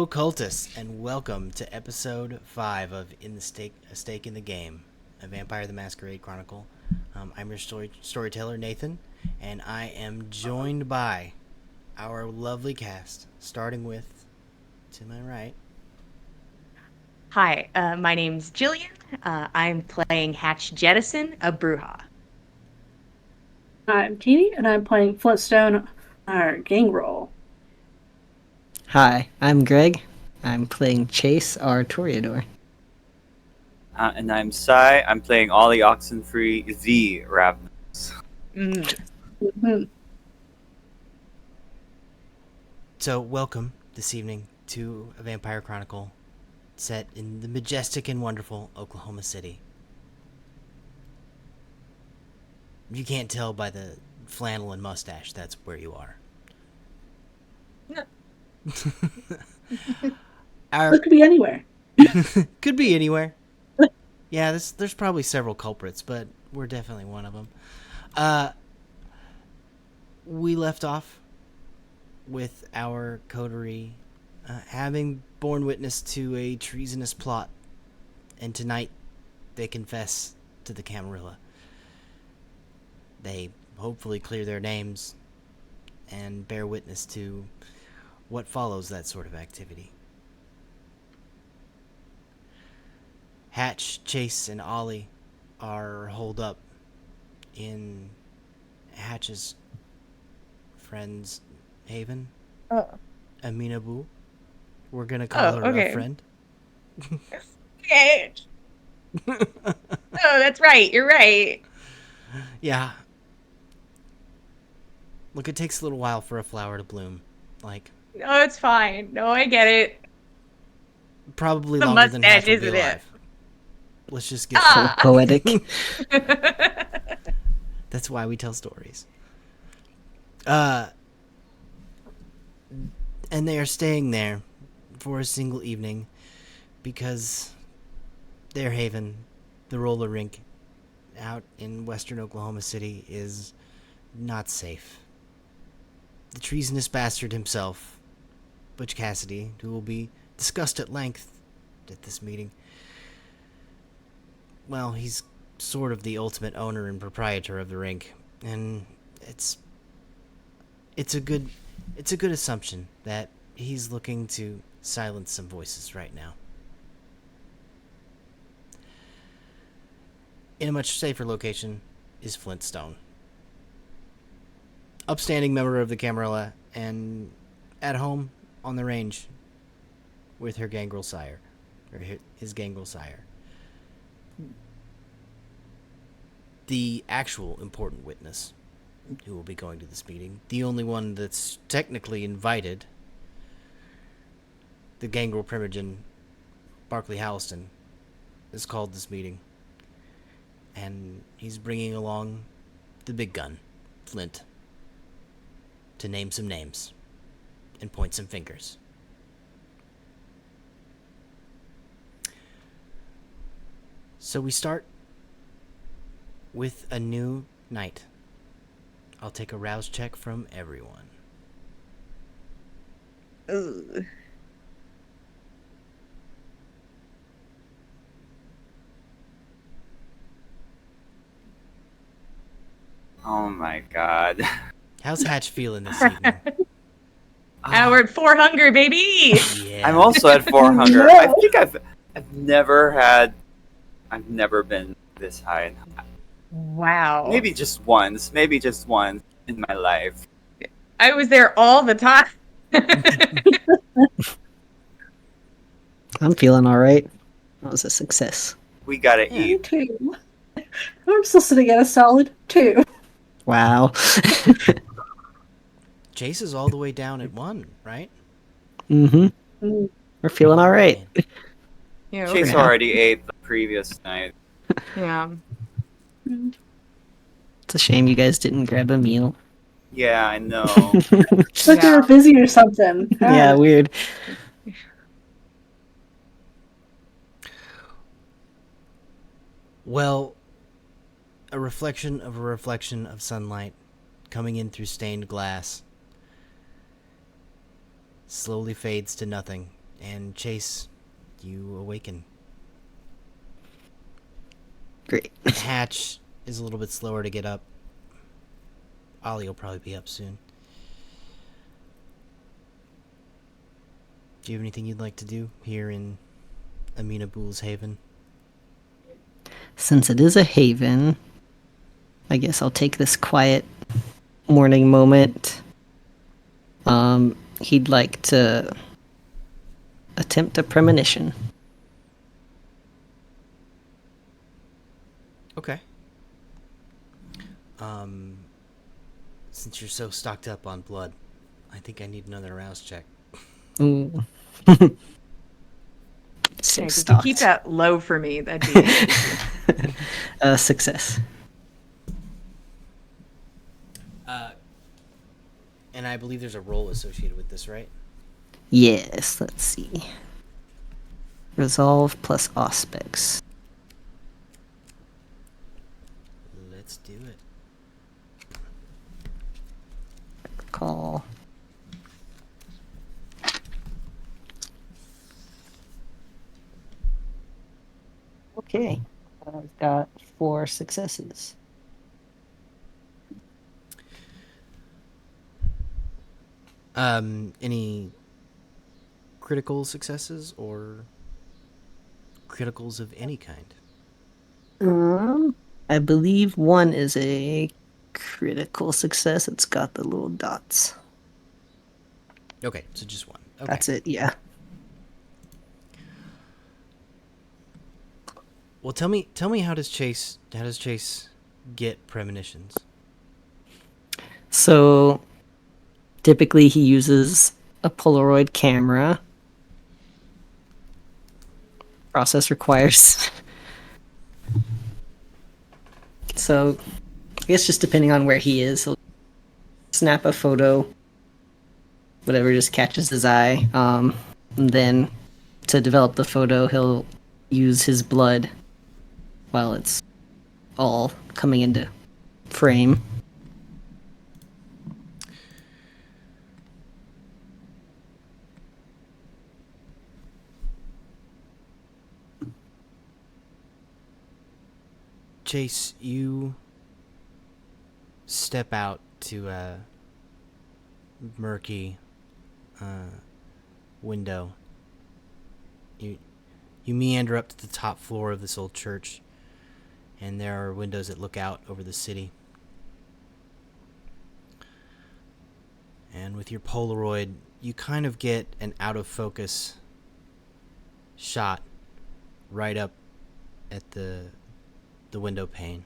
cultists, and welcome to episode 5 of A Stake in the Game, a Vampire the Masquerade Chronicle. I'm your storyteller, Nathan, and I am joined by our lovely cast, starting with, to my right. Hi, my name's Jillian. I'm playing Hatch Jettison, a Bruja. I'm Teeny, and I'm playing Flintstone, our gang role. Hi, I'm Greg. I'm playing Chase, our Toreador. And I'm Sai. I'm playing Ollie Oxenfree, the Ravnus. Mm-hmm. So, welcome this evening to A Vampire Chronicle, set in the majestic and wonderful Oklahoma City. You can't tell by the flannel and mustache that's where you are. It could be anywhere. Could be anywhere. Yeah, there's probably several culprits, but we're definitely one of them. We left off with our coterie having borne witness to a treasonous plot, and tonight they confess to the Camarilla. They hopefully clear their names and bear witness to what follows that sort of activity. Hatch, Chase, and Ollie are holed up in Hatch's friend's haven. Aminabu. We're gonna call her okay. a friend. Okay. Oh, that's right. You're right. Yeah. Look, it takes a little while for a flower to bloom. Like, No, it's fine. No, I get it. probably The longer than Hatch mustache, will be isn't it? alive. Let's just get Poetic. That's why we tell stories. And they are staying there for a single evening because their haven, the roller rink out in western Oklahoma City, is not safe. The treasonous bastard himself, Butch Cassidy, who will be discussed at length at this meeting, well, he's sort of the ultimate owner and proprietor of the rink, and it's a good assumption that he's looking to silence some voices right now. In a much safer location is Flintstone, upstanding member of the Camarilla, and at home on the range with her gangrel sire, or his gangrel sire. The actual important witness who will be going to this meeting, the only one that's technically invited, the gangrel primogen Barkley Halston, is called this meeting. And he's bringing along the big gun, Flint, to name some names and point some fingers. So we start with a new night. I'll take a rouse check from everyone. Ugh. Oh my god. How's Hatch feeling this evening? We're at 4 hunger, baby. Yeah. I'm also at 4 hunger. I think I've never been this high. Wow. Maybe just once in my life. I was there all the time. I'm feeling alright. That was a success. We gotta Yeah. Me eat. too. I'm still sitting at a solid 2. Wow. Chase is all the way down at 1, right? Mm-hmm. We're feeling alright. Yeah. Chase already ate the previous night. Yeah. It's a shame you guys didn't grab a meal. Yeah, I know. It's like they were busy or something. Yeah, weird. Well, a reflection of sunlight coming in through stained glass slowly fades to nothing And Chase, you awaken. Great. Hatch is a little bit slower to get up. Ollie will probably be up soon. Do you have anything you'd like to do here in Amina Bool's Haven? Since it is a haven, I guess I'll take this quiet morning moment. He'd like to attempt a premonition. Okay. Since you're so stocked up on blood, I think I need another rouse check. Ooh. So Yeah, if you stocked. keep that low for me, that'd be Success. And I believe there's a roll associated with this, right? Yes, let's see. Resolve plus Auspex. Let's do it. Call. Okay. I've got 4 successes. Any critical successes or criticals of any kind? I believe 1 is a critical success. It's got the little dots. Okay, so just one. Okay. That's it, yeah. Well, tell me how does Chase get premonitions? So typically he uses a Polaroid camera. Process requires. So I guess just depending on where he is, he'll snap a photo, whatever just catches his eye. And then to develop the photo, he'll use his blood while it's all coming into frame. Chase, you step out to a murky window. You meander up to the top floor of this old church, and there are windows that look out over the city. And with your Polaroid, you kind of get an out of focus shot right up at the window pane.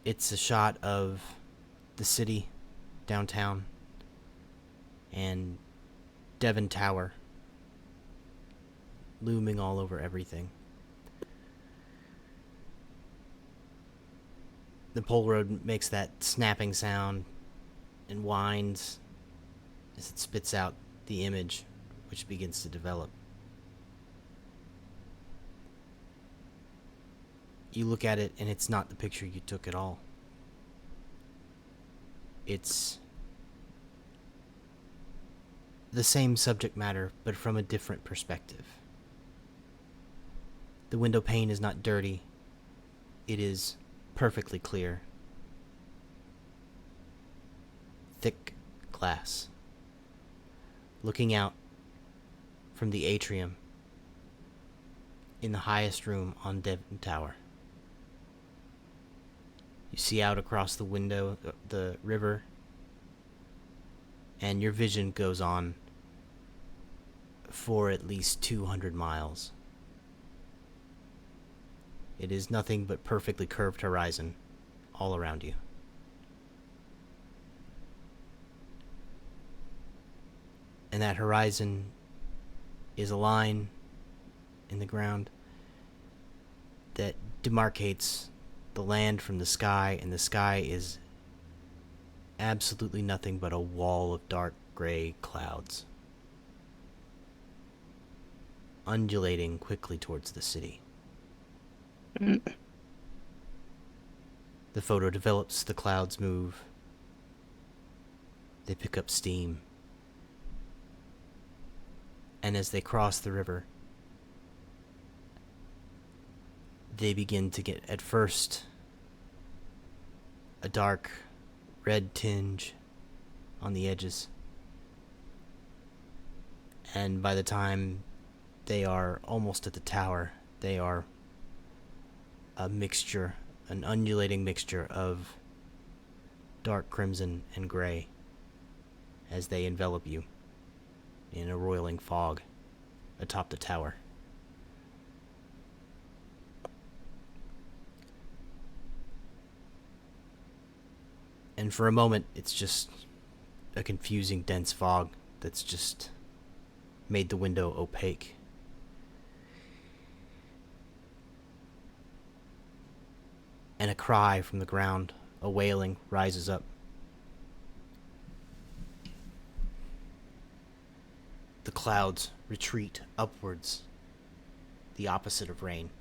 It's a shot of the city downtown and Devon Tower looming all over everything. The Polaroid makes that snapping sound and whines as it spits out the image, which begins to develop. You look at it, and it's not the picture you took at all. It's the same subject matter, but from a different perspective. The window pane is not dirty. It is perfectly clear. Thick glass. Looking out from the atrium in the highest room on Devon Tower. You see out across the window the river, and your vision goes on for at least 200 miles. It is nothing but perfectly curved horizon all around you. And that horizon is a line in the ground that demarcates the land from the sky, and the sky is absolutely nothing but a wall of dark gray clouds undulating quickly towards the city. The photo develops, the clouds move, They pick up steam. And as they cross the river, they begin to get, at first, a dark red tinge on the edges. And by the time they are almost at the tower, they are a mixture, an undulating mixture of dark crimson and gray as they envelop you in a roiling fog atop the tower. And for a moment, it's just a confusing, dense fog that's just made the window opaque. And a cry from the ground, a wailing, rises up. The clouds retreat upwards, the opposite of rain.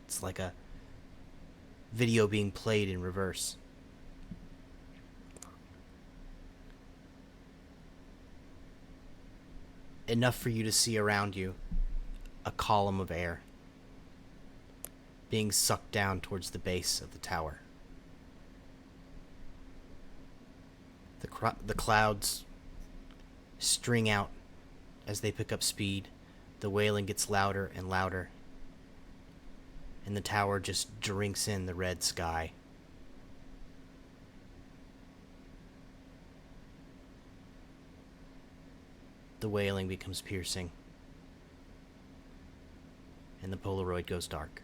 It's like a video being played in reverse. Enough for you to see around you a column of air being sucked down towards the base of the tower. The clouds string out as they pick up speed. The wailing gets louder and louder, and the tower just drinks in the red sky. The wailing becomes piercing, and the Polaroid goes dark.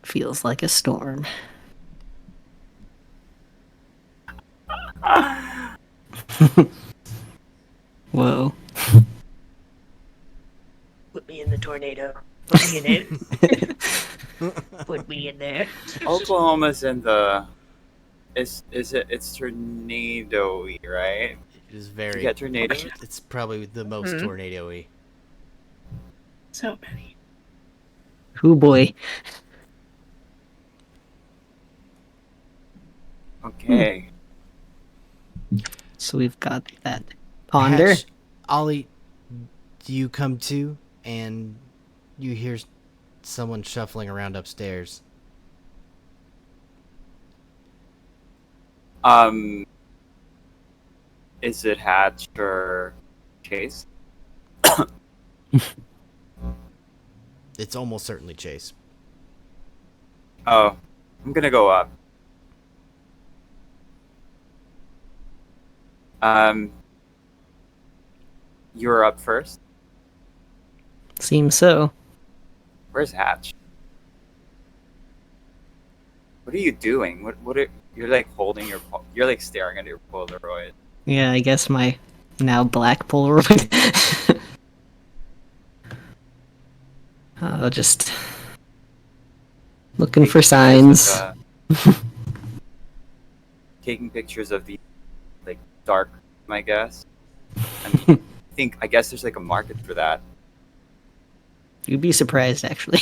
Feels like a storm. Whoa. Put me in the tornado. Put me in it. Put me in there. Oklahoma's in the. It's tornado-y, right? It is very. You get tornadoes? It's probably the most tornado-y. So many. Oh boy. Okay. So we've got that ponder. Hatch, Ollie, do you come to and you hear someone shuffling around upstairs? Is it Hatch or Chase? It's almost certainly Chase. Oh, I'm gonna go up. You're up first. Seems so. Where's Hatch? What are you doing? You're like holding you're like staring at your Polaroid. Yeah, I guess my now black Polaroid. Just looking for signs. Taking pictures of the like dark, I guess. I guess there's like a market for that. You'd be surprised, actually.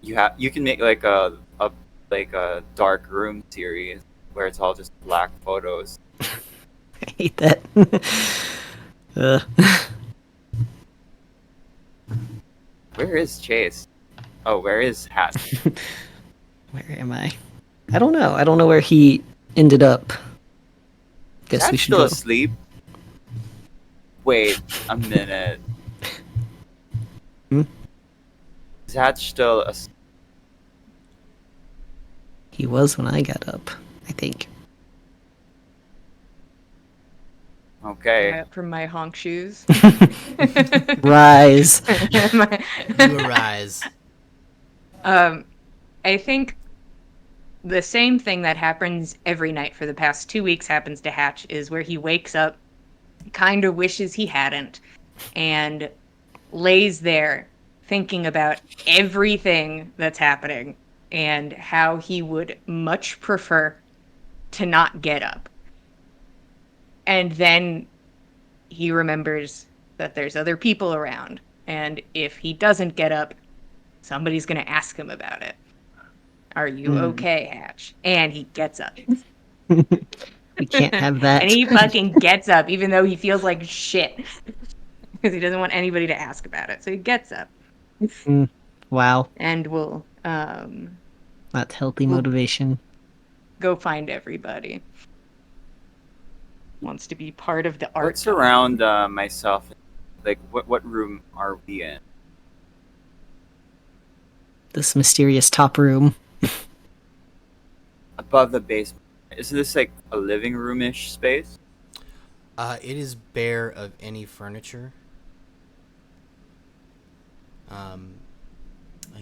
You can make like a dark room series where it's all just black photos. I hate that. Where is Chase? Oh, where is Hatch? Where am I? I don't know. I don't know where he ended up. Guess Hatch we should still go. asleep? Wait a minute. Hmm? Is Hatch still asleep? He was when I got up, I think. Okay. Up from my honk shoes. Rise. You arise. I think the same thing that happens every night for the past 2 weeks happens to Hatch, is where he wakes up, kind of wishes he hadn't, and lays there thinking about everything that's happening and how he would much prefer to not get up. And then he remembers that there's other people around. And if he doesn't get up, somebody's going to ask him about it. Are you okay, Hatch? And he gets up. We can't have that. And he fucking gets up, even though he feels like shit. Because he doesn't want anybody to ask about it. So he gets up. Wow, And will that's healthy motivation. go find everybody. Wants to be part of the art. What's around myself? Like, what room are we in? This mysterious top room. Above the basement. Isn't this like a living room-ish space? It is bare of any furniture. I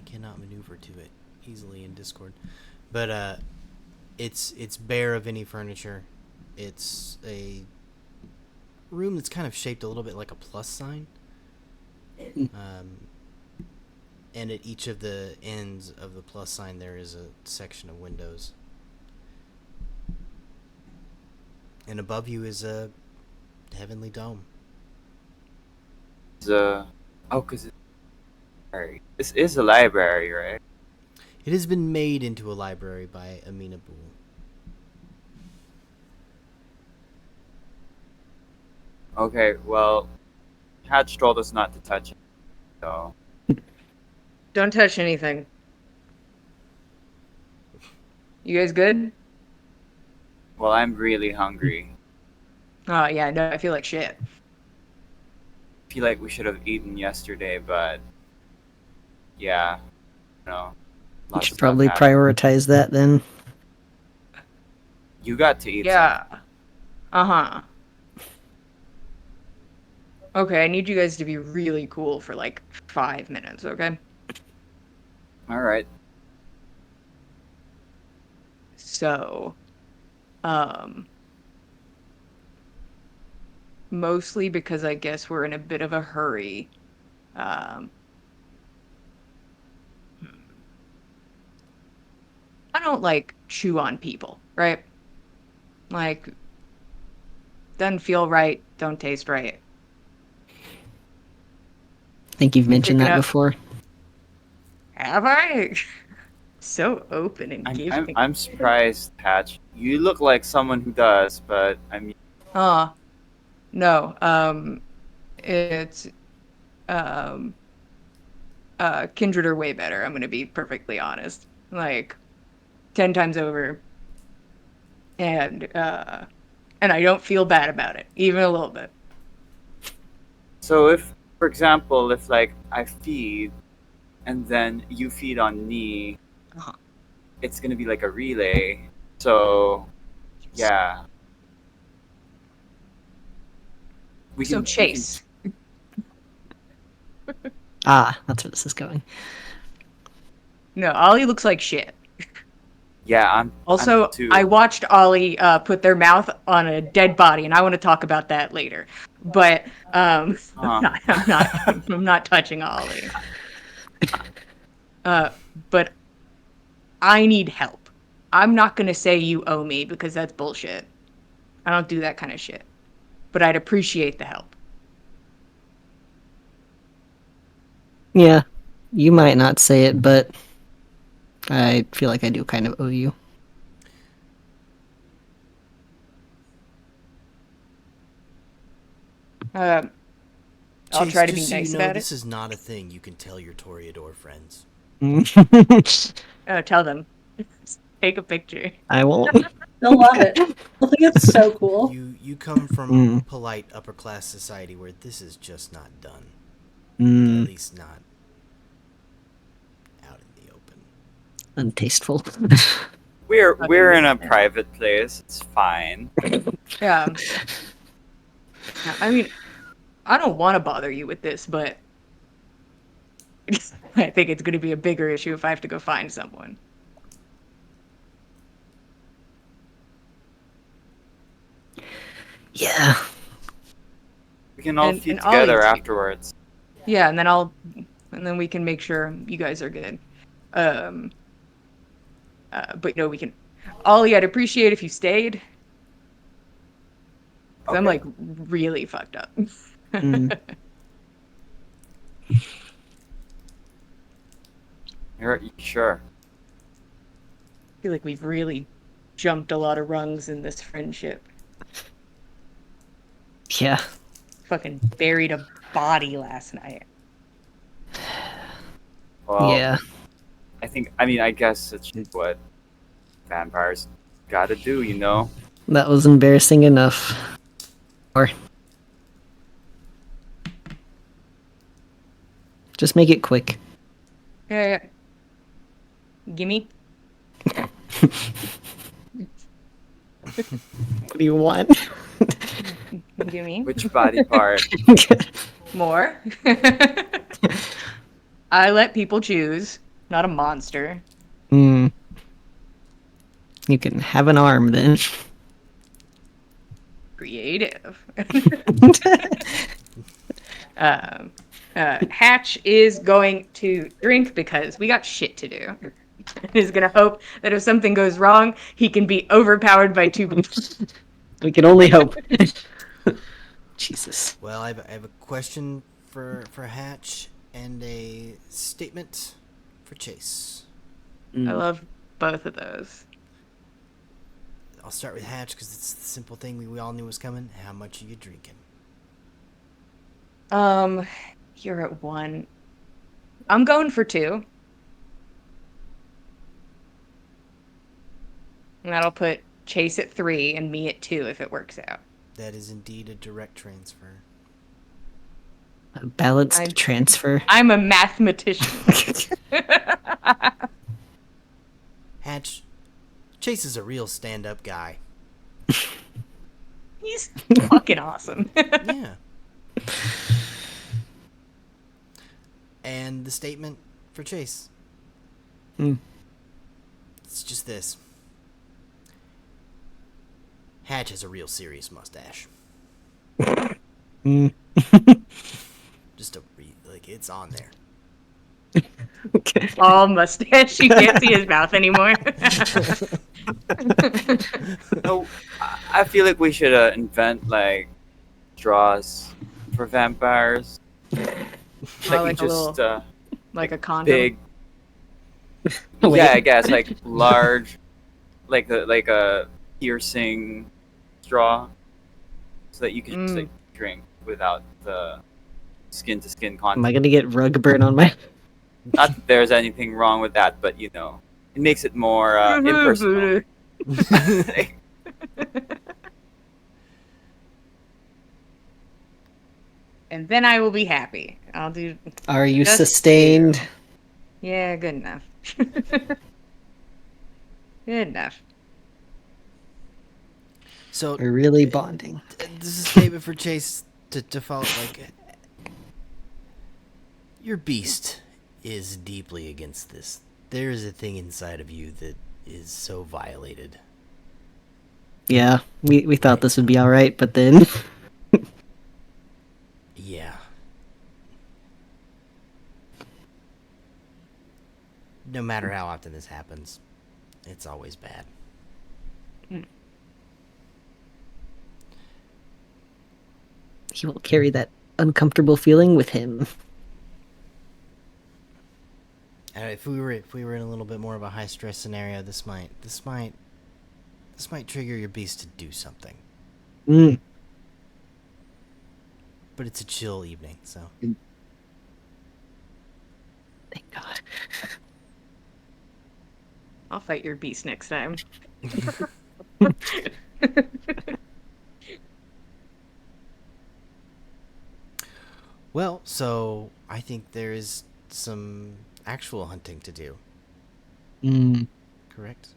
cannot maneuver to it easily in Discord, but it's bare of any furniture. It's a room that's kind of shaped a little bit like a plus sign. And at each of the ends of the plus sign there is a section of windows. And above you is a heavenly dome. Because this is a library, right? It has been made into a library by Amina Boole. Okay, well, Hatch told us not to touch it, so... Don't touch anything. You guys good? Well, I'm really hungry. Oh, yeah, no, I feel like shit. I feel like we should have eaten yesterday, but... Yeah, no. You should probably prioritize that then. You got to eat Yeah. Uh-huh. Okay, I need you guys to be really cool for like 5 minutes, okay? Alright. So, mostly because I guess we're in a bit of a hurry. I don't like chew on people, right? Like, doesn't feel right, don't taste right. I think you've mentioned Pick it that up. before. Have I? So open and giving. I'm surprised, Hatch. You look like someone who does, but I mean... No, it's, Kindred are way better, I'm gonna be perfectly honest. Like, 10 times over. And I don't feel bad about it, even a little bit. So if, for example, if like I feed, and then you feed on me, it's gonna be like a relay. So, yeah. So Chase. That's where this is going. No, Ollie looks like shit. Yeah, I'm too. I watched Ollie put their mouth on a dead body, and I want to talk about that later. But I'm not touching Ollie. But I need help. I'm not gonna say you owe me because that's bullshit. I don't do that kind of shit. But I'd appreciate the help. Yeah, you might not say it, but I feel like I do kind of owe you. I'll Chase, try to be just so nice you know, about this it. is not a thing you can tell your Toreador friends. Tell them. Take a picture. I won't. They'll love it. They'll think it's so cool. You come from polite upper class society where this is just not done. At least not out in the open. Untasteful. We're in a private place. It's fine. Yeah. I mean, I don't want to bother you with this, but I think it's going to be a bigger issue if I have to go find someone. Yeah. We can all And feed Ollie's together here. afterwards. Yeah, and then we can make sure you guys are good. But no, we can. Ollie, I'd appreciate if you stayed. 'Cause I'm Okay. like really fucked up. Mm. You're sure? I feel like we've really jumped a lot of rungs in this friendship. Yeah. Fucking buried a body last night. Well, Yeah. I guess it's just what vampires gotta do, you know? That was embarrassing enough. Or just make it quick. Yeah. Gimme. What do you want? Gimme. Which body part? More. I let people choose, not a monster. Hmm. You can have an arm then. Creative. Hatch is going to drink because we got shit to do. He's gonna hope that if something goes wrong, he can be overpowered by two people. We can only hope. Jesus. Well, I have a question for Hatch and a statement for Chase. I love both of those. I'll start with Hatch because it's the simple thing we all knew was coming. How much are you drinking? You're at 1. I'm going for 2. And that'll put Chase at 3 and me at 2 if it works out. That is indeed a direct transfer. A balanced transfer. I'm a mathematician. Hatch, Chase is a real stand-up guy. He's fucking awesome. Yeah. And the statement for Chase. It's just this. Hatch has a real serious mustache. Just it's on there. Okay. All mustache. You can't see his mouth anymore. No, I feel like we should invent like straws for vampires. Like you a just little- like a condom. big. Wait. Yeah, I guess like large, like a piercing straw, so that you can just like drink without the skin to skin Am contact. I gonna get rug burn on my? Not that there's anything wrong with that, but you know, it makes it more impersonal. And then I will be happy. I'll do. Are you Just sustained? 2. Yeah, good enough. Good enough. So We're really bonding. this is a statement for Chase to follow. Like, your beast is deeply against this. There is a thing inside of you that is so violated. Yeah, we thought this would be all right, but then Yeah. No matter how often this happens, it's always bad. he will carry that uncomfortable feeling with him. If we were in a little bit more of a high stress scenario, this might trigger your beast to do something. But it's a chill evening, so. Thank God. I'll fight your beast next time. Well, so I think there is some actual hunting to do. Correct?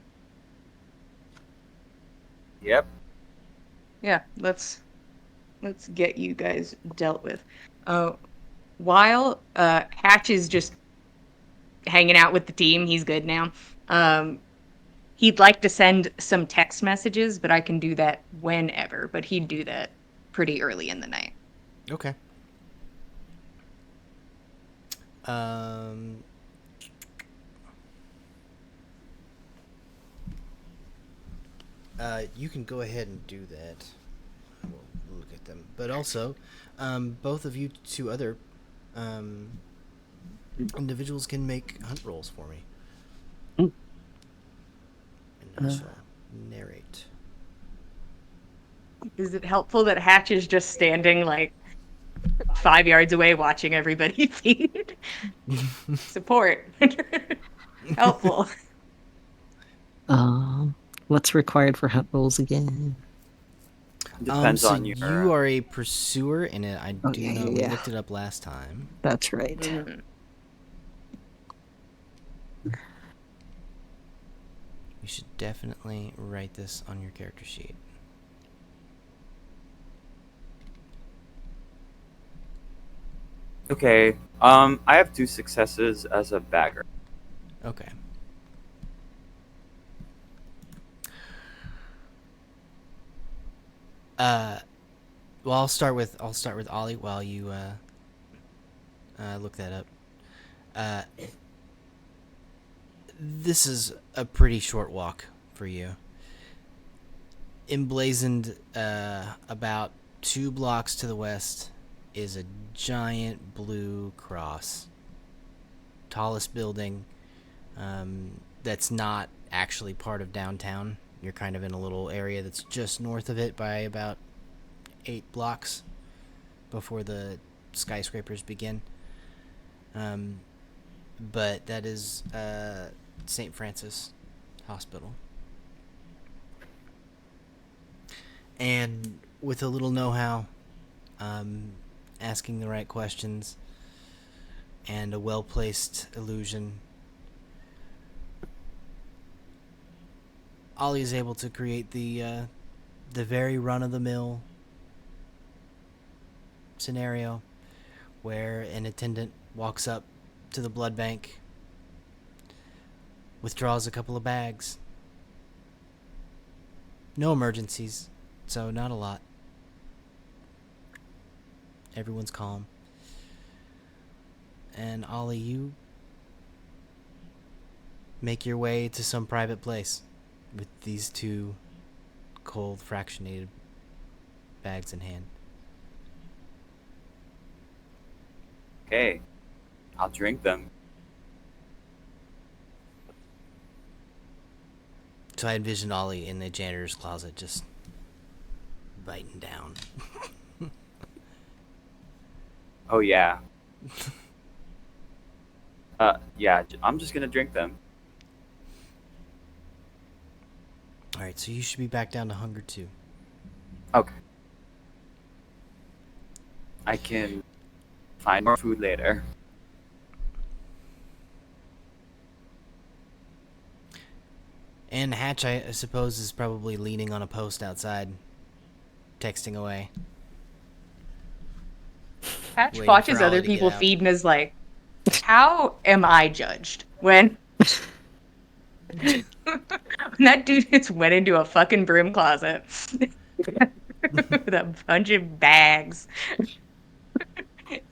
Yep. Yeah, let's get you guys dealt with. While Hatch is just hanging out with the team, he's good now. He'd like to send some text messages, but I can do that whenever. But he'd do that pretty early in the night. Okay. You can go ahead and do that. We'll look at them. But also, both of you two other individuals can make hunt rolls for me. Mm. And I shall narrate. Is it helpful that Hatch is just standing like 5 yards away watching everybody feed? Support. Helpful. What's required for hunt rolls again? Depends So on your. you are a pursuer, and I Oh, do yeah, know yeah, we yeah. looked it up last time. That's right. Mhm. You should definitely write this on your character sheet. Okay. I have 2 successes as a bagger. Okay. Well, I'll start with Ollie while you look that up. This is a pretty short walk for you. Emblazoned about 2 blocks to the west is a giant blue cross. Tallest building that's not actually part of downtown. You're kind of in a little area that's just north of it by about 8 blocks before the skyscrapers begin. But that is St. Francis Hospital. And with a little know-how, asking the right questions, and a well-placed illusion, Ollie is able to create the very run-of-the-mill scenario where an attendant walks up to the blood bank, withdraws a couple of bags. No emergencies, so not a lot. Everyone's calm. And Ollie, you make your way to some private place with these 2 cold, fractionated bags in hand. Okay. I'll drink them. So I envision Ollie in the janitor's closet just biting down. Oh yeah. Yeah. I'm just gonna drink them. Alright, so you should be back down to hunger 2. Okay. I can find more food later. And Hatch, I suppose, is probably leaning on a post outside, texting away. Hatch Waiting watches for Ollie other to get people out. feed and is like, how am I judged when that dude just went into a fucking broom closet with a bunch of bags?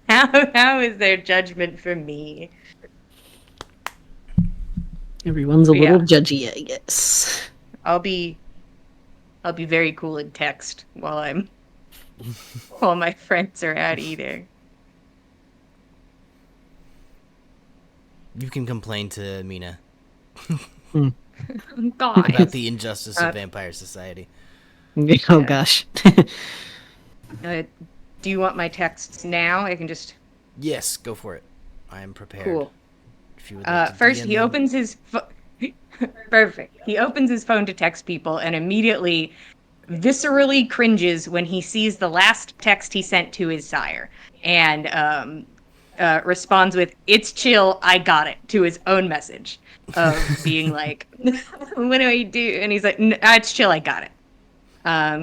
How is there judgment for me? Everyone's a Yeah. little judgy, I guess. I'll be very cool in text while my friends are out eating. You can complain to Mina God. about the injustice Uh, of Vampire Society. Oh Yeah. gosh. Do you want my texts now? I can just Yes, go for it. I am prepared. cool. If you would like to First, DM he them. opens his perfect. He opens his phone to text people and immediately viscerally cringes when he sees the last text he sent to his sire, and responds with "It's chill, I got it" to his own message of being like, "What do I do?" And he's like, "It's chill, I got it."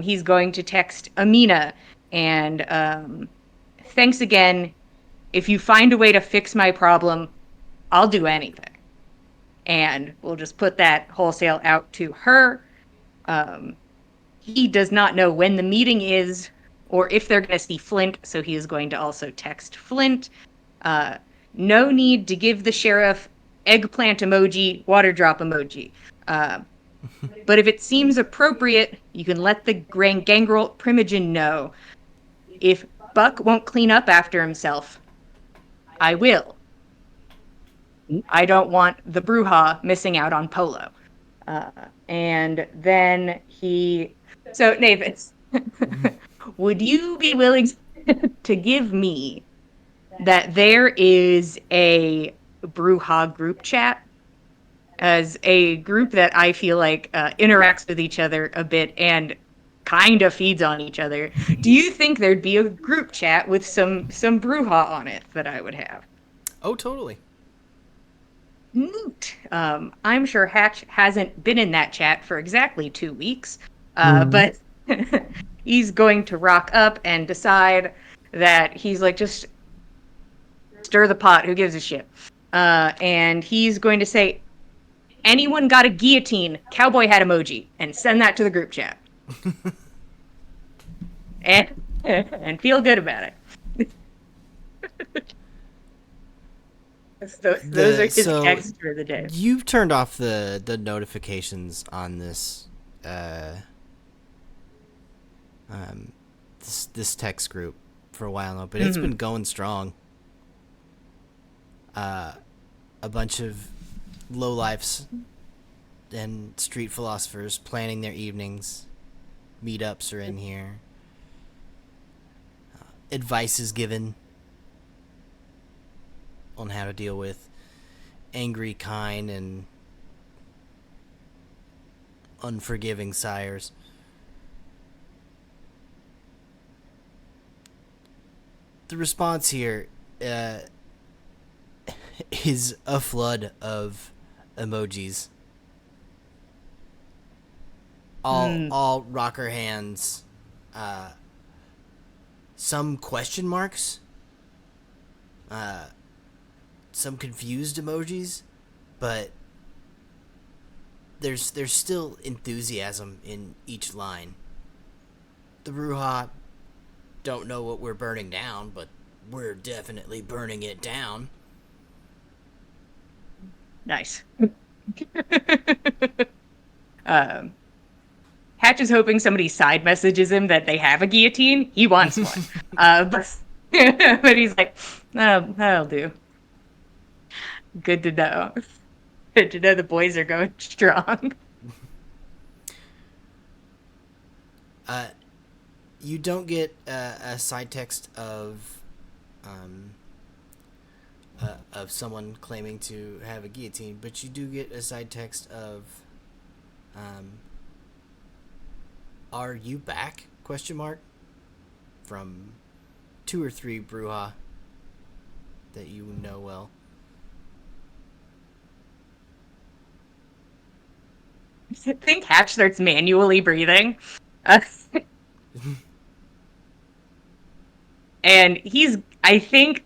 He's going to text Amina and thanks again. If you find a way to fix my problem, I'll do anything. And we'll just put that wholesale out to her. He does not know when the meeting is or if they're going to see Flint, so he is going to also text Flint. No need to give the sheriff eggplant emoji, water drop emoji. But if it seems appropriate, you can let the Gangrel Primogen know. If Buck won't clean up after himself, I will. I don't want the Bruja missing out on Polo. And then So, Navis, would you be willing to give me that there is a Bruja group chat as a group that I feel like interacts with each other a bit and kind of feeds on each other? Do you think there'd be a group chat with some Bruja on it that I would have? Oh, totally. Neat. I'm sure Hatch hasn't been in that chat for exactly 2 weeks, but he's going to rock up and decide that he's like, just stir the pot. Who gives a shit? And he's going to say, anyone got a guillotine cowboy hat emoji, and send that to the group chat. and feel good about it. Those are his texts for the day. You've turned off the notifications on this this text group for a while now, but it's been going strong. A bunch of lowlifes and street philosophers planning their evenings. Meetups are in here. Advice is given on how to deal with angry, kind, and unforgiving sires. The response here is a flood of emojis. All rocker hands. Some question marks. Some confused emojis, but there's still enthusiasm in each line. The Bruja don't know what we're burning down, but we're definitely burning it down. Nice. Hatch is hoping somebody side messages him that they have a guillotine. He wants one. But he's like, oh, that'll do. Good to know. Good to know the boys are going strong. You don't get a side text of someone claiming to have a guillotine, but you do get a side text of "Are you back?" from 2 or 3 Bruja that you know well. I think Hatch starts manually breathing. And I think,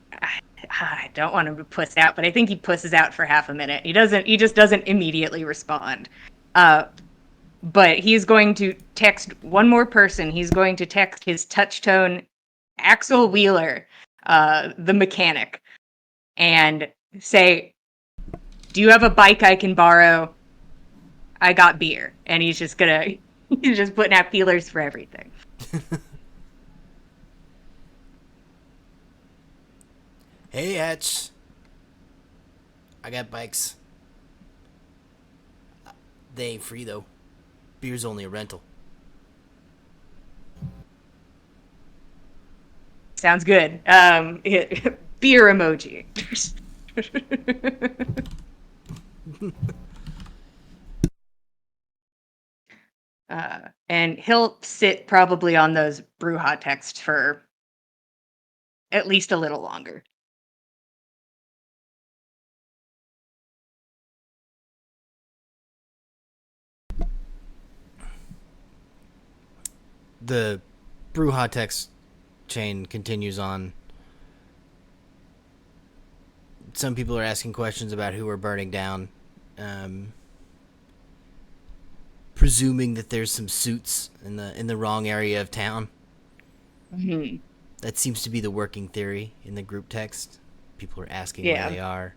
I don't want him to puss out, but I think he pusses out for half a minute. He just doesn't immediately respond. But he's going to text one more person. He's going to text his touch-tone Axel Wheeler, the mechanic, and say, do you have a bike I can borrow? I got beer. And he's just putting out feelers for everything. Hey, Hatch. I got bikes. They ain't free, though. Beer's only a rental. Sounds good. Beer emoji. And he'll sit probably on those Bruja texts for at least a little longer. The Bruja text chain continues on. Some people are asking questions about who we're burning down. Presuming that there's some suits in the wrong area of town. Mm-hmm. That seems to be the working theory in the group text. People are asking where they are.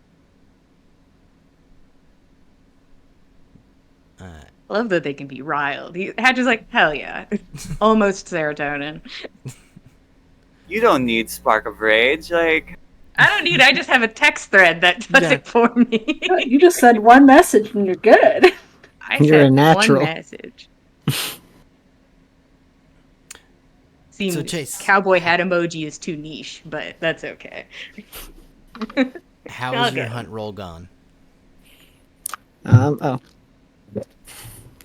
I love that they can be riled. Hatch is like, hell yeah. Almost serotonin. You don't need Spark of Rage. Like, I don't need it. I just have a text thread that does Yeah. it for me. You just send one message and you're good. I You're a sent natural. one message. Seems So, Chase. cowboy hat emoji is too niche, but that's okay. How I'll is your get 'em. hunt roll gone? Oh.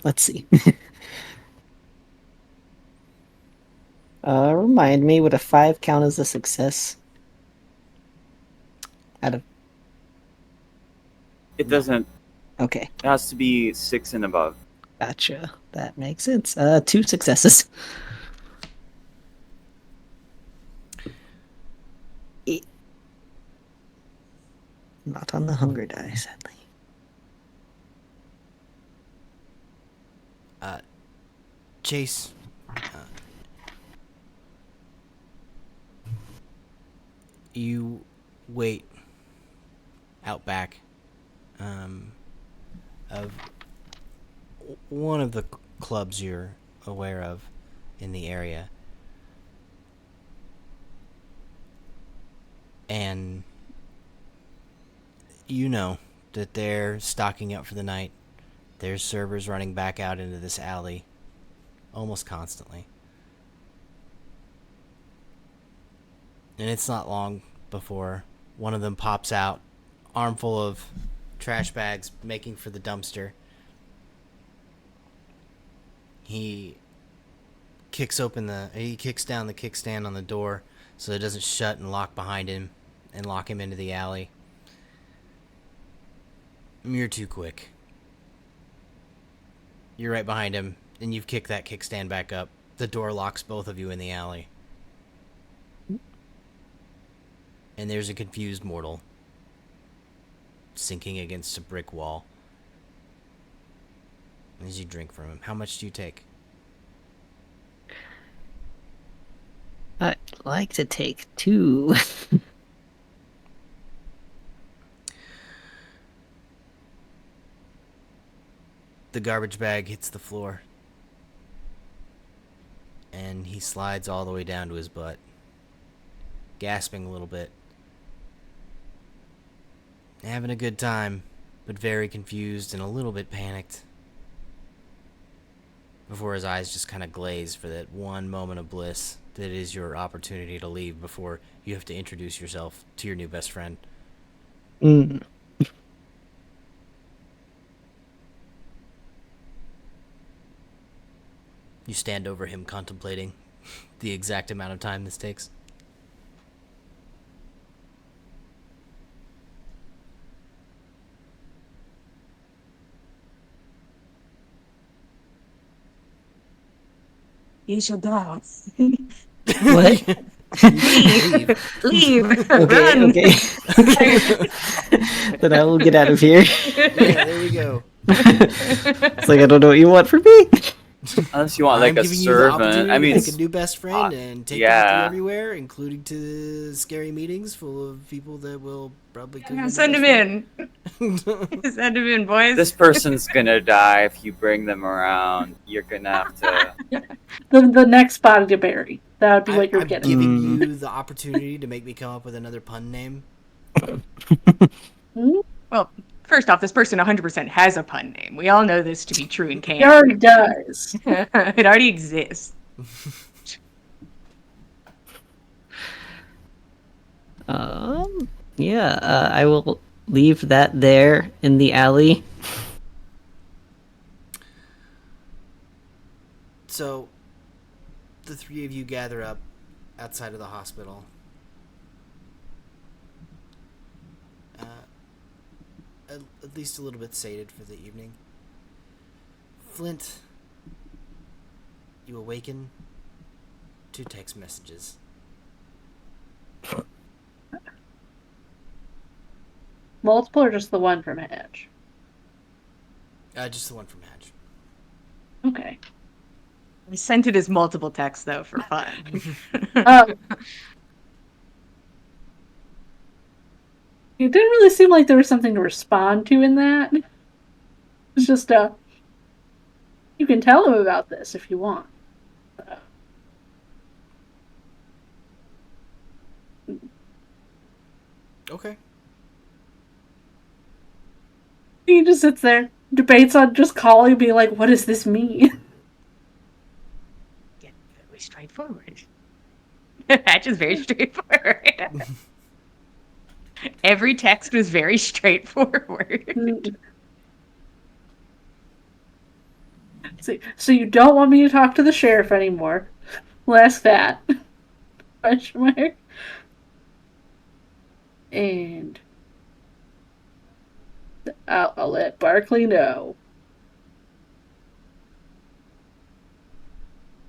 Let's see. Remind me, would a 5 count as a success? Out of it doesn't. Okay, It has to be 6 and above. gotcha. That makes sense. 2 successes. Not on the hunger die, sadly. Chase, you wait out back of one of the clubs you're aware of in the area. And you know that they're stocking up for the night. There's servers running back out into this alley almost constantly. And it's not long before one of them pops out, armful of trash bags, making for the dumpster. He kicks down the kickstand on the door so it doesn't shut and lock behind him and lock him into the alley. You're too quick. You're right behind him, and you've kicked that kickstand back up. The door locks both of you in the alley. And there's a confused mortal sinking against a brick wall. As you drink from him, how much do you take? I'd like to take 2. The garbage bag hits the floor. And he slides all the way down to his butt, gasping a little bit. Having a good time, but very confused and a little bit panicked. Before his eyes just kind of glaze for that one moment of bliss that is your opportunity to leave before you have to introduce yourself to your new best friend. Mm. You stand over him contemplating the exact amount of time this takes. You should go. What? Leave. Okay, Run. okay. Then I will get out of here. Yeah, there you go. It's like, I don't know what you want from me. Unless you want like I'm a giving you the opportunity servant. I mean, to make a new best friend and take yeah. you with you everywhere, including to scary meetings full of people that will probably kill you. Send him in. Send him in, boys. this person's gonna die if you bring them around. You're gonna have to. The next body to bury. That would be what you're I'm getting. giving you the opportunity to make me come up with another pun name. Well, first off, this person 100% has a pun name. We all know this to be true in He canon. already does. It already exists. Yeah, I will leave that there in the alley. So, the three of you gather up outside of the hospital. At least a little bit sated for the evening. Flint, you awaken to text messages. Multiple or just the one from Hatch? Just the one from Hatch. Okay. I sent it as multiple texts, though, for fun. It didn't really seem like there was something to respond to in that. It's just You can tell him about this if you want. Okay. He just sits there, debates on just calling, being like, "What does this mean?" Yeah, very straightforward. Hatch is very straightforward. Every text was very straightforward. So you don't want me to talk to the sheriff anymore? We'll ask that. Question mark. And I'll let Barkley know.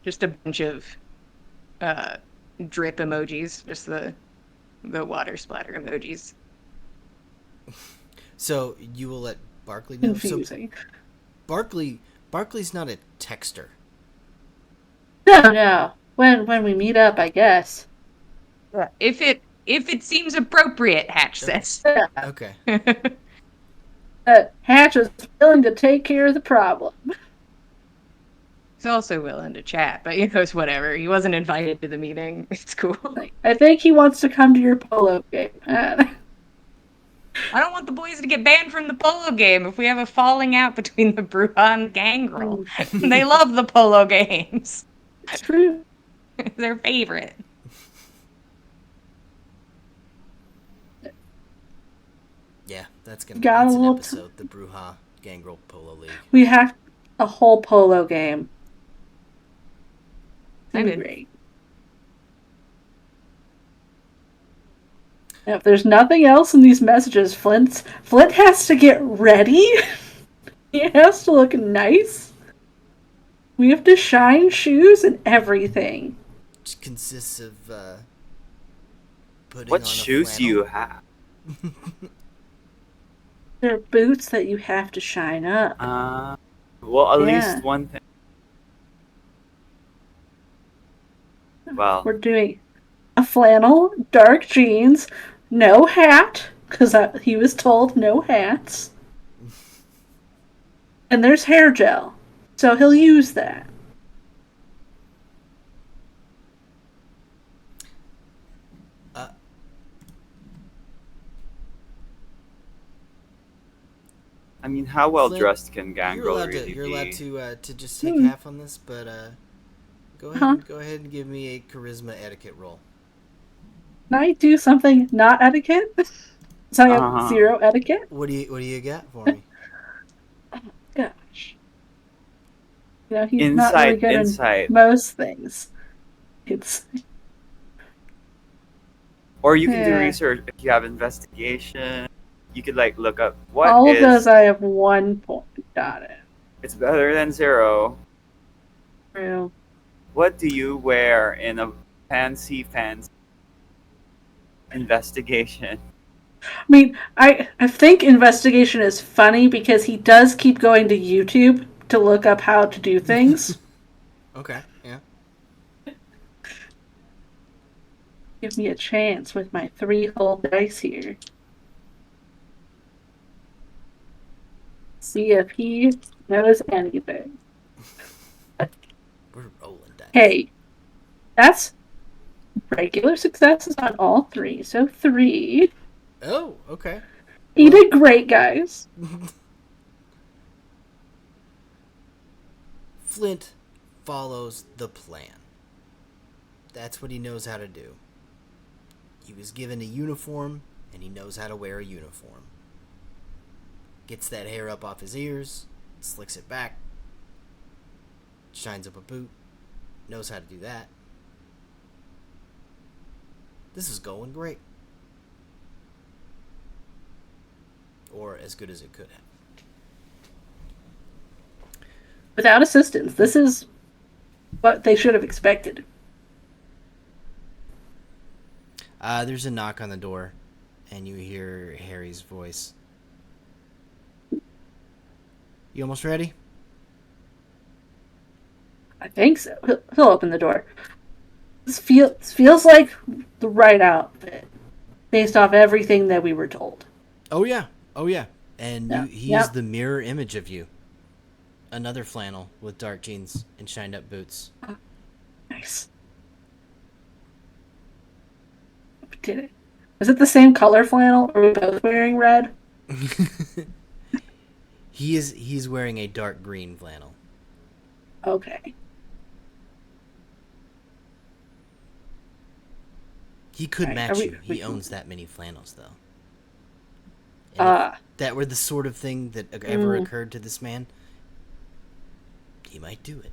Just a bunch of drip emojis, just the water splatter emojis. So you will let Barkley know. Confusing. So Barkley's not a texter. No. When we meet up, I guess. If it seems appropriate, Hatch says. Okay. Hatch is willing to take care of the problem. He's also willing to chat, but it's whatever. He wasn't invited to the meeting. It's cool. I think he wants to come to your polo game. I don't want the boys to get banned from the polo game if we have a falling out between the Bruja and Gangrel. They love the polo games. It's true. Their favorite. Yeah, that's an episode. The Bruja Gangrel Polo League. We have a whole polo game. That'd be great. Now, if there's nothing else in these messages, Flint has to get ready. He has to look nice. We have to shine shoes and everything. Which consists of putting What on shoes do you have? They're boots that you have to shine up. Well, at least one thing. Well, We're doing a flannel, dark jeans, no hat, because he was told no hats. And there's hair gel, so he'll use that. I mean, how well Flint, dressed can Gangrel really be? You're allowed to just take half on this, but go ahead and give me a charisma etiquette roll. Can I do something not etiquette? So I have 0 etiquette? What do you got for me? Gosh. He's not really good in most things. Or you can do research if you have investigation. You could look up what all of those I have 1 point. Got it. It's better than 0. True. What do you wear in a fancy investigation? I mean, I think investigation is funny because he does keep going to YouTube to look up how to do things. Okay, yeah. Give me a chance with my 3 whole dice here. See if he knows anything. We're rolling dice. Hey, that's regular successes on all 3, so 3. Oh, okay. He did great, guys. Flint follows the plan. That's what he knows how to do. He was given a uniform, and he knows how to wear a uniform. Gets that hair up off his ears, slicks it back, shines up a boot, knows how to do that. This is going great. Or as good as it could have. Without assistance, this is what they should have expected. There's a knock on the door, and you hear Harry's voice. You almost ready? I think so. He'll open the door. This feels like the right outfit, based off everything that we were told. Oh yeah. And Yeah. he is the mirror image of you. another flannel with dark jeans and shined up boots. Nice. We did it. Is it the same color flannel? Or are we both wearing red? He's wearing a dark green flannel. Okay. He could Right, match are we- you. He we- owns that many flannels, though. And if Uh, that were the sort of thing that ever occurred to this man, he might do it.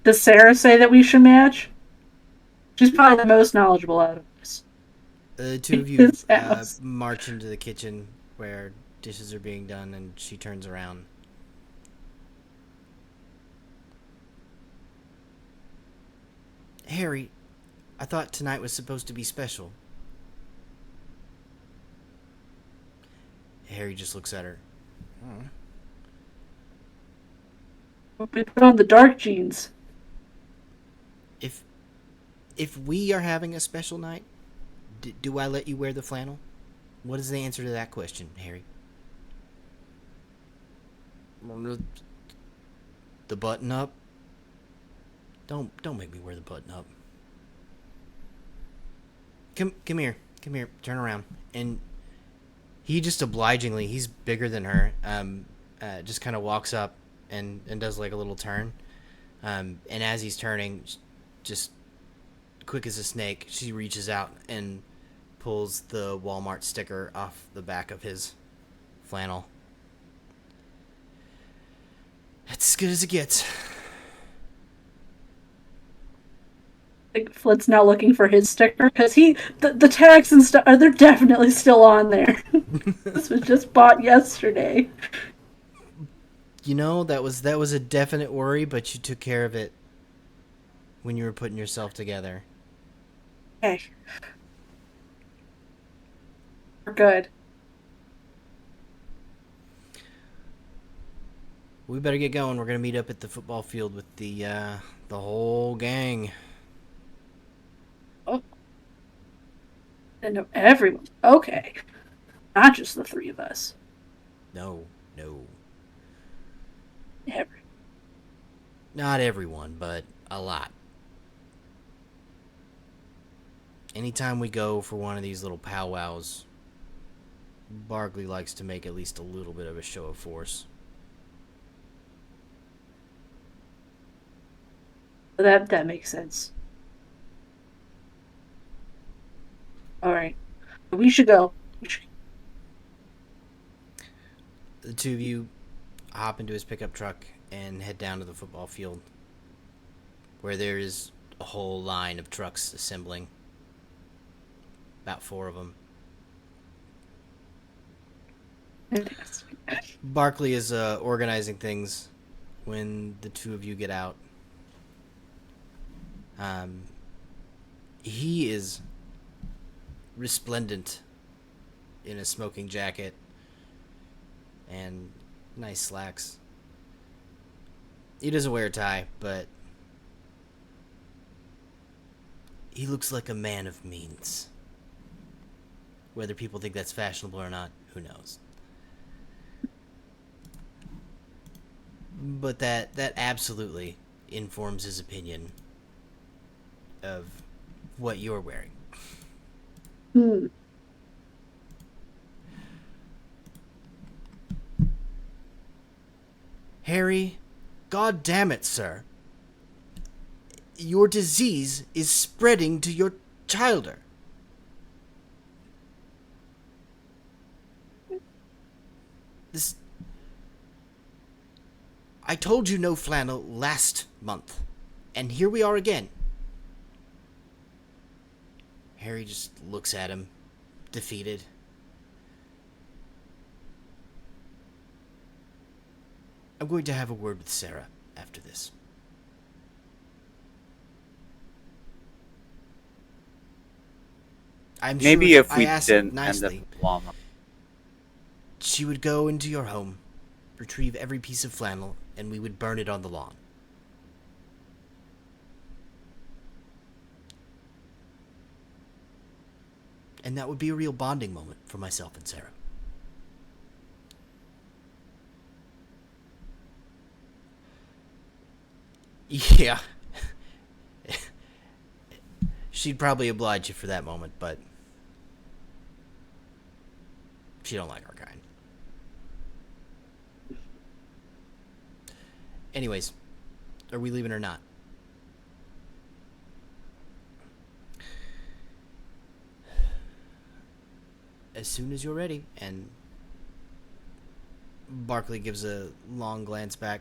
does Sarah say that we should match? She's probably the most knowledgeable out of us. The two of you His house. march into the kitchen where dishes are being done, and she turns around. Harry, I thought tonight was supposed to be special. Harry just looks at her. We put on the dark jeans. If we are having a special night, do I let you wear the flannel? What is the answer to that question, Harry? The button up? Don't make me wear the button up. Come here. Come here. Turn around. And he just obligingly, he's bigger than her, just kind of walks up and does like a little turn. And as he's turning, just quick as a snake, she reaches out and pulls the Walmart sticker off the back of his flannel. That's as good as it gets. Like Flint's now looking for his sticker because the tags and stuff they're definitely still on there. This was just bought yesterday. You know, that was a definite worry, but you took care of it when you were putting yourself together. Okay. We're good. We better get going. We're gonna meet up at the football field with the whole gang. Oh. And everyone. Okay. Not just the three of us. No. Everyone. Not everyone, but a lot. Anytime we go for one of these little powwows, Barkley likes to make at least a little bit of a show of force. That makes sense. Alright. We should go. The two of you hop into his pickup truck and head down to the football field, where there is a whole line of trucks assembling. About 4 of them. Fantastic. Barkley is organizing things when the two of you get out. He is resplendent in a smoking jacket and nice slacks. He doesn't wear a tie, but he looks like a man of means. Whether people think that's fashionable or not, who knows? But that absolutely informs his opinion of what you're wearing. Harry, God damn it, sir. Your disease is spreading to your childer. This... I told you no flannel last month, and here we are again. Harry just looks at him, defeated. I'm going to have a word with Sarah after this. I'm Maybe sure if we I asked didn't nicely, end up at Walmart. she would go into your home, retrieve every piece of flannel, and we would burn it on the lawn. And that would be a real bonding moment for myself and Sarah. Yeah. She'd probably oblige you for that moment, but she don't like our kind. Anyways, are we leaving or not? As soon as you're ready. And Barkley gives a long glance back.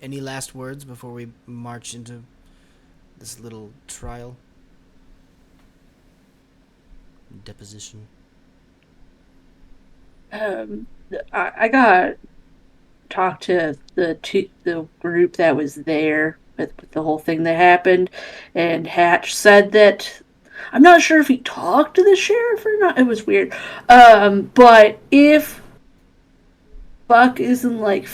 Any last words before we march into this little trial? Deposition? I got talk to the group that was there with the whole thing that happened, and Hatch said that I'm not sure if he talked to the sheriff or not. It was weird. But if Buck isn't like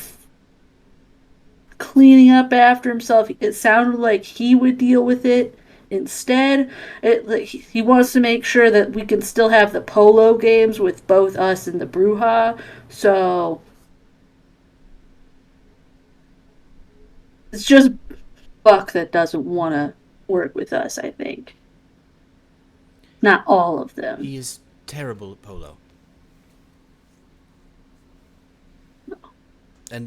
cleaning up after himself, it sounded like he would deal with it instead. Like, he wants to make sure that we can still have the polo games with both us and the Bruja. So it's just Buck that doesn't want to work with us, I think. Not all of them. He is terrible at polo.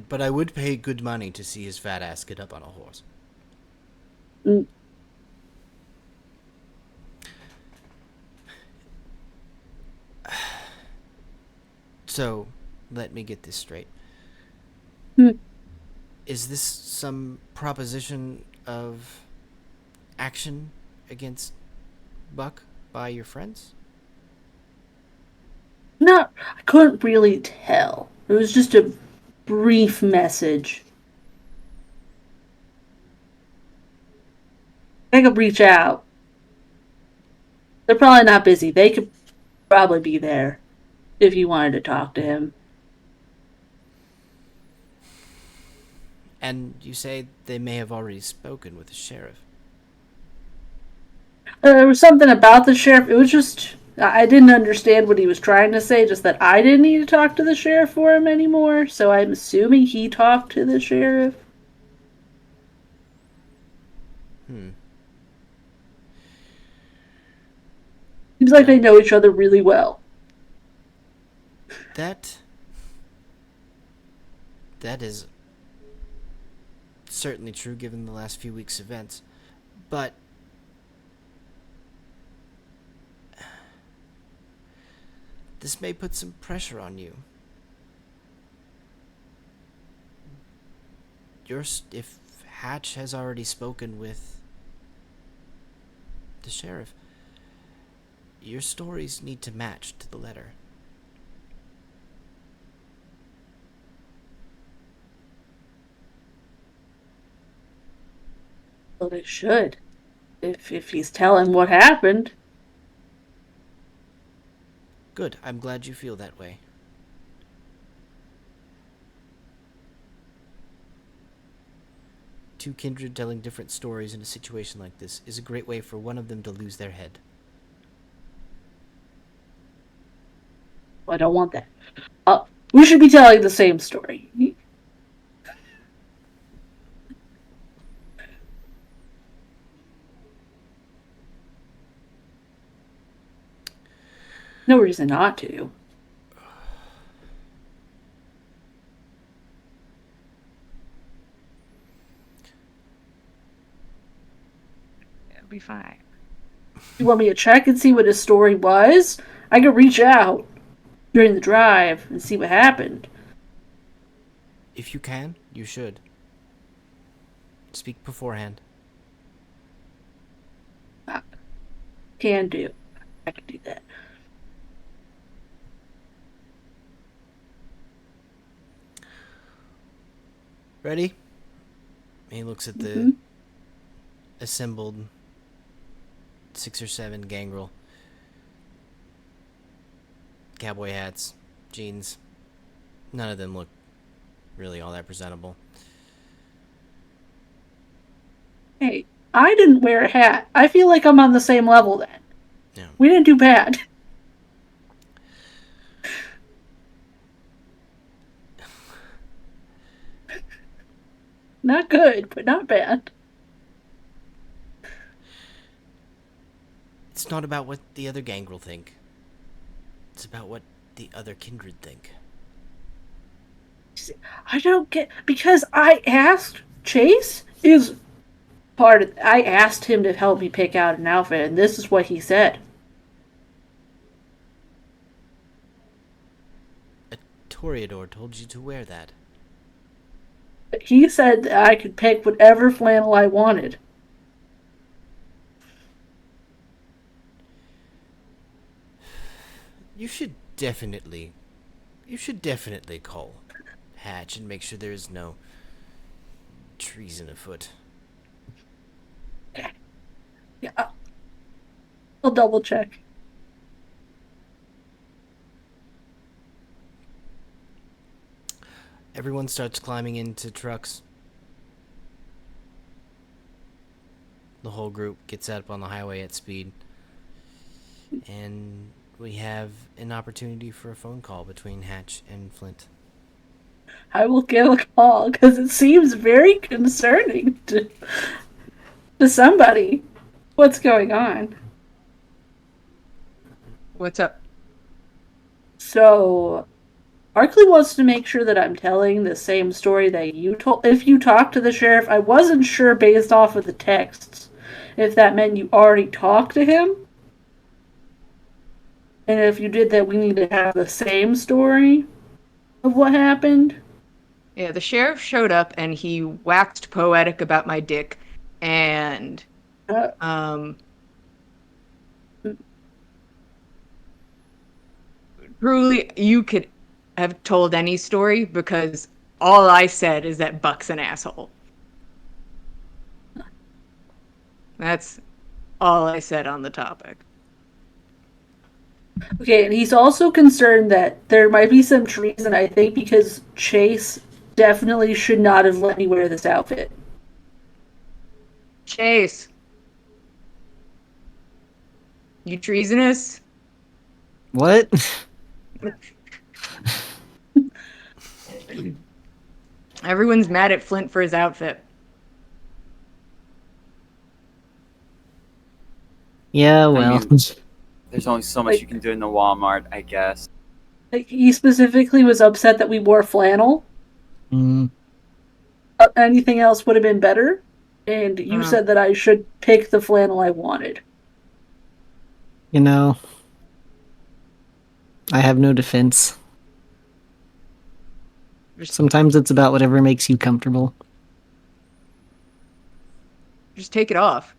But I would pay good money to see his fat ass get up on a horse. Mm. So, let me get this straight. Mm. Is this some proposition of action against Buck by your friends? No, I couldn't really tell. It was just a brief message. I could reach out. They're probably not busy. They could probably be there if you wanted to talk to him. And you say they may have already spoken with the sheriff. There was something about the sheriff. It was just I didn't understand what he was trying to say. Just that I didn't need to talk to the sheriff for him anymore. So I'm assuming he talked to the sheriff. Seems like they know each other really well. That is certainly true given the last few weeks' events. But this may put some pressure on you. If Hatch has already spoken with the sheriff, your stories need to match to the letter. Well, they should. If he's telling what happened. Good. I'm glad you feel that way. Two kindred telling different stories in a situation like this is a great way for one of them to lose their head. I don't want that. We should be telling the same story. No reason not to. It'll be fine. You want me to check and see what his story was? I could reach out during the drive and see what happened. If you can, you should. Speak beforehand. Can do. I can do that. Ready? He looks at the assembled 6 or 7 gangrel. Cowboy hats, jeans. None of them look really all that presentable. Hey, I didn't wear a hat. I feel like I'm on the same level then. Yeah. We didn't do bad. Not good, but not bad. not about what the other gangrel think. It's about what the other kindred think. I don't get, because I asked Chase is part of. I asked him to help me pick out an outfit, and this is what he said. A Toreador told you to wear that. He said that I could pick whatever flannel I wanted. You should definitely call Hatch and make sure there is no treason afoot. Yeah, I'll double check. Everyone starts climbing into trucks. The whole group gets out on the highway at speed. And we have an opportunity for a phone call between Hatch and Flint. I will give a call because it seems very concerning to somebody. What's going on? What's up? So, Arkley wants to make sure that I'm telling the same story that you told. If you talked to the sheriff, I wasn't sure based off of the texts if that meant you already talked to him. And if you did that, we need to have the same story of what happened. Yeah, the sheriff showed up and he waxed poetic about my dick, and truly, you could have told any story because all I said is that Buck's an asshole. That's all I said on the topic. Okay, and he's also concerned that there might be some treason, I think, because Chase definitely should not have let me wear this outfit. Chase. You treasonous? What? Everyone's mad at Flint for his outfit. Yeah, well. I mean, there's only so much you can do in the Walmart, I guess. Like, he specifically was upset that we wore flannel. Anything else would have been better. And you said that I should pick the flannel I wanted. You know, I have no defense. Sometimes it's about whatever makes you comfortable. Just take it off.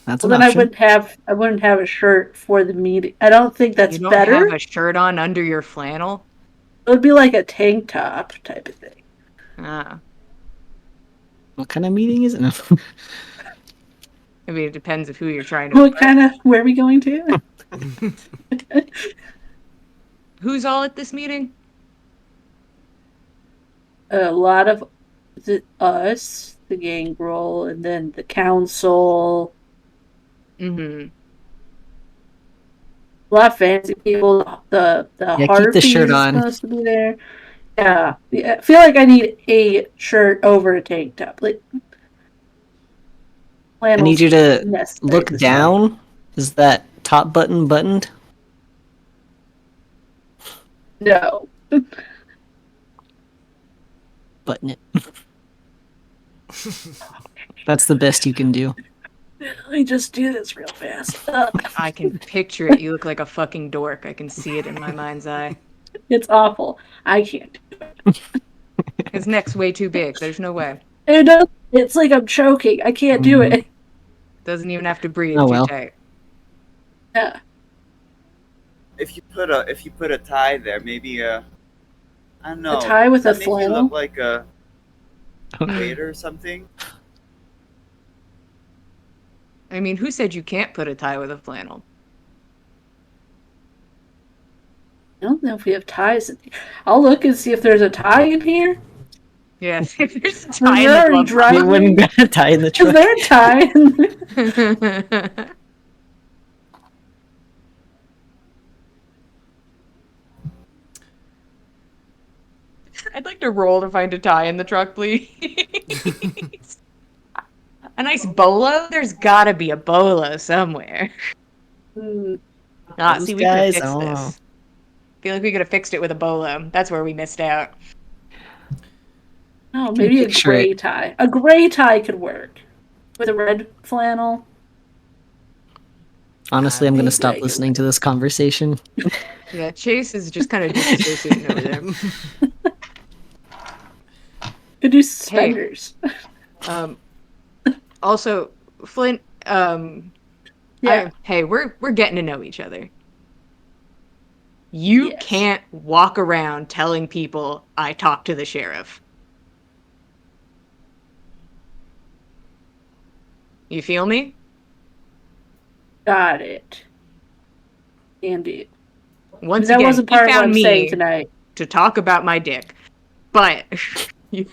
That's Well, an then option. I wouldn't have a shirt for the meeting. I don't think that's You don't better. have a shirt on under your flannel? It would be like a tank top type of thing. Ah. What kind of meeting is it? No. I mean, it depends of who you're trying to... What kind of... Where are we going to? Who's all at this meeting? A lot of us, the gangrel, and then the council. Mm-hmm. A lot of fancy people. The keep the shirt Harpies on. supposed to be there. Yeah, I feel like I need a shirt over a tank top. Like, I need you to necessary look this down. time. Is that top button buttoned? No. Button it. That's the best you can do. Let me just do this real fast. I can picture it. You look like a fucking dork. I can see it in my mind's eye. It's awful. I can't do it. His neck's way too big. There's no way. It's like I'm choking. I can't do it. Doesn't even have to breathe. Oh, Too well. tight. Yeah. If you put a tie there, maybe I don't know. A tie with that a make you flannel? look like a waiter or something. I mean, who said you can't put a tie with a flannel? I don't know if we have ties in here. I'll look and see if there's a tie in here. Yes, if there's a tie Is there in a the glove You wouldn't got a tie in the Is truck. there a tie in there? box. I'd like to roll to find a tie in the truck, please. A nice bolo? There's gotta be a bolo somewhere. Mm, Ah, Those see, we could have guys, I fixed don't know. this. Feel like we could have fixed it with a bolo. That's where we missed out. oh, can maybe a picture gray it. tie. A gray tie could work with a red flannel. Honestly, I'm gonna Maybe stop I could listening to this conversation. Yeah, Chase is just kind of disassociating over there. Could do Hey, suspenders. um, also, Flint, Yeah. hey, we're getting to know each other. You Yes. can't walk around telling people I talked to the sheriff. You feel me? Got it. Indeed. Once That again, wasn't he part of what found I'm saying me tonight. to talk about my dick. But you,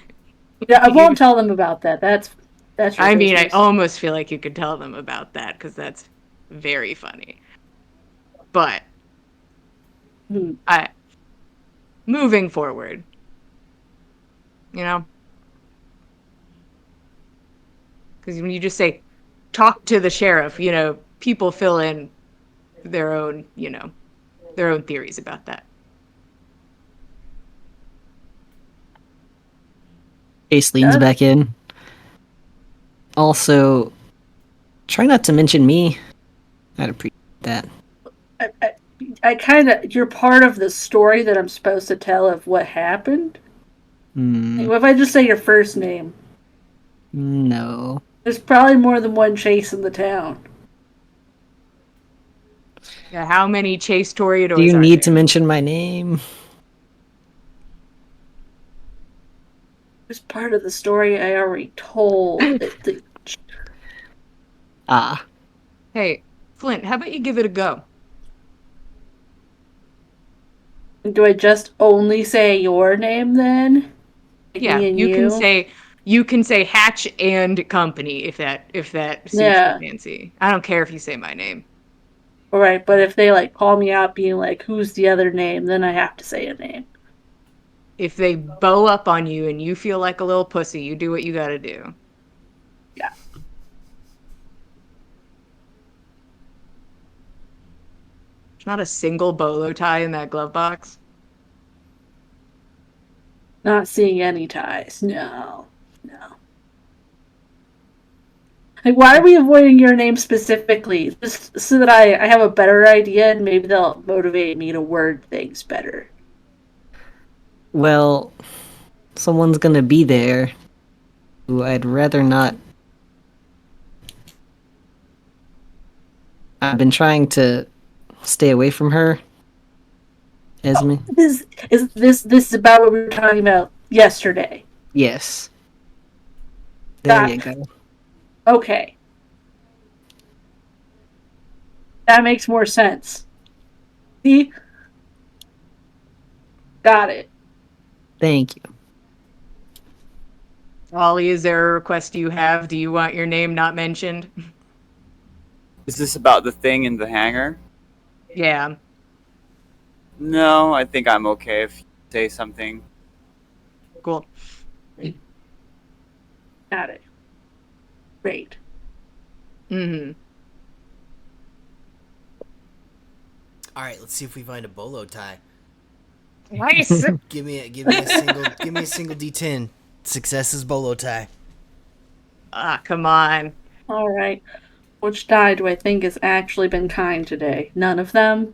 Yeah, I won't tell them about that. That's your I mean, I business. almost feel like you could tell them about that because that's very funny. But Hmm. I moving forward, you know, because when you just say talk to the sheriff, people fill in their own, their own theories about that. Ace leans Got it. back in. Also, try not to mention me. I'd appreciate that. I kind of, you're part of the story that I'm supposed to tell of what happened. Like, what if I just say your first name? No. There's probably more than one Chase in the town. Yeah, how many Chase Do Toreadors you are need to there? mention my name? It's part of the story I already told. Ah, Hey, Flint, how about you give it a go? Do I just only say your name then? Like Yeah, me and you? you can say Hatch and Company if that suits your Yeah. fancy. I don't care if you say my name. Alright, but if they like call me out being like, who's the other name, then I have to say a name. If they bow up on you and you feel like a little pussy, you do what you gotta do. Yeah. There's not a single bolo tie in that glove box. Not seeing any ties. No. No. Like, why are we avoiding your name specifically? Just so that I have a better idea and maybe they'll motivate me to word things better. well, someone's gonna be there who I'd rather not. I've been trying to stay away from her, Esme. This is about what we were talking about yesterday. Yes. There Got you go. okay. That makes more sense. See? Got it. Thank you. Ollie, is there a request you have? Do you want your name not mentioned? Is this about the thing in the hangar? Yeah. No, I think I'm okay if you say something. Cool. Got it. Great. Mm-hmm. All right, let's see if we find a bolo tie. Nice. Give me a single D10. Success is bolo tie. Ah, come on. Alright. Which die do I think has actually been kind today? None of them,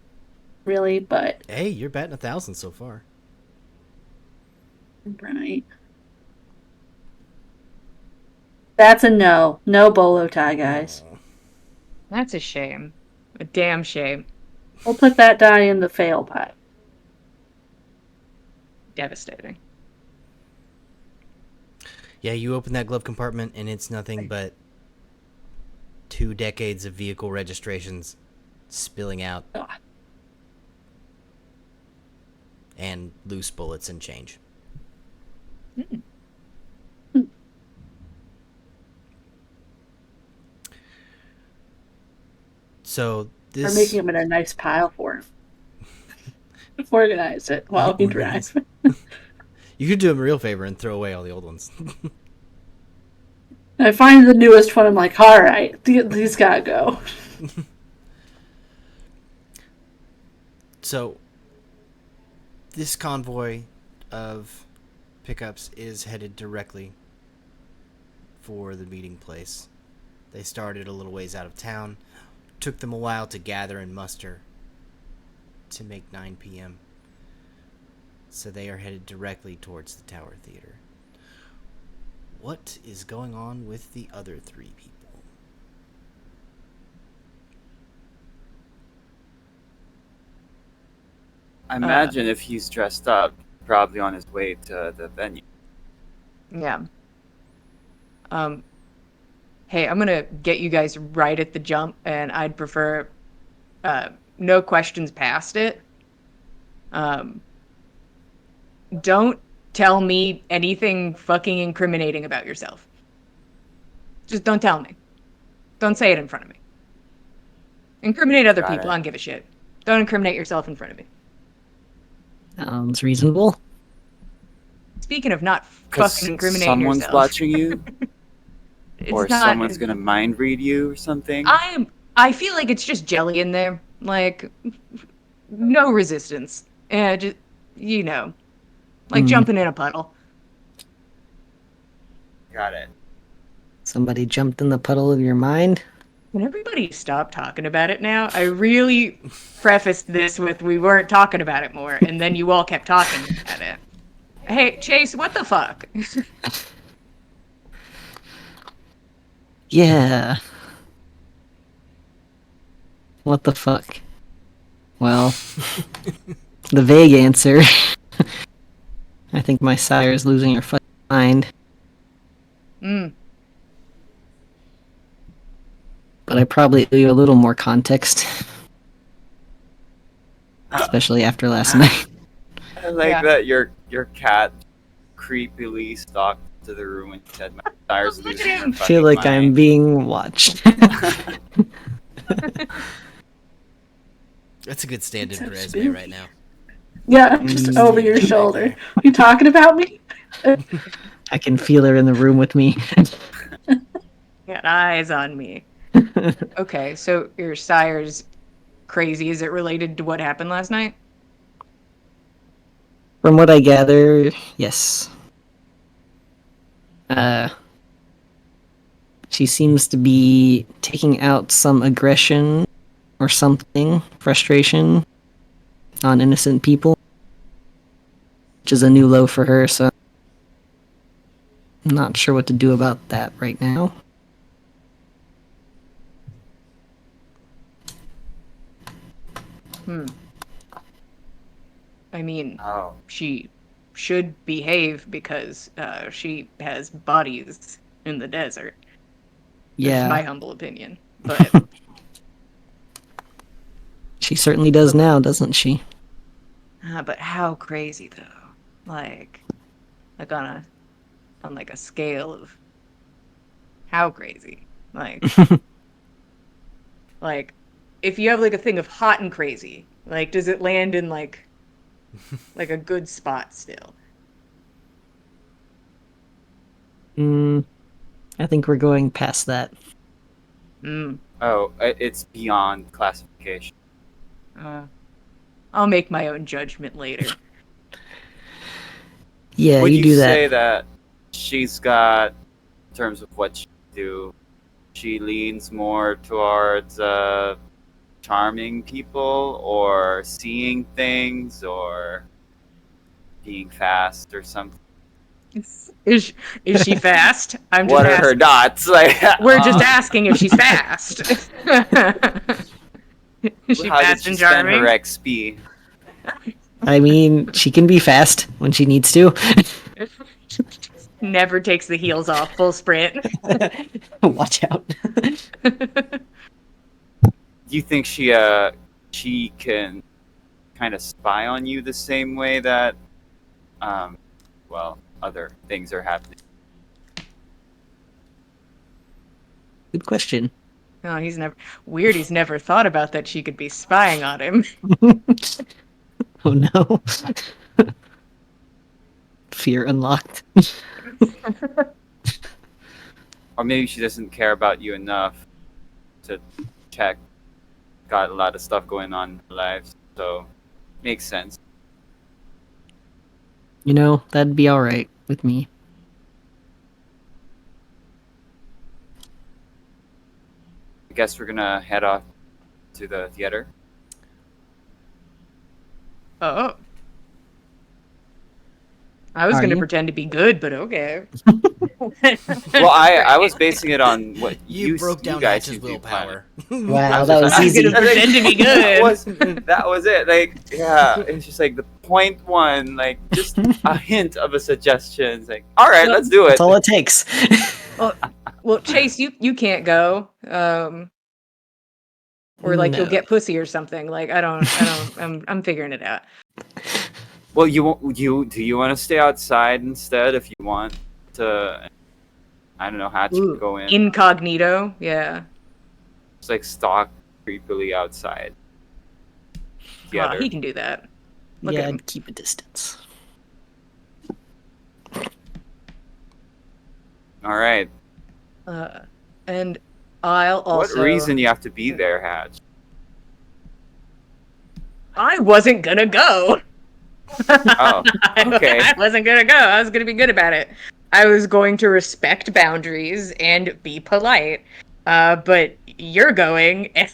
really, but Hey, you're batting 1,000 so far. right. That's a no. No bolo tie, guys. That's a shame. A damn shame. We'll put that die in the fail pile. Devastating. Yeah, you open that glove compartment and it's nothing but 2 decades of vehicle registrations spilling out Ugh. and loose bullets and change. So We're this making him in a nice pile for him. Organize it while he Organize. drives. You could do him a real favor and throw away all the old ones. I find the newest one. I'm like, all right, these gotta go. So, this convoy of pickups is headed directly for the meeting place. They started a little ways out of town. Took them a while to gather and muster to make 9 p.m. So they are headed directly towards the Tower Theater. What is going on with the other 3 people? I imagine if he's dressed up, probably on his way to the venue. Yeah. Hey, I'm gonna get you guys right at the jump, and I'd prefer no questions past it. Don't tell me anything fucking incriminating about yourself. Just don't tell me. Don't say it in front of me. Incriminate other Got people. it. I don't give a shit. Don't incriminate yourself in front of me. Sounds reasonable. Speaking of not Because fucking incriminating someone's yourself, watching you, it's or not. someone's gonna mind read you or something. I feel like it's just jelly in there. Like no resistance. Just like jumping in a puddle. Got it. Somebody jumped in the puddle of your mind. Can everybody stop talking about it now? I really prefaced this with we weren't talking about it more, and then you all kept talking about it. Hey, Chase, what the fuck? Yeah. What the fuck? Well, the vague answer. I think my sire is losing her fucking mind. But I probably owe you a little more context. Especially after last night. I like Yeah. that your cat creepily stalked to the room and said, "My sire's Look at losing her him. I feel fucking like I'm mind." being watched. That's a good stand-in So for Esme spooky. right now. Yeah, just over your shoulder. You talking about me? I can feel her in the room with me. Got eyes on me. Okay, so your sire's crazy. Is it related to what happened last night? From what I gather, yes. She seems to be taking out some aggression or something, frustration on innocent people, which is a new low for her, so I'm not sure what to do about that right now. I mean, Oh, she should behave because she has bodies in the desert. That's my Yeah, humble opinion. But she certainly does now, doesn't she? but how crazy though? Like on like a scale of how crazy? Like like if you have like a thing of hot and crazy, like does it land in like a good spot still? I think we're going past that. it's beyond classification. I'll make my own judgment later. Yeah, Would you you do say that. that she's got, in terms of what she do, she leans more towards charming people, or seeing things, or being fast, or something? Is she fast? I'm just What are her asking. dots? Like, We're just asking if she's fast. Is she how did fast she and spend her charming? XP? I mean, she can be fast when she needs to. Never takes the heels off, full sprint. Watch out. Do you think she can kind of spy on you the same way that other things are happening? Good question. No, he's never thought about that she could be spying on him. Oh no. Fear unlocked. or maybe she doesn't care about you enough to check. Got a lot of stuff going on in her life, so makes sense. That'd be all right with me. I guess we're gonna head off to the theater. Oh. I was Are going to you? pretend to be good, but okay. Well, I was basing it on what You broke you down guys Hatch's seem to be planning. willpower. Wow, I that was I was easy. going to pretend to be good. That was it. Like, yeah, it's just like the point one, like just a hint of a suggestion. It's like, all right, let's do it. That's all it takes. Well, Chase, you can't go. Or like you'll No. get pussy or something. Like I don't. I'm figuring it out. Well, do you want to stay outside instead if you want to? I don't know, Hatch can Ooh, go in. incognito. Yeah. Just like stalk creepily outside. Together. He can do that. Look Yeah, at him. I'd keep a distance. All right. And I'll also. What reason you have to be there, Hatch? I wasn't gonna go. Oh, okay. I wasn't gonna go. I was gonna be good about it. I was going to respect boundaries and be polite. But you're going, and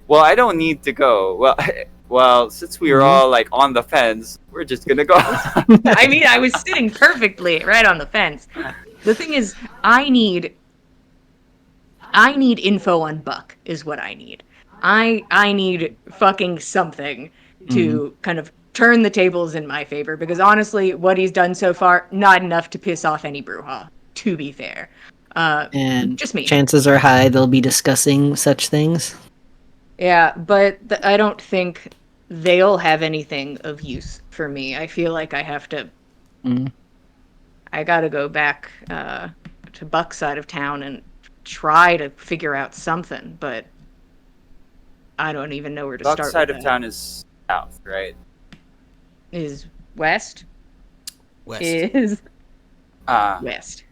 Well, I don't need to go. Well, since we were all like on the fence, we're just gonna go. I mean, I was sitting perfectly right on the fence. The thing is, I need info on Buck. Is what I need. I need fucking something to kind of turn the tables in my favor, because honestly, what he's done so far, not enough to piss off any Bruja, to be fair. And just me. chances are high they'll be discussing such things. Yeah, but I don't think they'll have anything of use for me. I feel like I have to... I gotta go back to Buck's side of town and try to figure out something, but I don't even know where to Buck's start. side with of that. town is south, right? Is west? West. Is Uh, west.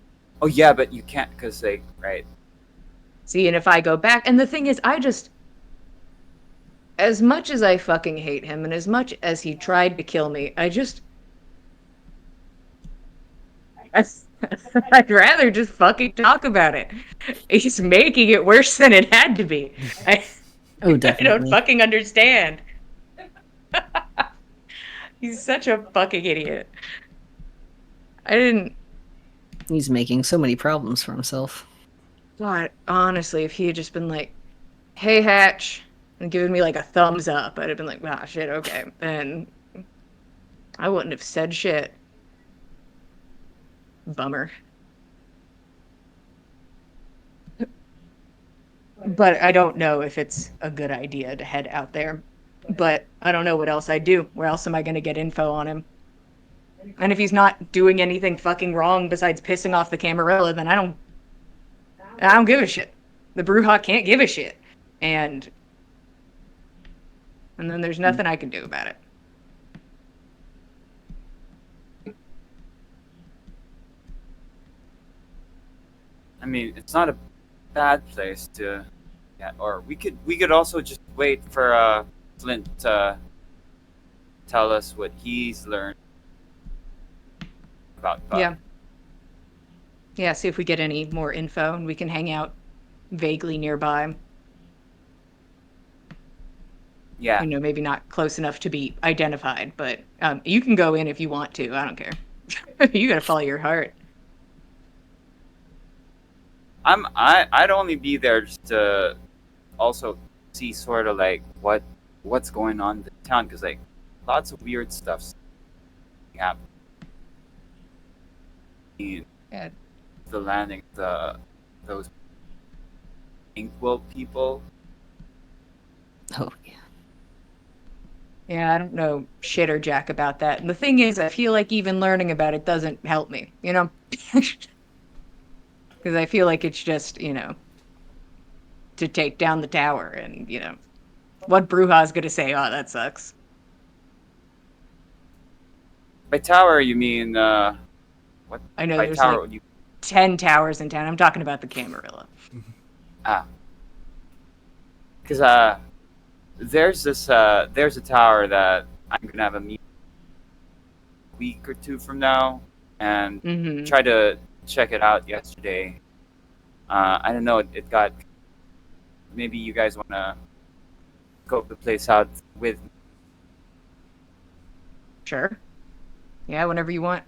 oh yeah, but you can't because right. See, and if I go back, and the thing is, as much as I fucking hate him, and as much as he tried to kill me, I'd rather just fucking talk about it. He's making it worse than it had to be. Oh, I definitely. don't fucking understand. He's such a fucking idiot. He's making so many problems for himself. God, honestly, if he had just been like, hey, Hatch, and given me like a thumbs up, I'd have been like, ah, shit, okay. And I wouldn't have said shit. Bummer. But I don't know if it's a good idea to head out there. But I don't know what else I'd do. Where else am I going to get info on him? And if he's not doing anything fucking wrong besides pissing off the Camarilla, then I don't give a shit. The Bruja can't give a shit. And then there's nothing I can do about it. I mean, it's not a bad place to. Yeah, or we could also just wait for Flint to tell us what he's learned about Buck. Yeah. Yeah, see if we get any more info and we can hang out vaguely nearby. Yeah. You know, maybe not close enough to be identified, but you can go in if you want to. I don't care. You gotta follow your heart. I'd only be there just to also see sort of like what's going on in the town, because like lots of weird stuff's happening. Yeah. The landing, those inkwell people. Oh, yeah. Yeah, I don't know shit or jack about that. And the thing is, I feel like even learning about it doesn't help me, you know? Because I feel like it's just, you know, to take down the tower and, you know, what Bruja's gonna say, oh, that sucks. By tower, you mean what? I know By there's tower, like, 10 towers in town. I'm talking about the Camarilla. Because there's a tower that I'm gonna have a meeting a week or two from now, and Mm-hmm. try to check it out yesterday. I don't know. It got. Maybe you guys wanna go the place out with me. Sure. Yeah, whenever you want.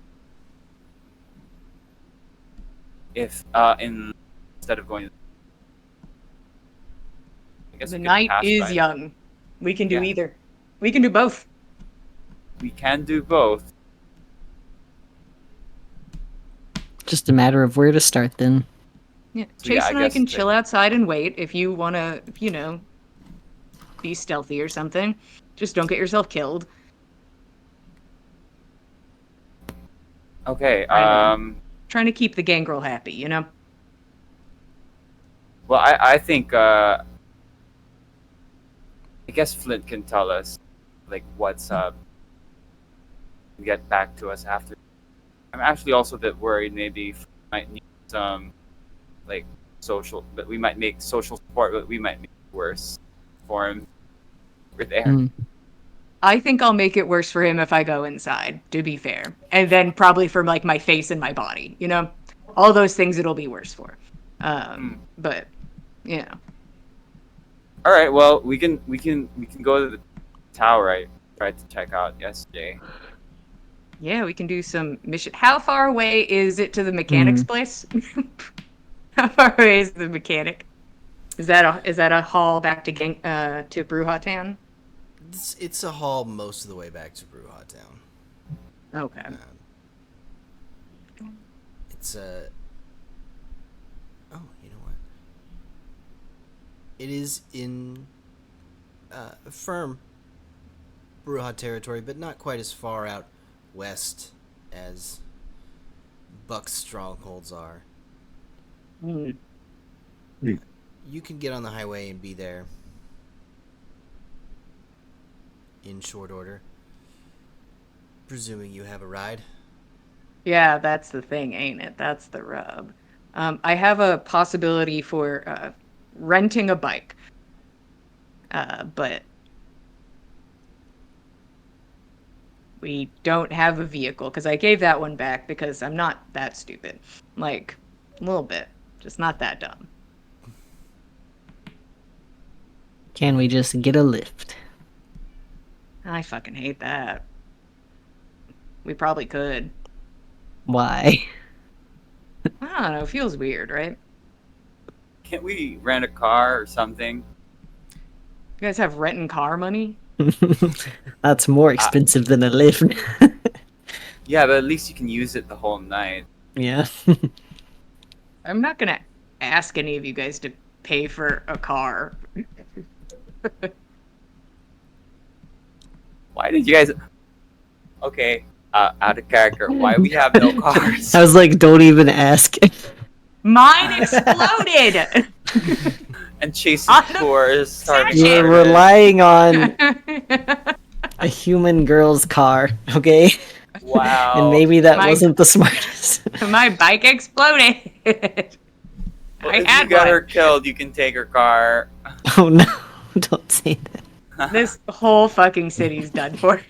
If instead of going. I guess The we could night pass is by. young. We can do Yeah. either. We can do both. We can do both. Just a matter of where to start then. Yeah. So, Chase yeah, I and I guess can it's chill outside and wait if you want to, be stealthy or something. Just don't get yourself killed. Okay. Trying to keep the gangrel happy, you know? Well, I think I guess Flint can tell us like what's up. And get back to us after. I'm actually also a bit worried. Maybe we might need some like social, but we might make social support, but we might make it worse for him. We're there. Mm. I think I'll make it worse for him if I go inside, to be fair. And then probably for like my face and my body, you know? All those things it'll be worse for. But, you know. All right. Well, we can go to the tower I tried to check out yesterday. Yeah, we can do some mission. How far away is it to the mechanic's place? How far away is the mechanic? Is that a haul back to Bruja Town? It's a haul most of the way back to Bruja Town. Okay. It's a. Oh, you know what? It is in firm Bruja territory, but not quite as far out west as Buck's strongholds are. Mm. You can get on the highway and be there in short order, presuming you have a ride. Yeah, that's the thing, ain't it? That's the rub. I have a possibility for renting a bike, but we don't have a vehicle because I gave that one back because I'm not that stupid. Like, a little bit, just not that dumb. Can we just get a lift? I fucking hate that. We probably could. Why? I don't know. It feels weird, right? Can't we rent a car or something? You guys have rent and car money? That's more expensive than a lift. Yeah, but at least you can use it the whole night. Yeah. I'm not gonna ask any of you guys to pay for a car. Why did you guys? Okay, out of character. Why we have no cars? I was like, don't even ask. Mine exploded! And Chase's On the tour is starting. You're relying on a human girl's car, okay? Wow. And maybe that My- wasn't the smartest. My bike exploded. Well, I if had you got one. her killed, you can take her car. Oh no, don't say that. This whole fucking city's done for.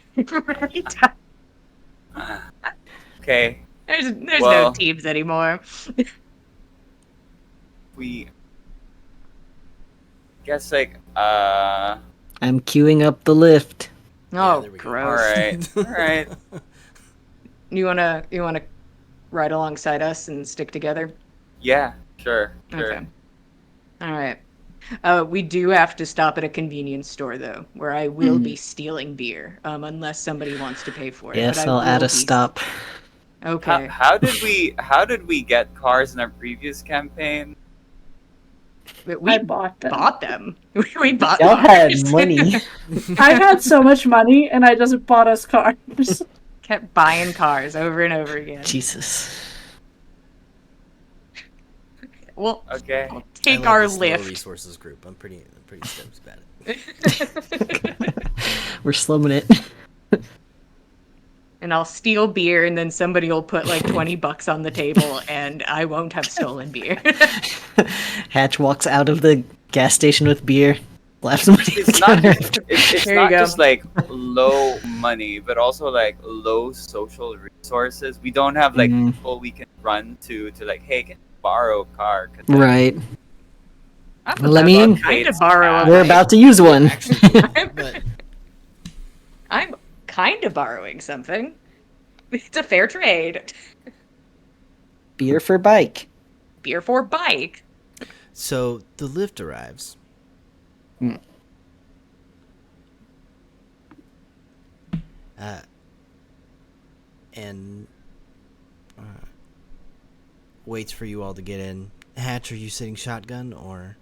Okay, There's Well- no teams anymore. we guess like I'm queuing up the lift. Oh, there we go. all gross. right, all right. You wanna ride alongside us and stick together? Yeah, sure. Okay. All right. We do have to stop at a convenience store though, where I will be stealing beer, unless somebody wants to pay for it. Yes, but I I'll add will a be- stop. Okay. How did we get cars in our previous campaign? We I bought them. bought them. We bought Y'all had cars. money. I had so much money, and I just bought us cars. Kept buying cars over and over again. Jesus. We'll Okay. take I love our this little lift. resources group. I'm pretty stoked about it. We're slumming it. And and I'll steal beer, and then somebody will put like $20 on the table, and I won't have stolen beer. Hatch walks out of the gas station with beer, slaps somebody on the It's not counter. it's There you not go. just like low money, but also like low social resources. We don't have like Mm. people we can run to like, hey, can you borrow a car? 'Cause, like, Right. I'm Well, I about mean, to kind it's of borrow a bad. We're bike. about to use one. Actually, but I'm kind of borrowing something. It's a fair trade. Beer for bike. Beer for bike. so the lift arrives. Mm. Uh, and waits for you all to get in. Hatch, are you sitting shotgun or?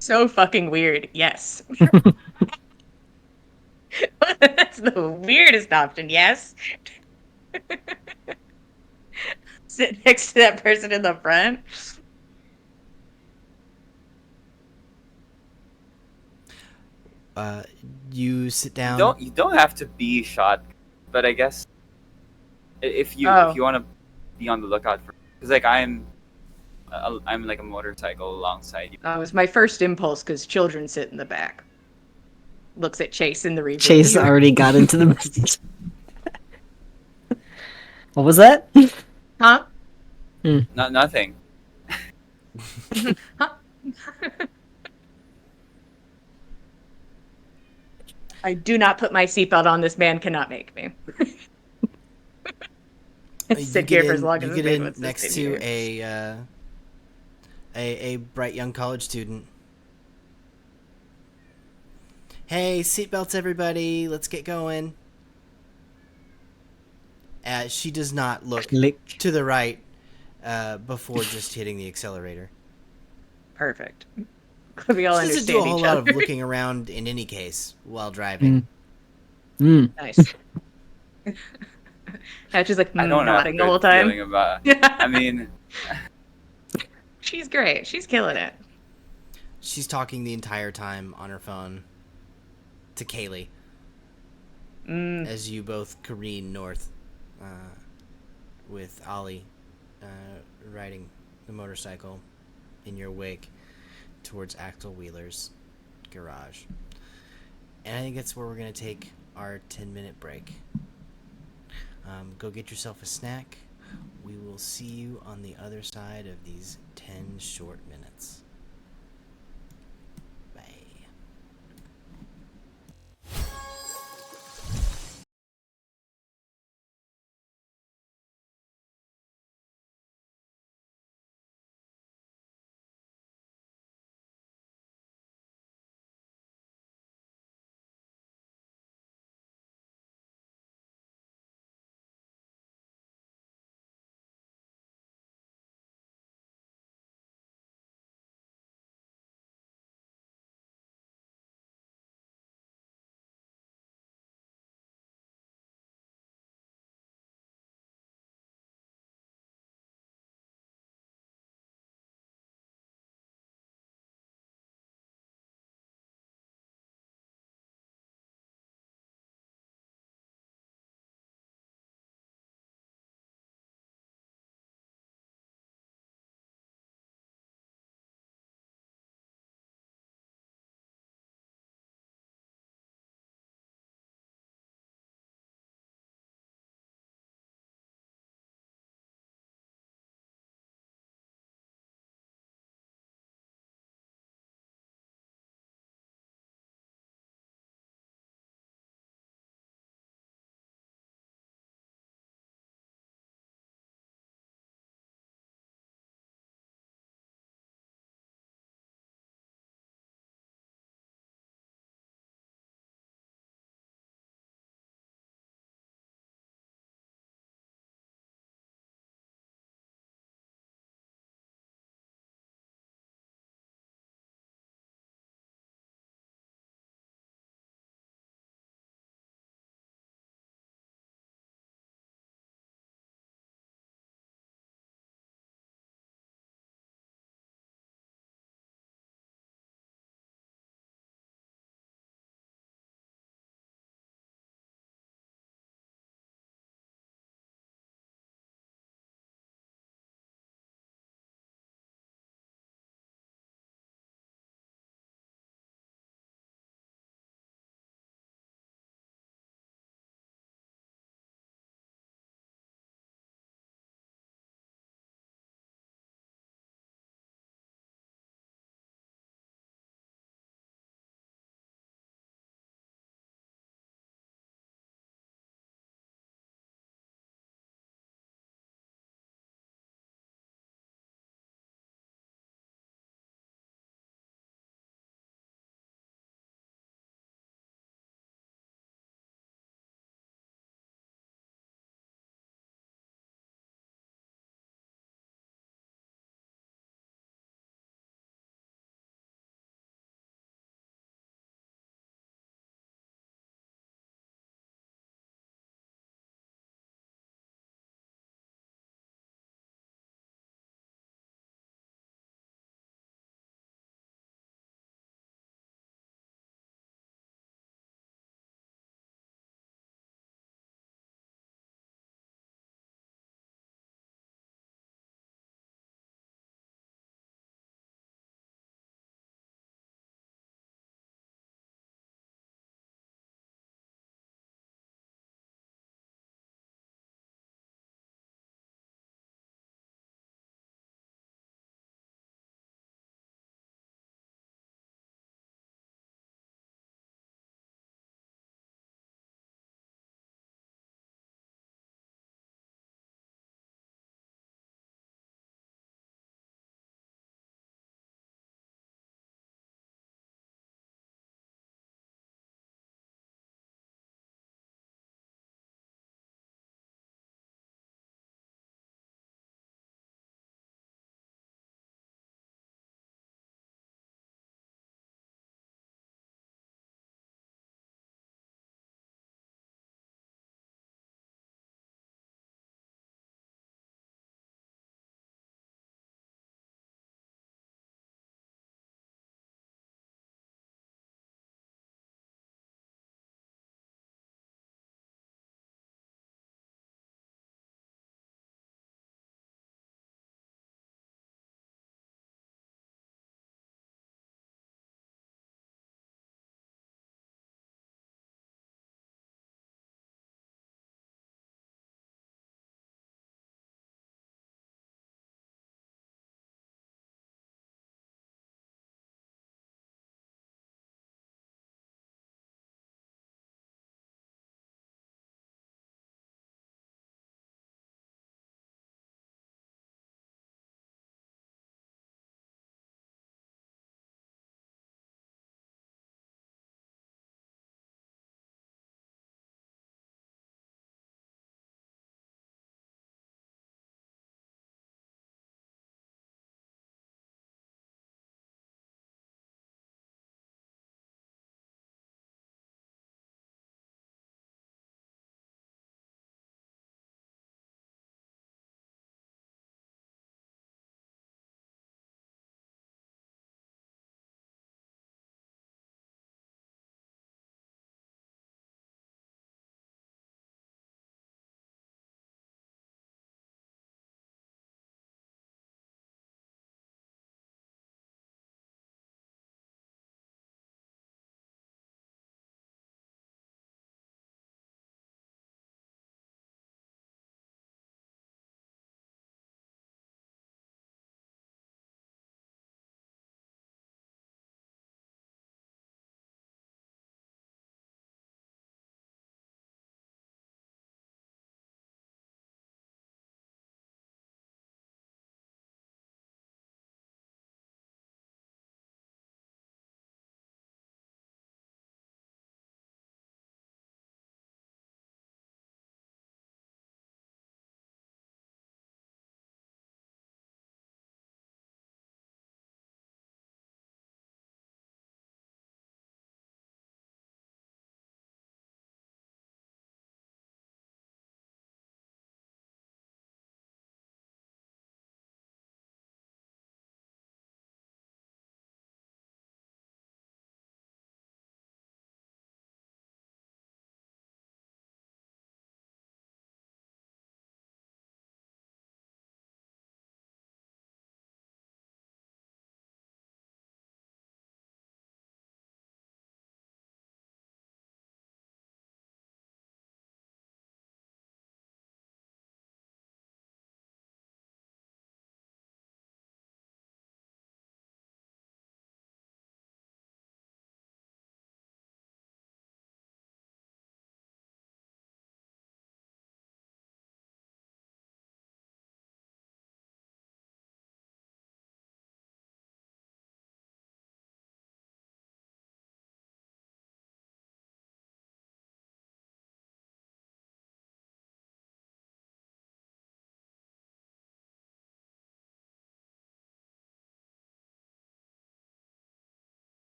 So fucking weird. Yes. That's the weirdest option. Yes. Sit next to that person in the front. You sit You down. don't have to be shot, but I guess if Oh. you want to be on the lookout for, because like I'm like a motorcycle alongside you. That was my first impulse because children sit in the back. Looks at Chase in the rearview Chase mirror. already got into the. What was that? Huh? Nothing. Huh? I do not put my seatbelt on. This man cannot make me. Sit here for as long as You this get man in wants to next sit to here. a bright young college student. Hey, seatbelts, everybody! Let's get going. She does not look Click. to the right before just hitting the accelerator. Perfect. We all She doesn't do a understand whole each lot other. of looking around in any case while driving. Nice. Hatch is like I don't have a nodding the whole good time. feeling about. I mean, She's great. She's killing it. She's talking the entire time on her phone to Kaylee as you both careen north with Ollie riding the motorcycle in your wake towards Axel Wheeler's garage. And I think that's where we're going to take our 10-minute break. Go get yourself a snack. We will see you on the other side of these 10 short minutes.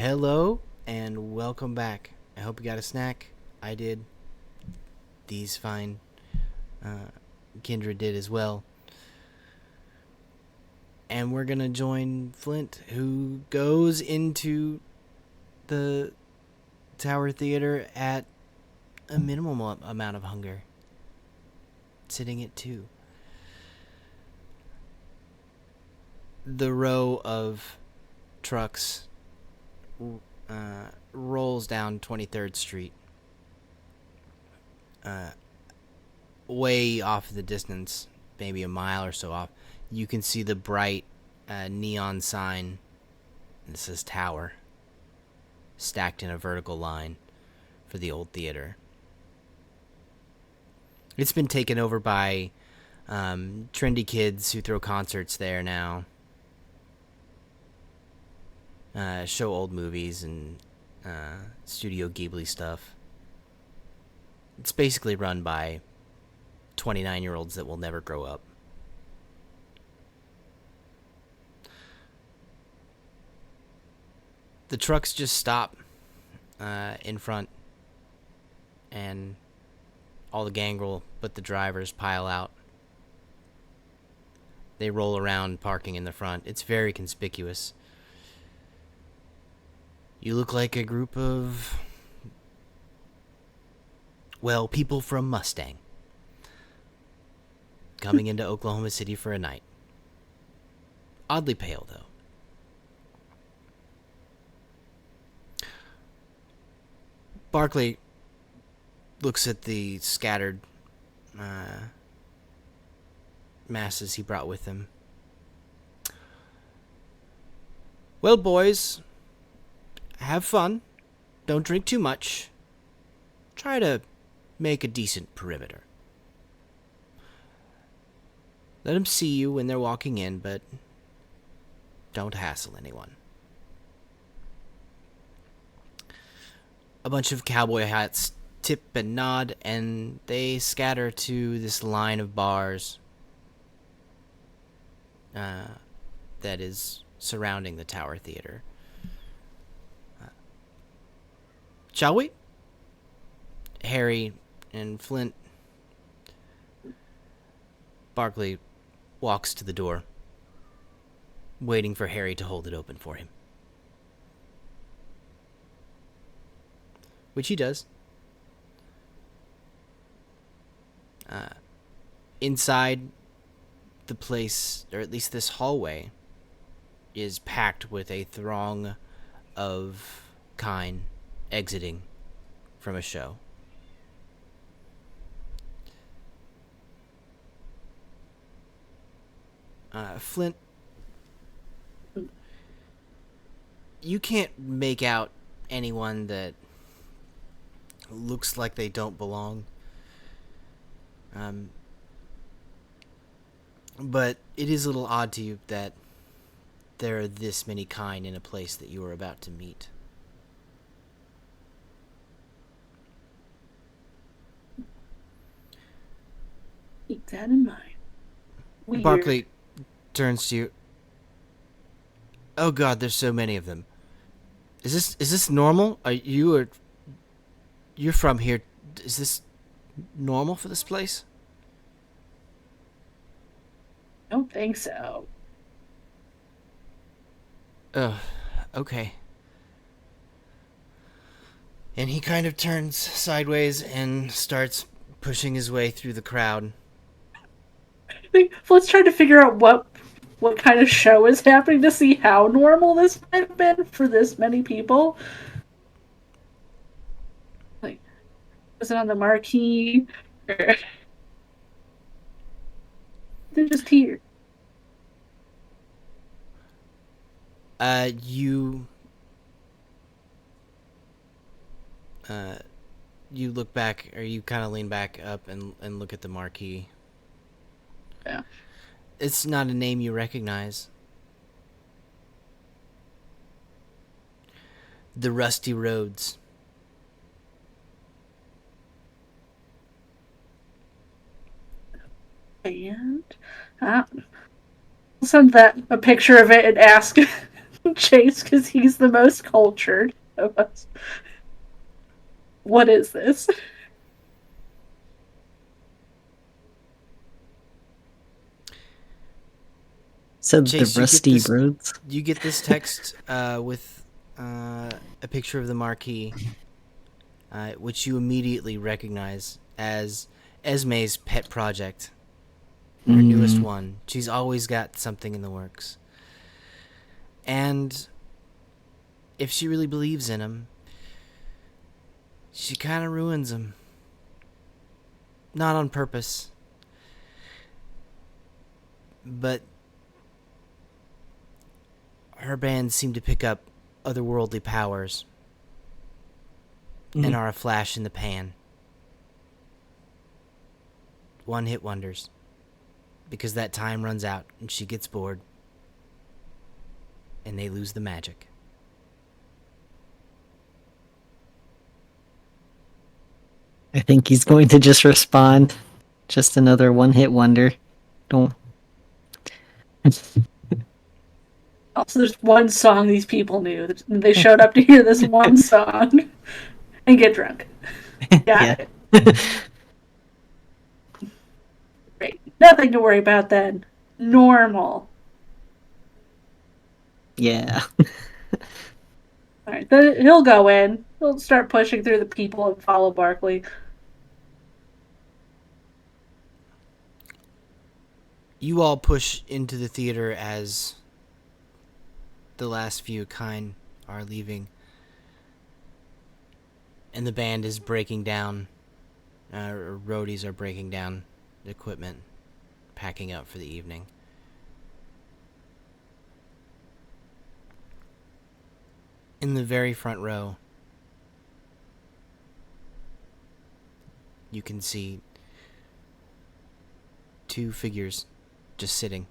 Hello and welcome back. I hope you got a snack. I did. These fine Kindred did as well. And we're gonna join Flint, who goes into the Tower Theater at a minimal amount of hunger, sitting at 2. The row of trucks rolls down 23rd Street. Way off in the distance, maybe a mile or so off, you can see the bright neon sign that says Tower, stacked in a vertical line for the old theater. It's been taken over by trendy kids who throw concerts there now. Show old movies and Studio Ghibli stuff. It's basically run by 29-year-olds that will never grow up. The trucks just stop in front, and all the gangrel but the drivers pile out. They roll around, parking in the front. It's very conspicuous. You look like a group of, well, people from Mustang coming into Oklahoma City for a night. Oddly pale, though. Barkley looks at the scattered masses he brought with him. Well, boys, have fun. Don't drink too much. Try to make a decent perimeter. Let them see you when they're walking in, but don't hassle anyone. A bunch of cowboy hats tip and nod, and they scatter to this line of bars that is surrounding the Tower Theater. Shall we? Harry and Flint. Barkley walks to the door, waiting for Harry to hold it open for him. Which he does. Inside the place, or at least this hallway, is packed with a throng of kine exiting from a show. Flint, you can't make out anyone that looks like they don't belong. But it is a little odd to you that there are this many kine in a place that you are about to meet. Keep that in mind. Weird. Barkley turns to you. Oh God, there's so many of them. Is this normal? You're from here. Is this normal for this place? I don't think so. Okay. And he kind of turns sideways and starts pushing his way through the crowd. Let's try to figure out what kind of show is happening to see how normal this might have been for this many people. Like, was it on the marquee? Or... They're just here. You look back, or you kind of lean back up and look at the marquee. Yeah. It's not a name you recognize. The Rusty Roads. And I'll send that a picture of it and ask Chase, because he's the most cultured of us. What is this? So Chase, the rusty roads. you get this text with a picture of the marquee, which you immediately recognize as Esme's pet project, her newest one. She's always got something in the works. And if she really believes in him, she kind of ruins him. Not on purpose. But her bands seem to pick up otherworldly powers and are a flash in the pan. One-hit wonders. Because that time runs out and she gets bored. And they lose the magic. I think he's going to just respond. Just another one-hit wonder. Don't. Also, there's one song these people knew. They showed up to hear this one song and get drunk. Got it. Great. Nothing to worry about then. Normal. Yeah. Alright, then he'll go in. He'll start pushing through the people and follow Barkley. You all push into the theater as the last few kind are leaving. And the band is breaking down, or roadies are breaking down the equipment, packing up for the evening. In the very front row, you can see two figures just sitting.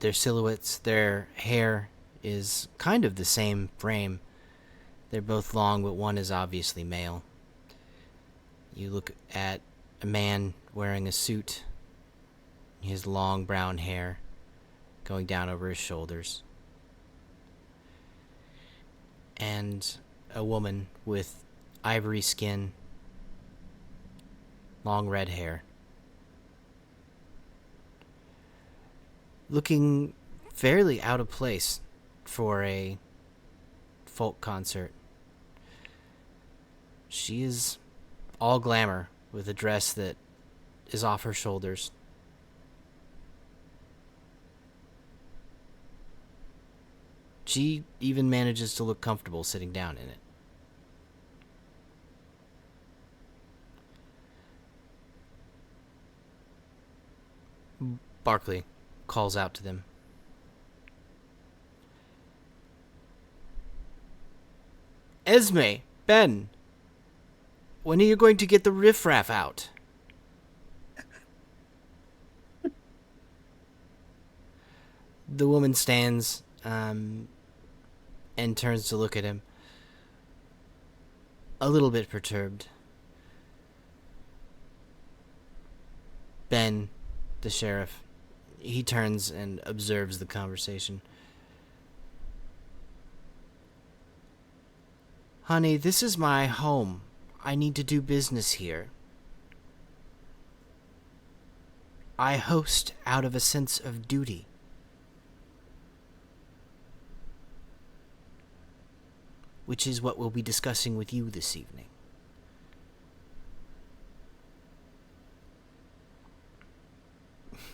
Their silhouettes, their hair is kind of the same frame. They're both long, but one is obviously male. You look at a man wearing a suit. He has long brown hair going down over his shoulders. And a woman with ivory skin, long red hair. Looking fairly out of place for a folk concert. She is all glamour with a dress that is off her shoulders. She even manages to look comfortable sitting down in it. Barkley calls out to them. Esme, Ben, when are you going to get the riffraff out? The woman stands and turns to look at him, a little bit perturbed. Ben, the sheriff, he turns and observes the conversation. Honey, this is my home. I need to do business here. I host out of a sense of duty. Which is what we'll be discussing with you this evening.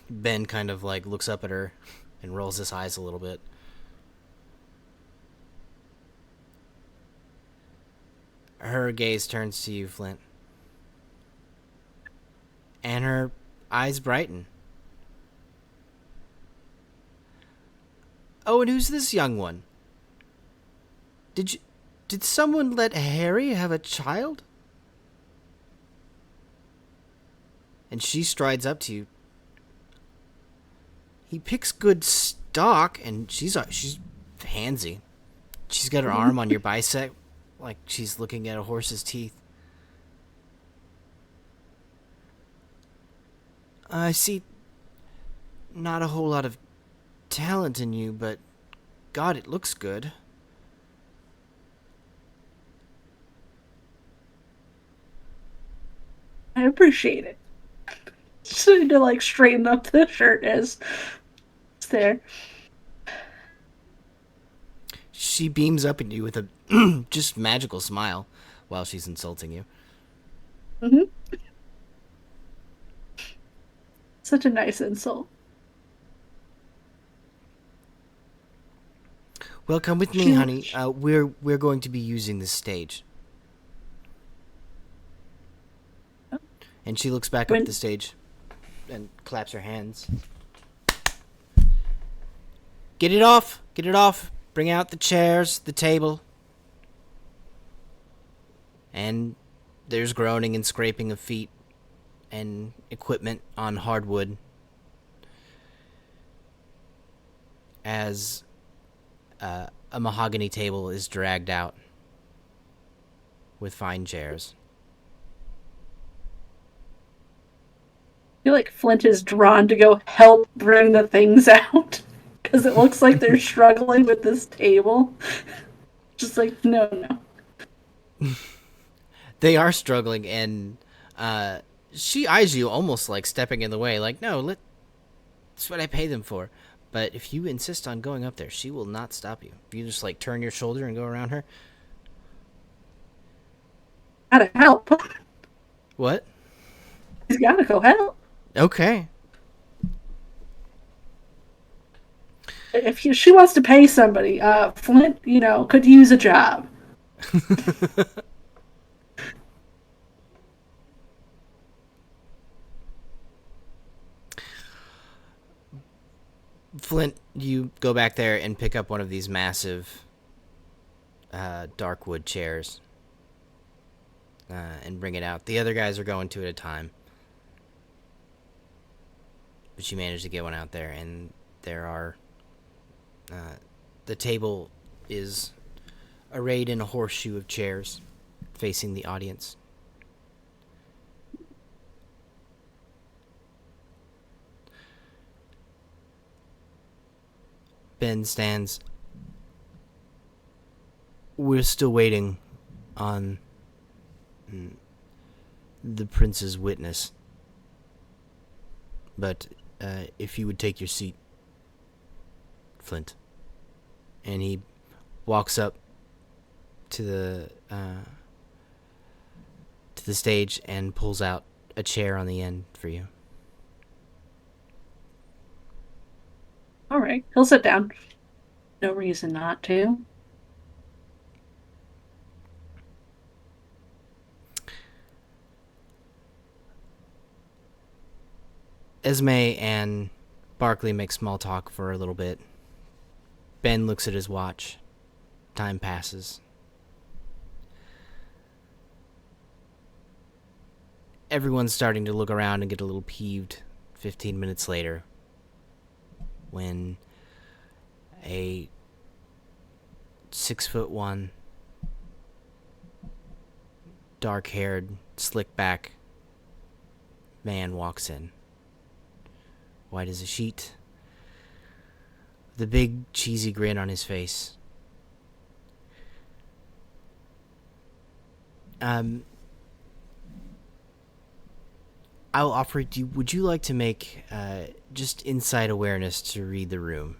Ben kind of like looks up at her and rolls his eyes a little bit. Her gaze turns to you, Flint. And her eyes brighten. Oh, and who's this young one? Did someone let Harry have a child? And she strides up to you. He picks good stock, and she's handsy. She's got her arm on your bicep, like she's looking at a horse's teeth. I see not a whole lot of talent in you, but God, it looks good. I appreciate it. Just need to like straighten up the shirt as it's there. She beams up at you with a just magical smile while she's insulting you. Mm-hmm. Such a nice insult. Well, come with me, honey. We're going to be using this stage. And she looks back up at the stage and claps her hands. Get it off! Get it off! Bring out the chairs, the table. And there's groaning and scraping of feet and equipment on hardwood as a mahogany table is dragged out with fine chairs. I feel like Flint is drawn to go help bring the things out because it looks like they're struggling with this table. Just like, no. They are struggling, and she eyes you almost like stepping in the way, like, no, that's what I pay them for. But if you insist on going up there, she will not stop you. If you just like turn your shoulder and go around her. Gotta help. What? He's gotta go help. Okay. If she wants to pay somebody, Flint, could use a job. Flint, you go back there and pick up one of these massive dark wood chairs and bring it out. The other guys are going two at a time. But you managed to get one out there, and there are... the table is arrayed in a horseshoe of chairs facing the audience. Ben stands. We're still waiting on the prince's witness. But if you would take your seat, Flint. And he walks up to the stage and pulls out a chair on the end for you. All right, he'll sit down. No reason not to. Esme and Barkley make small talk for a little bit. Ben looks at his watch. Time passes. Everyone's starting to look around and get a little peeved 15 minutes later when a 6'1", dark-haired, slick-back man walks in. White as a sheet, the big cheesy grin on his face. I'll offer it to you. Would you like to make just inside awareness to read the room?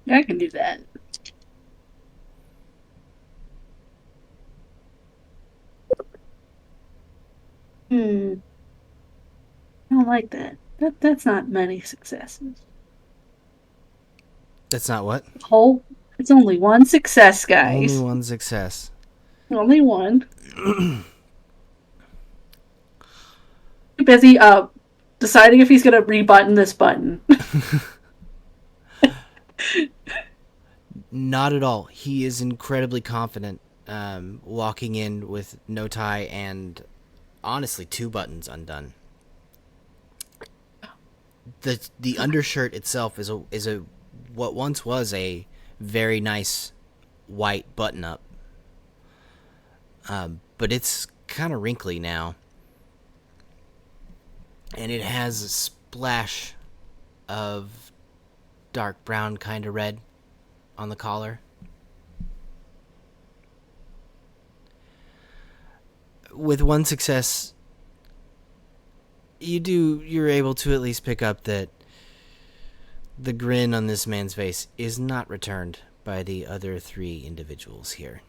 Yeah, I can do that. I don't like that. That's not many successes. That's not what? It's only one success, guys. Only one success. Only one. Too busy deciding if he's gonna rebutton this button. Not at all. He is incredibly confident, walking in with no tie and honestly 2 buttons undone. The undershirt itself is a what once was a very nice white button up, but it's kind of wrinkly now, and it has a splash of dark brown kind of red on the collar. With one success, you're able to at least pick up that the grin on this man's face is not returned by the other 3 individuals here.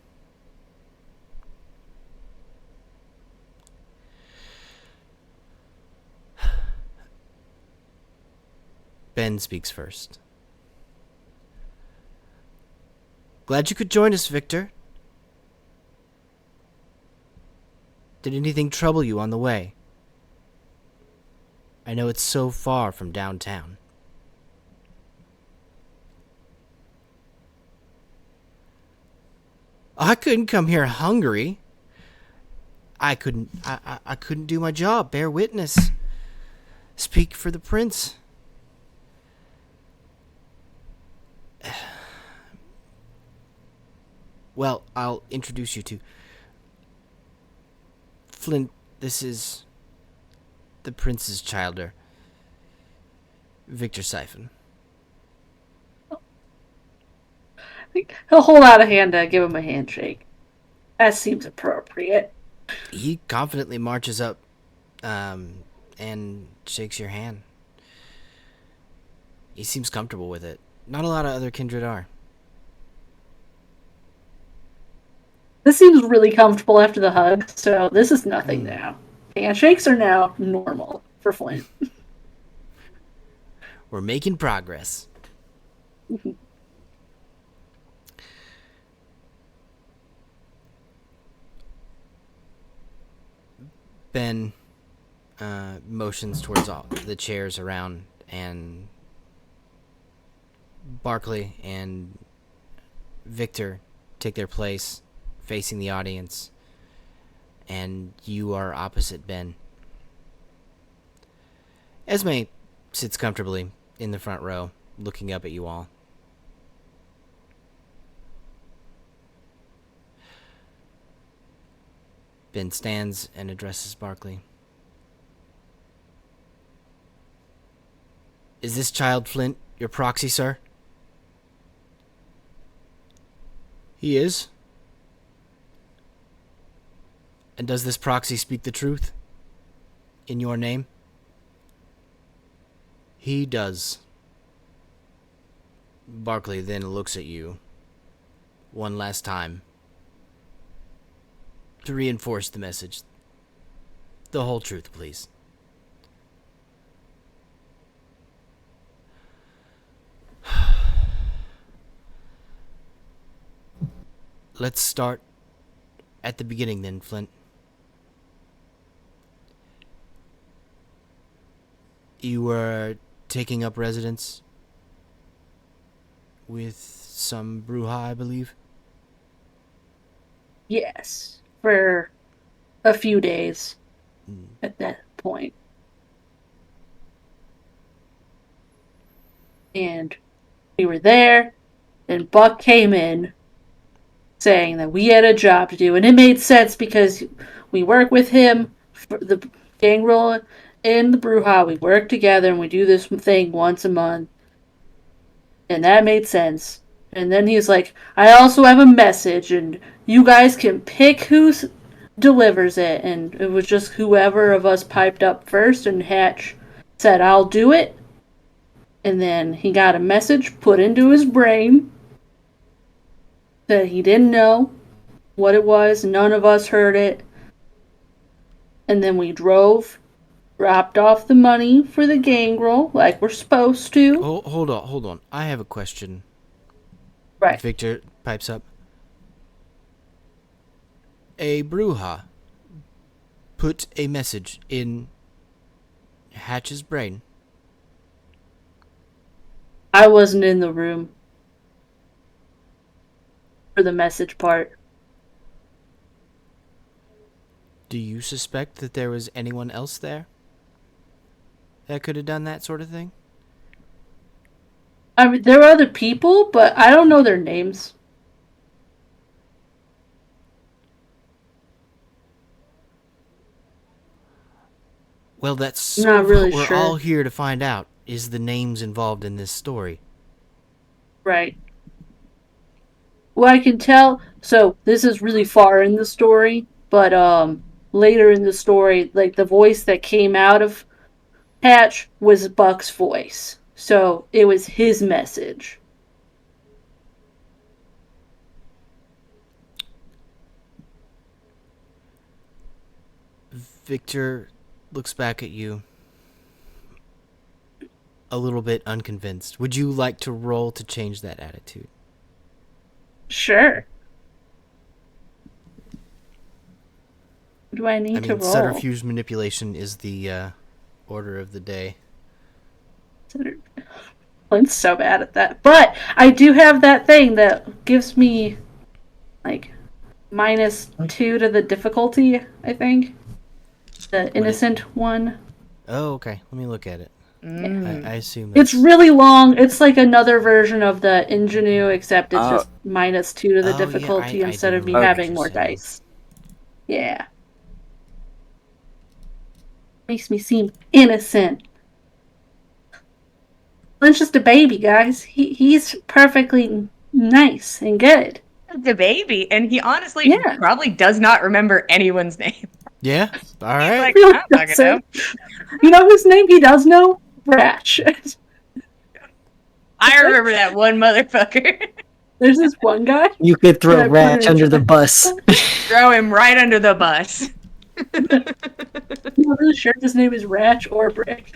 Ben speaks first. Glad you could join us, Victor. Did anything trouble you on the way? I know it's so far from downtown. I couldn't come here hungry. I couldn't do my job. Bear witness. Speak for the prince. Well, I'll introduce you to Flint. This is the prince's childer, Victor Siphon. I think he'll hold out a hand to give him a handshake. That seems appropriate. He confidently marches up and shakes your hand. He seems comfortable with it. Not a lot of other kindred are. This seems really comfortable after the hug, so this is nothing now. Handshakes are now normal for Flint. We're making progress. Ben motions towards all the chairs around, and Barkley and Victor take their place facing the audience, and you are opposite Ben. Esme sits comfortably in the front row, looking up at you all. Ben stands and addresses Barkley. Is this child Flint your proxy, sir? He is. And does this proxy speak the truth? In your name? He does. Barkley then looks at you one last time to reinforce the message. The whole truth, please. Let's start at the beginning then, Flint. You were taking up residence with some Bruja, I believe? Yes, for a few days at that point. And we were there, and Buck came in saying that we had a job to do, and it made sense because we work with him for the gangrel and the Bruja. We work together and we do this thing once a month, and that made sense. And then he's like, I also have a message, and you guys can pick who delivers it. And it was just whoever of us piped up first, and Hatch said, I'll do it. And then he got a message put into his brain that he didn't know what it was. None of us heard it. And then we drove, dropped off the money for the gangrel like we're supposed to. Oh, hold on. I have a question. Right. Victor pipes up. A Bruja put a message in Hatch's brain. I wasn't in the room for the message part. Do you suspect that there was anyone else there that could have done that sort of thing? I mean, there were other people, but I don't know their names. Well, that's I'm sort not of really what we're sure. all here to find out, is the names involved in this story. Right. Well, I can tell. So this is really far in the story, but later in the story, like the voice that came out of Hatch was Buck's voice. So it was his message. Victor looks back at you, a little bit unconvinced. Would you like to roll to change that attitude? Sure. Do I need to roll? Subterfuge manipulation is the order of the day. I'm so bad at that. But I do have that thing that gives me like -2 to the difficulty, I think. The innocent one. Oh, okay. Let me look at it. Mm. I assume It's really long. It's like another version of the ingenue, except it's just -2 to the Oh, yeah, difficulty I instead of do me remember having what more you're saying. dice. Yeah. Makes me seem innocent. Lynn's just a baby, guys. He's perfectly nice and good. The baby, and he honestly Yeah. probably does not remember anyone's name. Yeah? All He's right. like, Really I don't fucking know. doesn't. You know whose name he does know? Ratch. I remember that one motherfucker. There's this one guy. You could throw Yeah, I put Ratch it under the in- bus. Throw him right under the bus. I'm not really sure if his name is Ratch or Brick.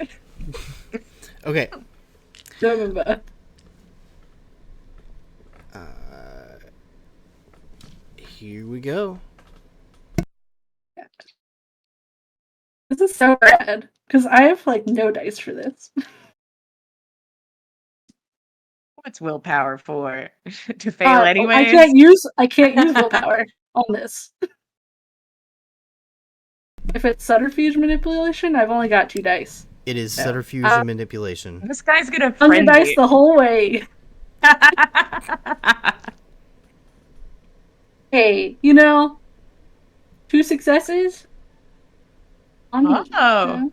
Okay. Don't remember. Here we go. This is so bad because I have like no dice for this. What's willpower for? To fail I anyways? can't use willpower on this. If it's subterfuge manipulation, I've only got 2 dice. It is No. subterfuge and manipulation. This guy's gonna 100 friend dice me. the whole way. Hey, 2 successes on me. Oh.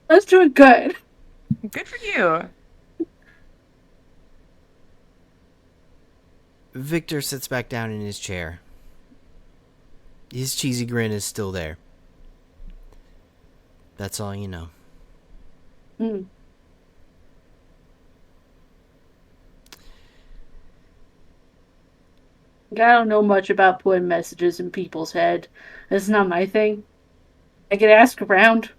Let's do it good. Good for you. Victor sits back down in his chair. His cheesy grin is still there. That's all you know. Mm. I don't know much about putting messages in people's head. That's not my thing. I could ask around.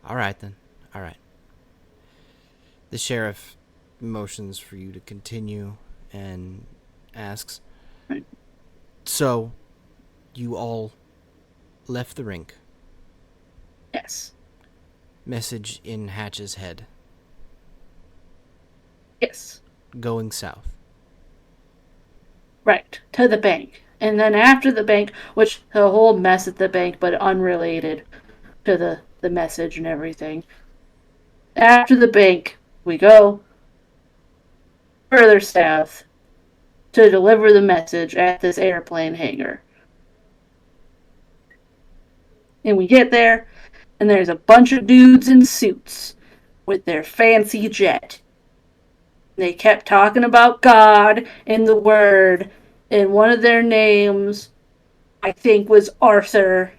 All right, then. All right. The sheriff motions for you to continue and asks, Right. So, you all left the rink. Yes. Message in Hatch's head. Yes. Going south. Right. To the bank. And then after the bank, which the whole mess at the bank, but unrelated to the message and everything. After the bank, we go further south to deliver the message at this airplane hangar. And we get there, and there's a bunch of dudes in suits with their fancy jet. They kept talking about God and the Word, and one of their names, I think, was Arthur.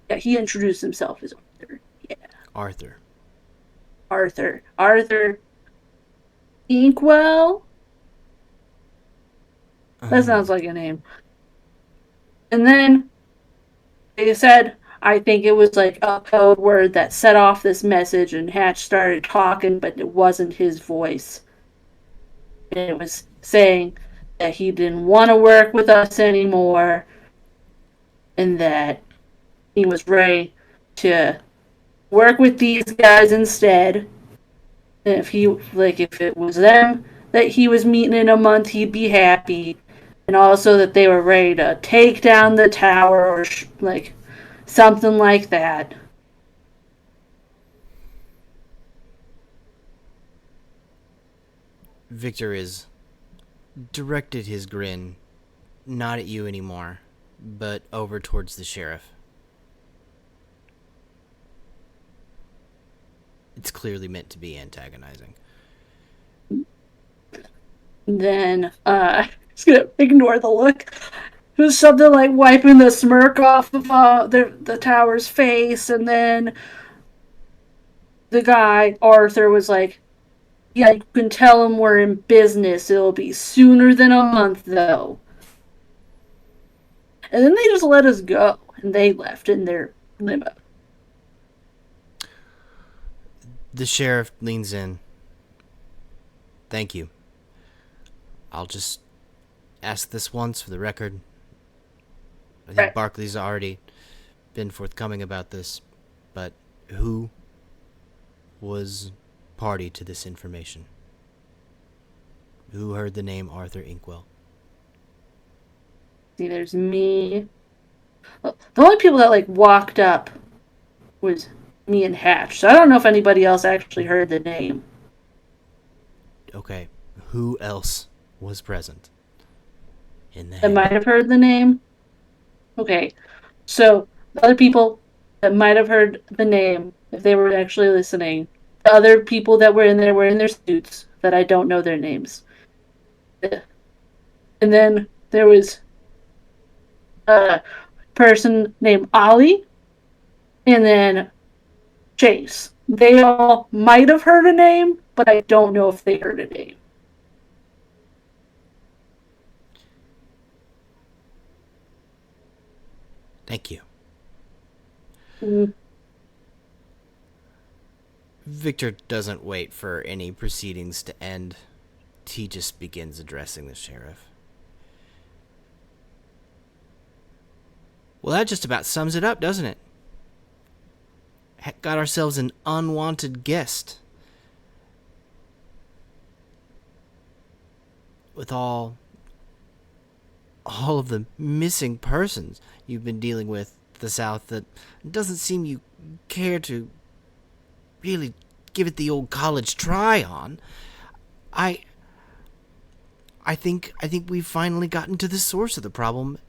Yeah, he introduced himself as Arthur. Yeah, Arthur. Arthur. Arthur Inkwell? That sounds like a name. And then they said, I think it was like a code word that set off this message, and Hatch started talking, but it wasn't his voice. And it was saying that he didn't want to work with us anymore, and that he was ready to work with these guys instead. And if it was them that he was meeting in a month, he'd be happy. And also that they were ready to take down the tower or something like that. Victor is directed his grin not at you anymore, but over towards the sheriff. It's clearly meant to be antagonizing. Then, just gonna ignore the look. It was something like wiping the smirk off of the tower's face, and then the guy, Arthur, was like, yeah, you can tell him we're in business. It'll be sooner than a month, though. And then they just let us go, and they left in their limo. The sheriff leans in. Thank you. I'll just ask this once for the record. I think Right. Barkley's already been forthcoming about this, but who was party to this information? Who heard the name Arthur Inkwell? See, there's me. Well, the only people that like walked up was me and Hatch. So I don't know if anybody else actually heard the name. Okay, who else was present in the That might hangar? have heard the name. Okay, so the other people that might have heard the name, if they were actually listening, the other people that were in there were in their suits that I don't know their names. And then there was a person named Ollie, and then Chase. They all might have heard a name, but I don't know if they heard a name. Thank you. Mm, Victor doesn't wait for any proceedings to end. He just begins addressing the sheriff. Well, that just about sums it up, doesn't it? Got ourselves an unwanted guest. With all of the missing persons you've been dealing with the South, that doesn't seem you care to really give it the old college try on. I think we've finally gotten to the source of the problem,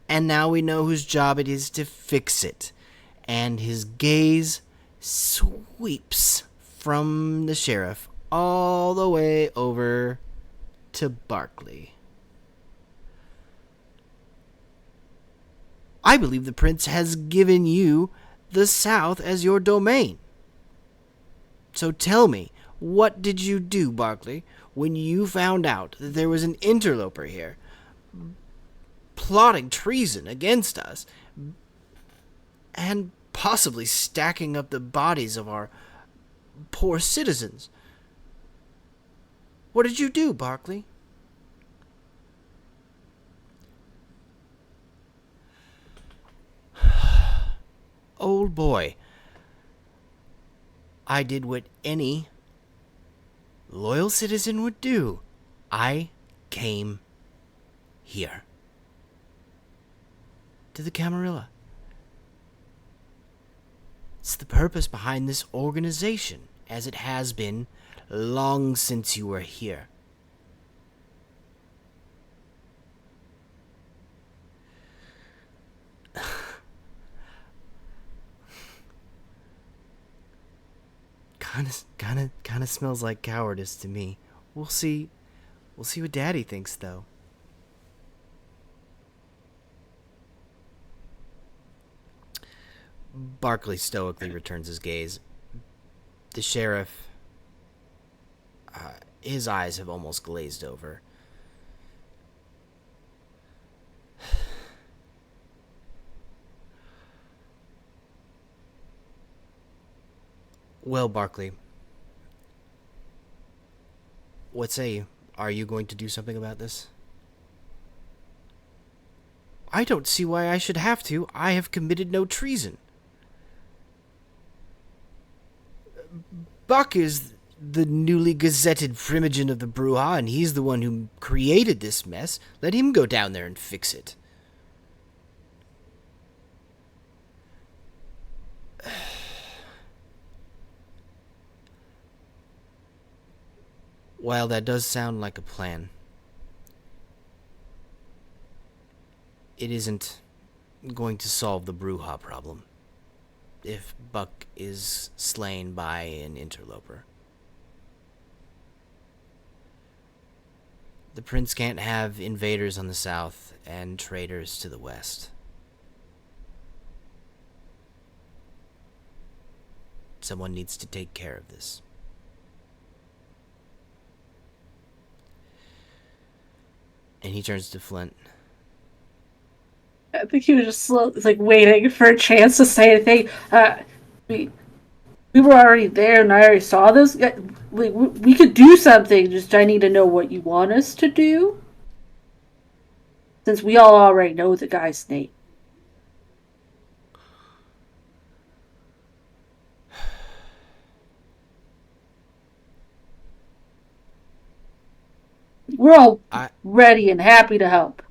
and now we know whose job it is to fix it. And his gaze sweeps from the sheriff all the way over to Barkley. I believe the prince has given you the South as your domain. So tell me, what did you do, Barkley, when you found out that there was an interloper here, plotting treason against us, and possibly stacking up the bodies of our poor citizens? What did you do, Barkley? Old boy, I did what any loyal citizen would do. I came here. To the Camarilla. It's the purpose behind this organization, as it has been long since you were here. Kind of smells like cowardice to me. We'll see what Daddy thinks, though. Barkley stoically returns his gaze. The sheriff, his eyes have almost glazed over. Well, Barkley, what say you? Are you going to do something about this? I don't see why I should have to. I have committed no treason. Buck is the newly gazetted primogen of the Bruja, and he's the one who created this mess. Let him go down there and fix it. Well, that does sound like a plan. it isn't going to solve the Bruja problem if Buck is slain by an interloper. The prince can't have invaders on the south and traitors to the west. Someone needs to take care of this. And he turns to Flint. I think he was just like waiting for a chance to say anything. We were already there, and I already saw this. We could do something. Just I need to know what you want us to do, since we all already know the guy's name. We're all ready and happy to help.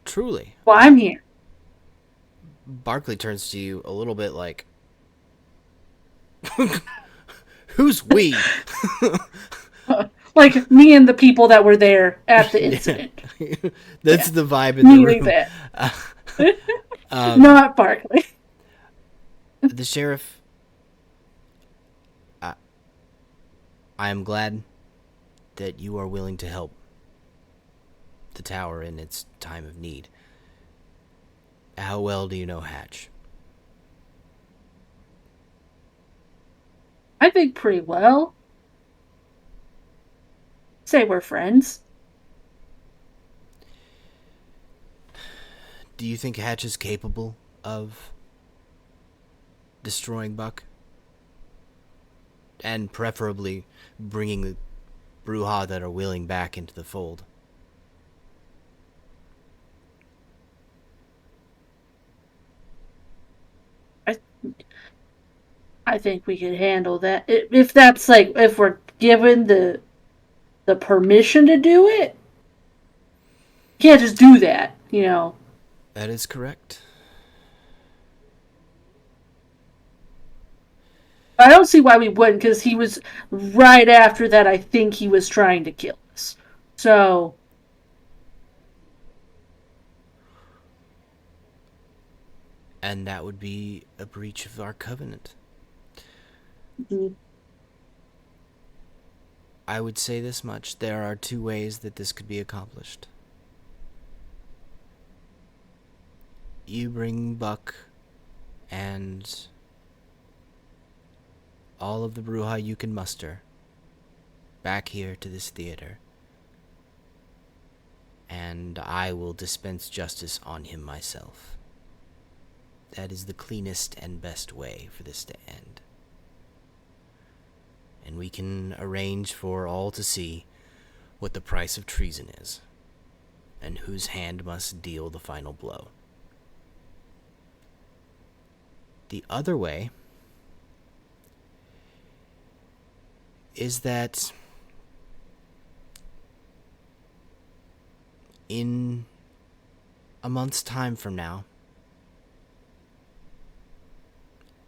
Truly. Well, I'm here. Barkley turns to you a little bit like, who's we? Like me and the people that were there at the incident. That's the vibe in the room. Not Barkley. The sheriff, I am glad that you are willing to help the tower in its time of need. How well do you know Hatch? I think pretty well. Say we're friends. Do you think Hatch is capable of destroying Buck? And preferably bringing the Bruja that are willing back into the fold? I think we could handle that. If that's like, if we're given the permission to do it, you can't just do that, you know. That is correct. I don't see why we wouldn't, because he was right after that. I think he was trying to kill us. So, And that would be a breach of our covenant. mm, I would say this much. There are two ways that this could be accomplished. You bring Buck and all of the Bruja you can muster back here to this theater, and I will dispense justice on him myself. That is the cleanest and best way for this to end. And we can arrange for all to see what the price of treason is, and whose hand must deal the final blow. The other way is that in a month's time from now,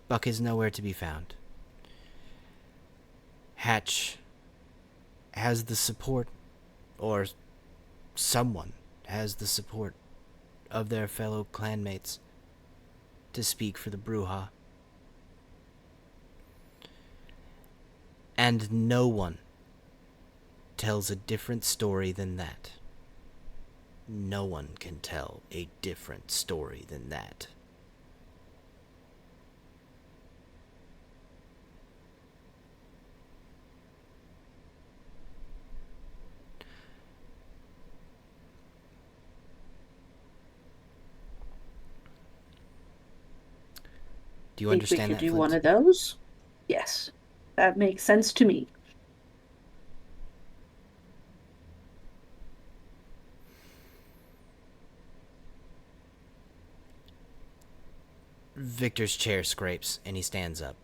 Buck is nowhere to be found. Hatch has the support, or someone has the support of their fellow clanmates to speak for the Bruja. And no one tells a different story than that. No one can tell a different story than that. Do you understand that, we could do Flint? one of those? Yes. That makes sense to me. Victor's chair scrapes, and he stands up,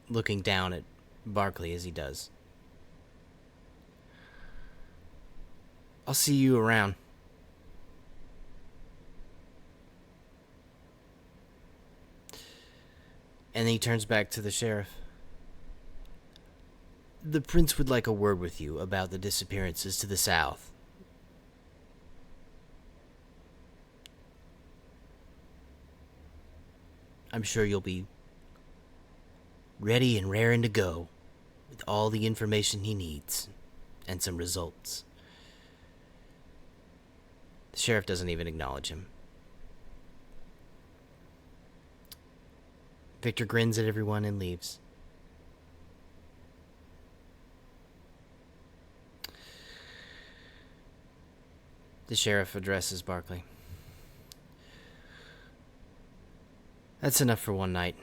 looking down at Barkley as he does. I'll see you around. And then he turns back to the sheriff. The prince would like a word with you about the disappearances to the south. I'm sure you'll be ready and raring to go with all the information he needs and some results. The sheriff doesn't even acknowledge him. Victor grins at everyone and leaves. The sheriff addresses Barkley. That's enough for one night.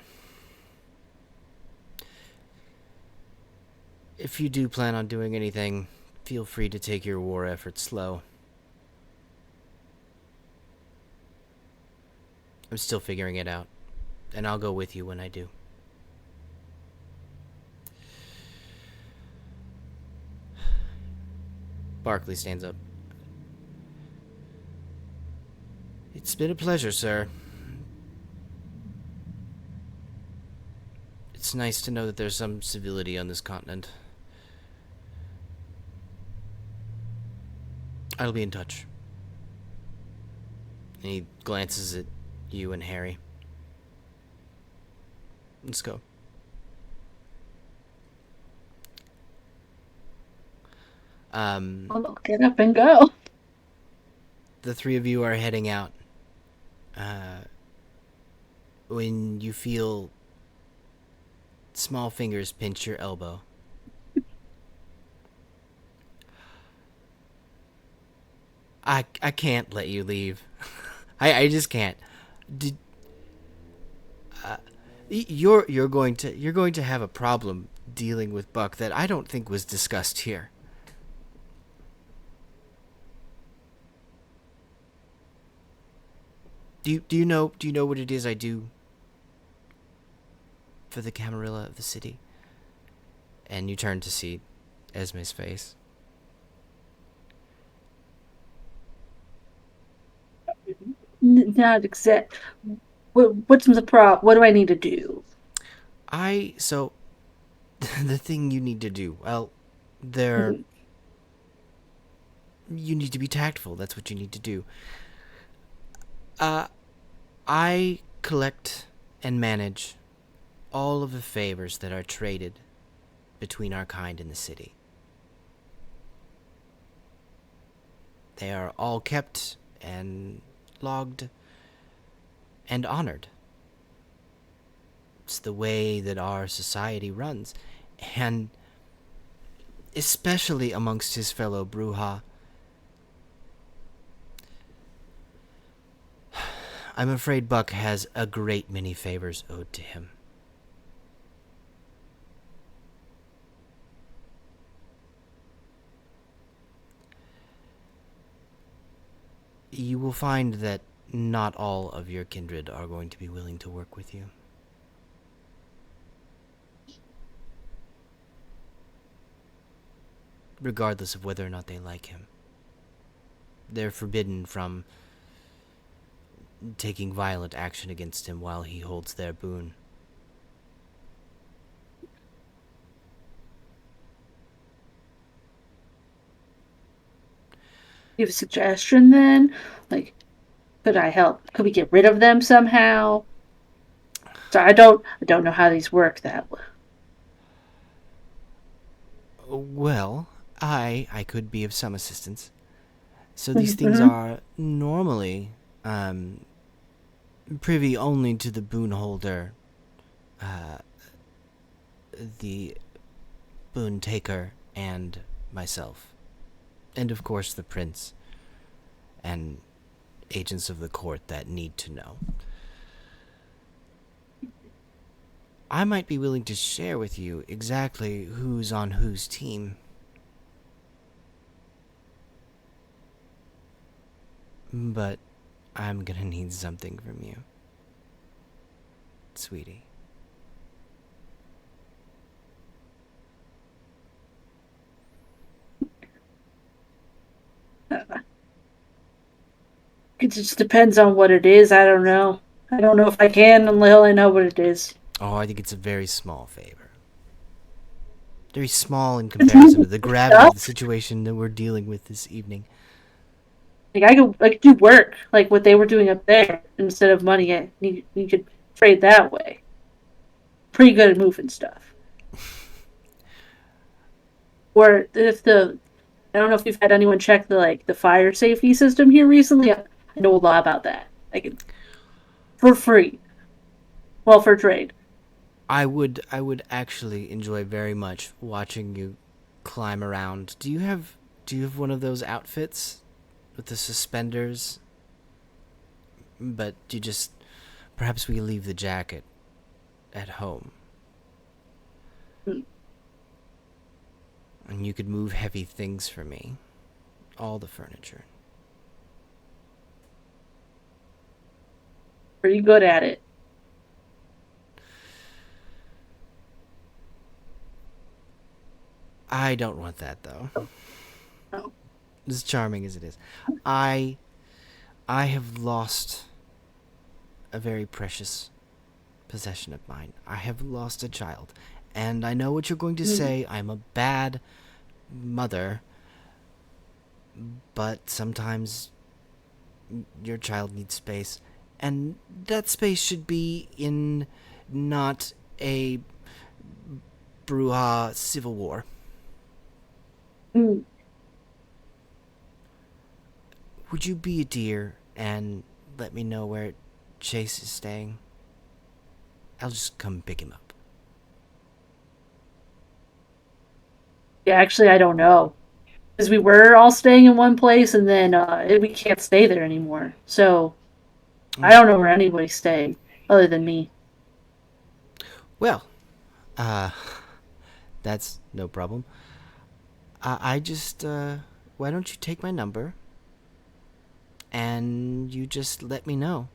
If you do plan on doing anything, feel free to take your war efforts slow. I'm still figuring it out, and I'll go with you when I do. Barkley stands up. It's been a pleasure, sir. It's nice to know that there's some civility on this continent. I'll be in touch. And he glances at you and Harry. Let's go. I'll get up and go. The three of you are heading out. When you feel small fingers pinch your elbow. I can't let you leave. I just can't. You're going to have a problem dealing with Buck that I don't think was discussed here. Do you know what it is I do for the Camarilla of the city? And you turn to see Esme's face. Not exact. What's the problem? What do I need to do? So the thing you need to do, well, you need to be tactful. That's what you need to do. I collect and manage all of the favors that are traded between our kind and the city. They are all kept and logged and honored. It's the way that our society runs, and especially amongst his fellow Bruja. I'm afraid Buck has a great many favors owed to him. You will find that not all of your kindred are going to be willing to work with you. Regardless of whether or not they like him. They're forbidden from taking violent action against him while he holds their boon. You have a suggestion then? Like, could I help? Could we get rid of them somehow? So I don't know how these work that way. Well, I could be of some assistance. So these things are normally privy only to the boon holder, the boon taker, and myself. And of course the prince and agents of the court that need to know. I might be willing to share with you exactly who's on whose team. But I'm gonna need something from you, sweetie. It just depends on what it is. I don't know. I don't know if I can until I know what it is. Oh, I think it's a very small favor. very small in comparison to the gravity of the situation that we're dealing with this evening. Like I could do work like what they were doing up there instead of money. You could trade that way. Pretty good at moving stuff. Or if I don't know if you've had anyone check the fire safety system here recently. I know a lot about that. Like for free. Well, for trade. I would actually enjoy very much watching you climb around. Do you have one of those outfits with the suspenders? But you just perhaps we leave the jacket at home. Hmm. And you could move heavy things for me. All the furniture. Pretty good at it. I don't want that though. Oh. As charming as it is. I have lost a very precious possession of mine. I have lost a child. And I know what you're going to say. I'm a bad mother. But sometimes your child needs space. And that space should be in not a brouhaha civil war. Mm. Would you be a dear and let me know where Chase is staying? I'll just come pick him up. Yeah, actually, I don't know. Because we were all staying in one place, and then we can't stay there anymore. So, I don't know where anybody's staying, other than me. Well, that's no problem. I just, why don't you take my number? And you just let me know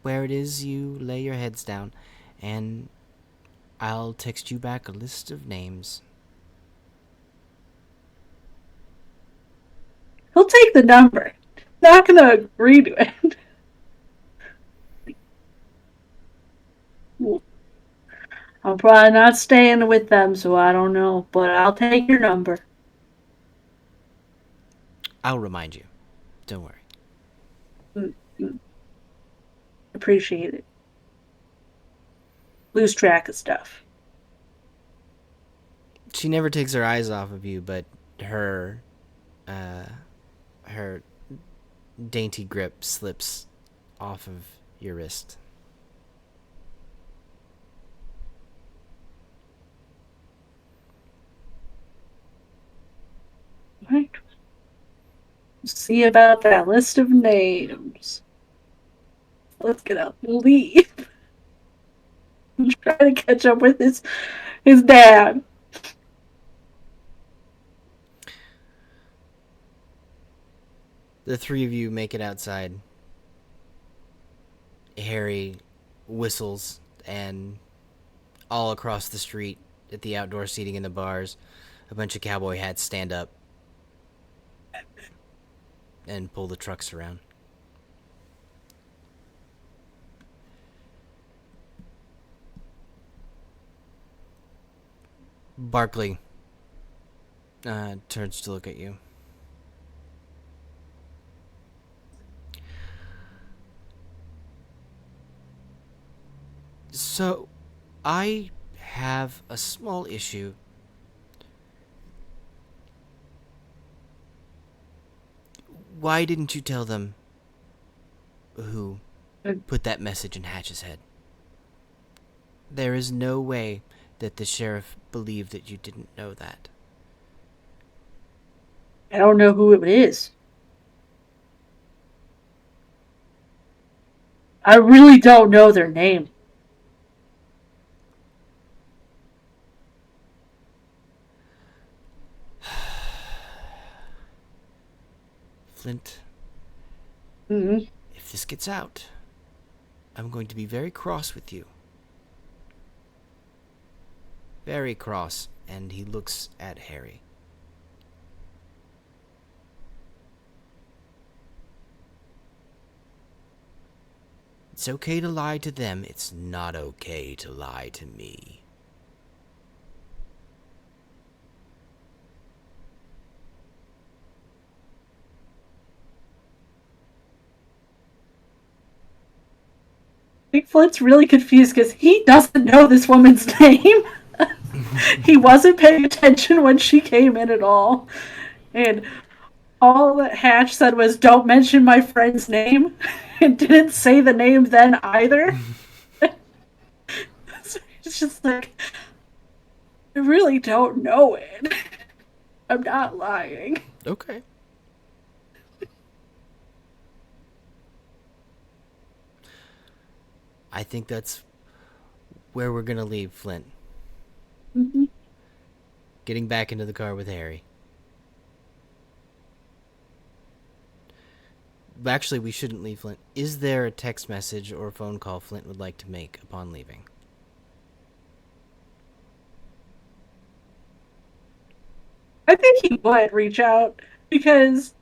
where it is you lay your heads down. And I'll text you back a list of names. He'll take the number. Not gonna agree to it. I'm probably not staying with them, so I don't know. But I'll take your number. I'll remind you. Don't worry. Mm-hmm. Appreciate it. Lose track of stuff. She never takes her eyes off of you, but her dainty grip slips off of your wrist. Right. See about that list of names. Let's get up and leave. I'm trying to catch up with his dad. The three of you make it outside. Harry whistles, and all across the street at the outdoor seating in the bars, a bunch of cowboy hats stand up and pull the trucks around. Barkley turns to look at you. So, I have a small issue. Why didn't you tell them who put that message in Hatch's head? There is no way that the sheriff believed that you didn't know that. I don't know who it is. I really don't know their name. Flint, Mm-hmm. if this gets out, I'm going to be very cross with you. Very cross, and he looks at Harry. It's okay to lie to them. It's not okay to lie to me. Flint's really confused because he doesn't know this woman's name. He wasn't paying attention when she came in at all. And all that Hatch said was, "Don't mention my friend's name," and didn't say the name then either. So it's just like, I really don't know it. I'm not lying. Okay. I think that's where we're gonna leave Flint. Mm-hmm. Getting back into the car with Harry. Actually, we shouldn't leave Flint. Is there a text message or a phone call Flint would like to make upon leaving? I think he would reach out because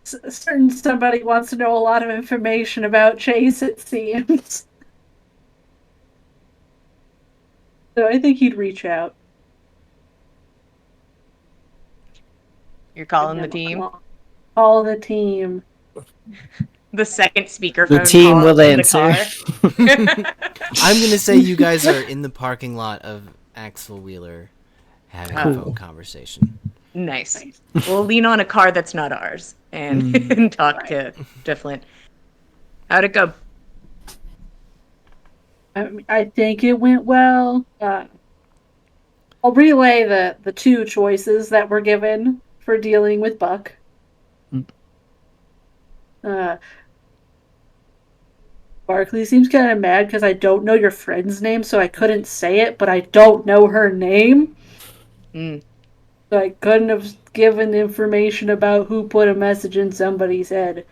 certain somebody wants to know a lot of information about Chase, it seems. So I think he'd reach out. You're calling the team? Call the team. The second speakerphone. The team call will in answer. the car. I'm gonna say you guys are in the parking lot of Axel Wheeler having a phone conversation. Nice. We'll lean on a car that's not ours and, and talk to Flint. How'd it go? I think it went well. I'll relay the two choices that were given for dealing with Buck. Barkley seems kind of mad because I don't know your friend's name, so I couldn't say it, but I don't know her name. So I couldn't have given information about who put a message in somebody's head.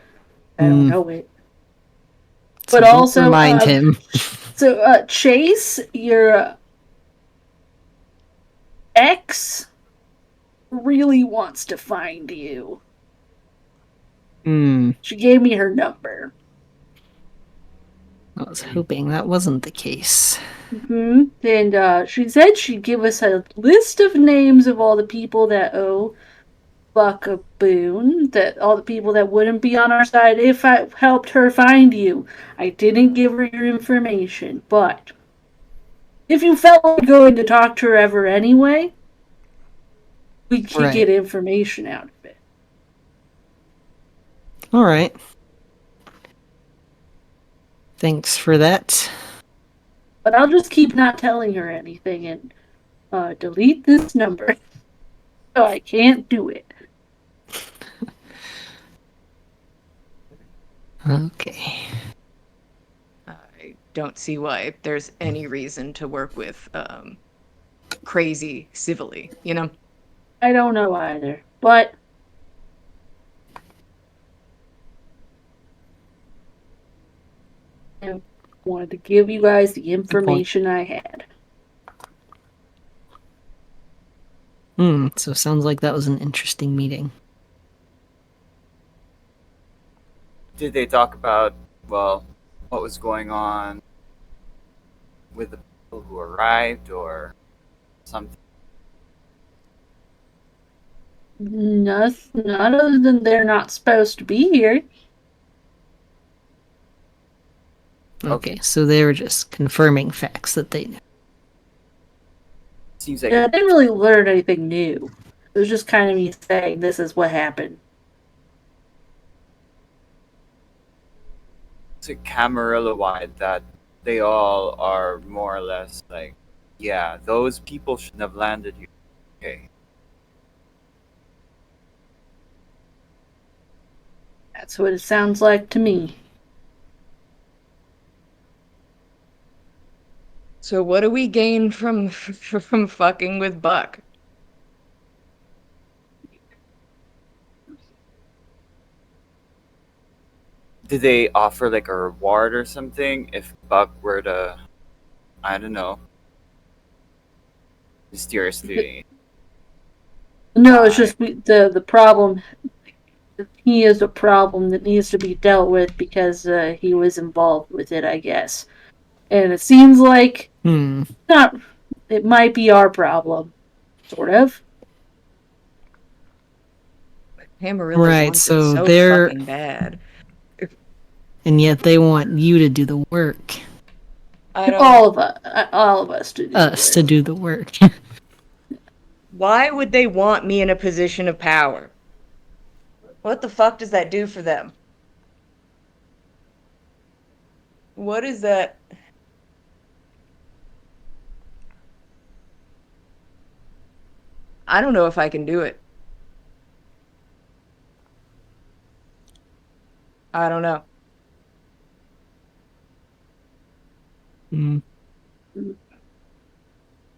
I don't know it. So But don't also, remind him. So, Chase, your ex really wants to find you. She gave me her number. I was hoping that wasn't the case. And she said she'd give us a list of names of all the people that owe Buck a boon, that all the people that wouldn't be on our side if I helped her find you. I didn't give her your information, but if you felt like going to talk to her ever anyway, we could get information out of it. All right. Thanks for that. But I'll just keep not telling her anything and delete this number. So I can't do it. Okay. I don't see why there's any reason to work with crazy civilly, you know? I don't know either, but I wanted to give you guys the information I had. So sounds like that was an interesting meeting. Did they talk about, well, what was going on with the people who arrived or something? Nothing, none other than they're not supposed to be here. Okay, so they were just confirming facts that they knew. Seems like Yeah, I didn't really learn anything new. It was just kind of me saying this is what happened. it's a Camarilla wide that they all are more or less like, yeah, those people shouldn't have landed here. Okay. That's what it sounds like to me. So what do we gain from fucking with Buck? Did they offer like a reward or something if Buck were to, I don't know, mysteriously? No, it's just the problem. He is a problem that needs to be dealt with because he was involved with it, I guess. And it seems like not. It might be our problem, sort of. Amarillo Right, wants so it so they're- fucking bad. And yet they want you to do the work. I don't. All of us to do Us to do the work. Why would they want me in a position of power? What the fuck does that do for them? What is that? I don't know if I can do it. I don't know. Mm.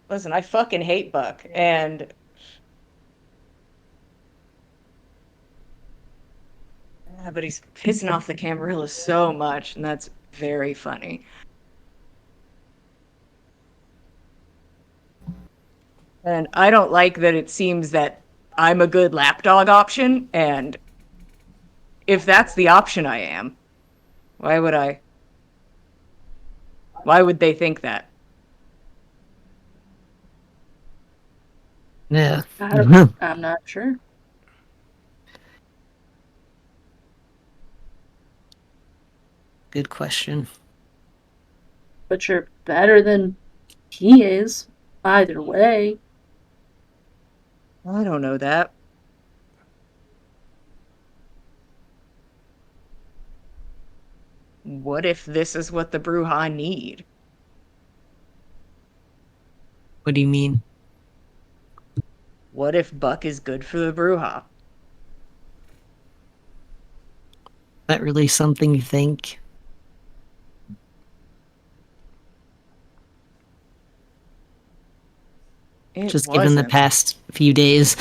Listen, I fucking hate Buck, and but he's pissing off the Camarilla so much, and that's very funny. And I don't like that it seems that I'm a good lapdog option, and if that's the option I am, why would I? Why would they think that? Yeah. I'm not sure. Good question. But you're better than he is, either way. I don't know that. What if this is what the Bruja need? What do you mean? What if Buck is good for the Bruja? That really something you think? It Just given the wasn't. past few days.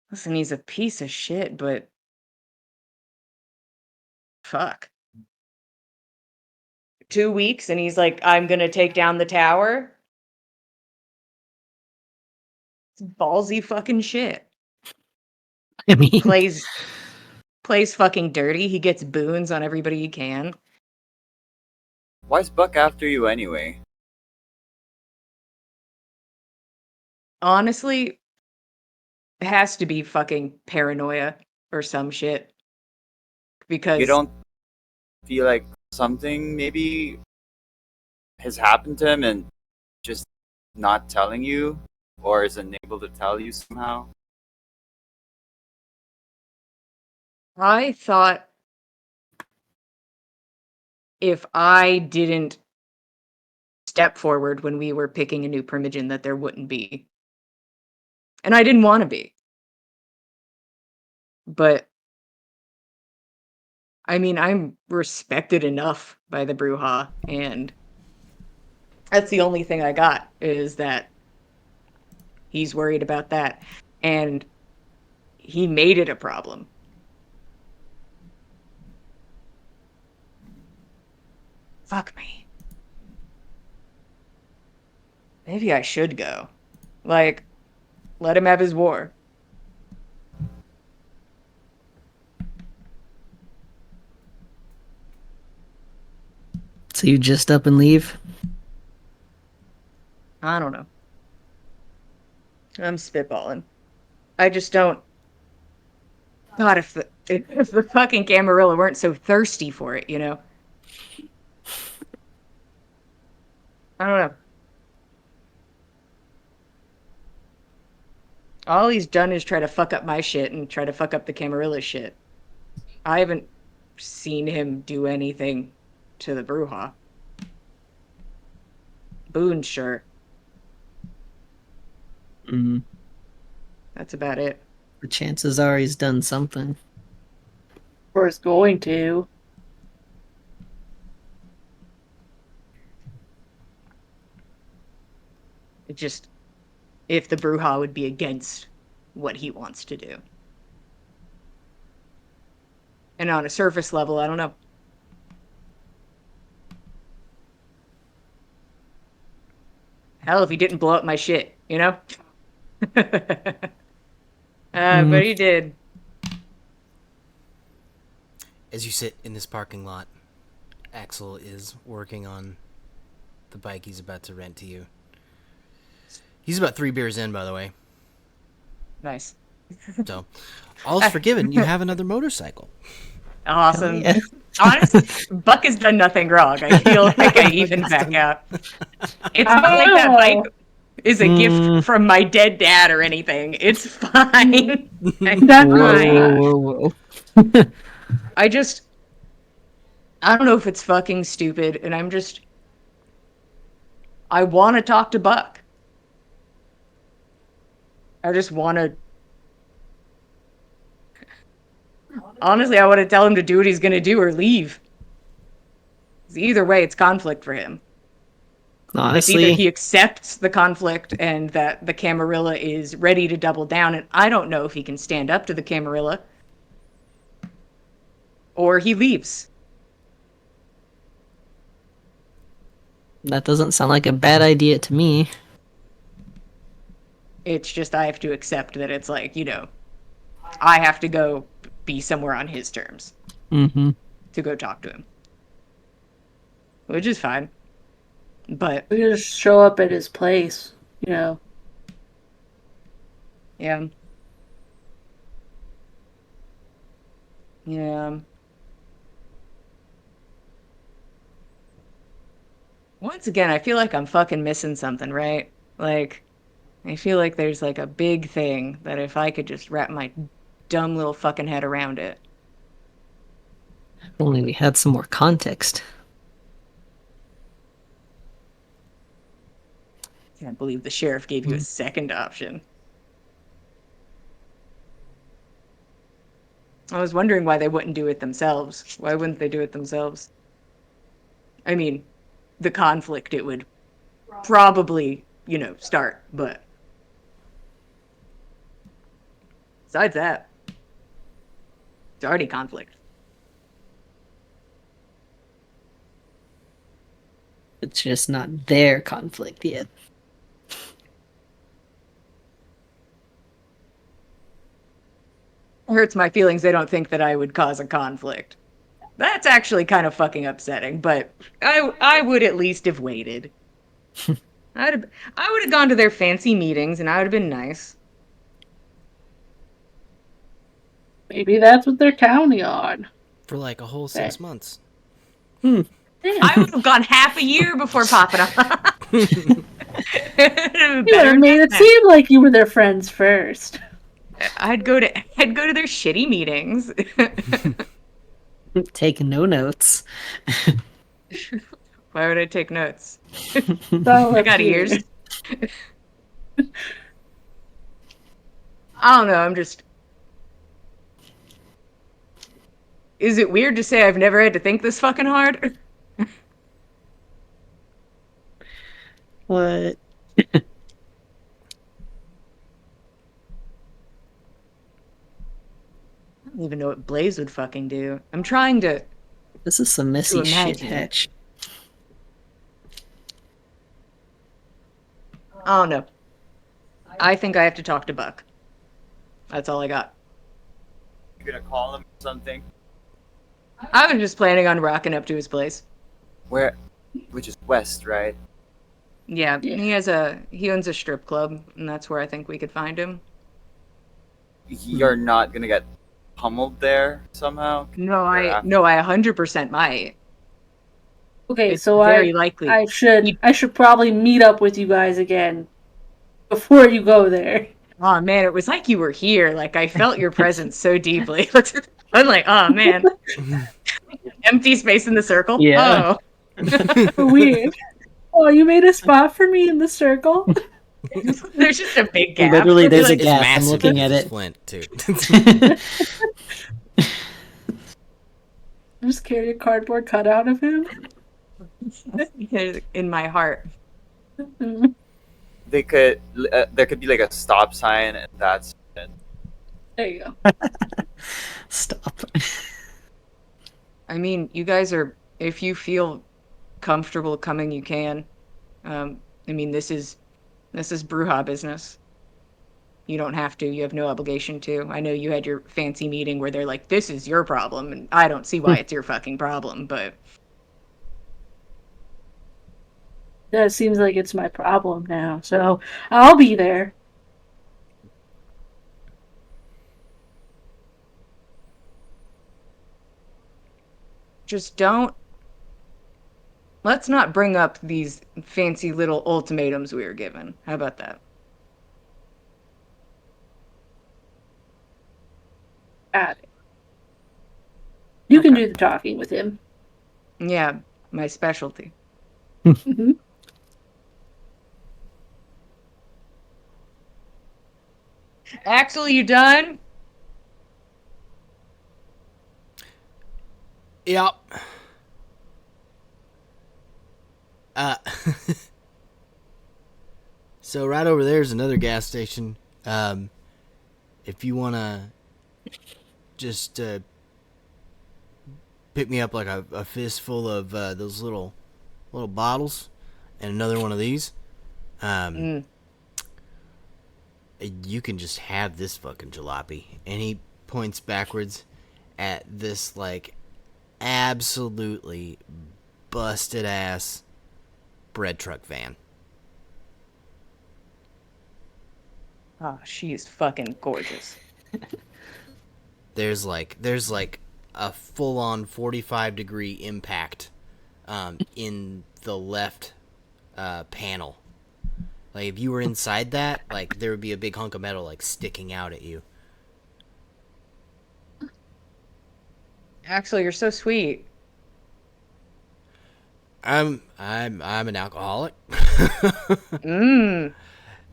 Listen, he's a piece of shit, but fuck. 2 weeks and he's like, I'm gonna take down the tower? It's ballsy fucking shit. I mean, Plays fucking dirty. He gets boons on everybody he can. Why's Buck after you anyway? Honestly, it has to be fucking paranoia or some shit. Because You don't feel like something maybe has happened to him and just not telling you, or isn't able to tell you somehow? I thought if I didn't step forward when we were picking a new primogen that there wouldn't be. And I didn't want to be. But I mean, I'm respected enough by the Bruja, and that's the only thing I got is that he's worried about that. And he made it a problem. Fuck me. Maybe I should go. Like, let him have his war. so you just up and leave? I don't know. I'm spitballing. I just don't. God, if the fucking Camarilla weren't so thirsty for it, you know? I don't know. All he's done is try to fuck up my shit and try to fuck up the Camarilla shit. I haven't seen him do anything to the Bruja. Boone, sure. Mm. That's about it. The chances are he's done something. Or is going to. It just, if the Bruja would be against what he wants to do. And on a surface level, I don't know. Hell, if he didn't blow up my shit, you know? But he did. As you sit in this parking lot, Axel is working on the bike he's about to rent to you. He's about 3 beers in, by the way. Nice. So, all's forgiven. You have another motorcycle. Awesome. Yeah. Honestly, Buck has done nothing wrong. I feel like I even back out. It's not like that bike is a gift from my dead dad or anything. It's fine. It's That's fine. Whoa. I don't know if it's fucking stupid, and I want to talk to Buck. I just want to. Honestly, I want to tell him to do what he's going to do or leave. 'Cause either way, it's conflict for him. It's either he Honestly, accepts the conflict and that the Camarilla is ready to double down, and I don't know if he can stand up to the Camarilla, or he leaves. that doesn't sound like a bad idea to me. It's just I have to accept that it's like, I have to go be somewhere on his terms Mm-hmm. to go talk to him. Which is fine. But, We just show up at his place, yeah. Yeah. Once again, I feel like I'm fucking missing something, right? Like, I feel like there's like a big thing that if I could just wrap my dumb little fucking head around it. If only we had some more context. Can't believe the sheriff gave you a second option. I was wondering why they wouldn't do it themselves. Why wouldn't they do it themselves? I mean, the conflict it would probably, start, but besides that, it's already conflict. It's just not their conflict yet. It hurts my feelings they don't think that I would cause a conflict. That's actually kind of fucking upsetting, but I would at least have waited. I would have gone to their fancy meetings and I would have been nice. maybe that's what they're counting on. For like a whole 6 months. Yeah. I would have gone half a year before popping up. You would have made it seem like you were their friends first. I'd go to their shitty meetings. Take no notes. Why would I take notes? I I got ears. I don't know, I'm just... Is it weird to say I've never had to think this fucking hard? What? I don't even know what Blaze would fucking do. I'm trying to... This is some messy shit, imagine. Hatch. I don't know. I think I have to talk to Buck. That's all I got. You're gonna call him or something? I was just planning on rocking up to his place. Where? Which is west, right? Yeah, he owns a strip club, and that's where I think we could find him. You're not gonna get pummeled there somehow? No, I 100% might. Okay, It's so very likely. I should probably meet up with you guys again before you go there. Oh man, it was like you were here. Like I felt your presence so deeply. I'm like, oh man. Empty space in the circle? Yeah. Oh. Weird. Oh, you made a spot for me in the circle? There's just a big gap. Literally, there's a It's gap. I'm massive looking at because it's it. Flint, too. Just carry a cardboard cutout of him? In my heart. They could. There could be like a stop sign, and that's it. There you go. Stop. I mean, you guys are, if you feel comfortable coming, you can. I mean, this is Bruja business. You don't have to. You have no obligation to. I know you had your fancy meeting where they're like, this is your problem, and I don't see why it's your fucking problem, but... That seems like it's my problem now, so I'll be there. just don't. Let's not bring up these fancy little ultimatums we were given. How about that? Got it. You can Okay. do the talking with him. Yeah, my specialty. Mhm. Axel, you done? Yep. So right over there is another gas station. If you wanna just pick me up like a fistful of those little bottles, and another one of these, Mm. you can just have this fucking jalopy. And he points backwards at this like absolutely busted ass bread truck van. Oh, she's fucking gorgeous. There's like a full on 45-degree impact in the left panel. Like if you were inside that, like there would be a big hunk of metal like sticking out at you. Axel, you're so sweet. I'm an alcoholic. Mmm.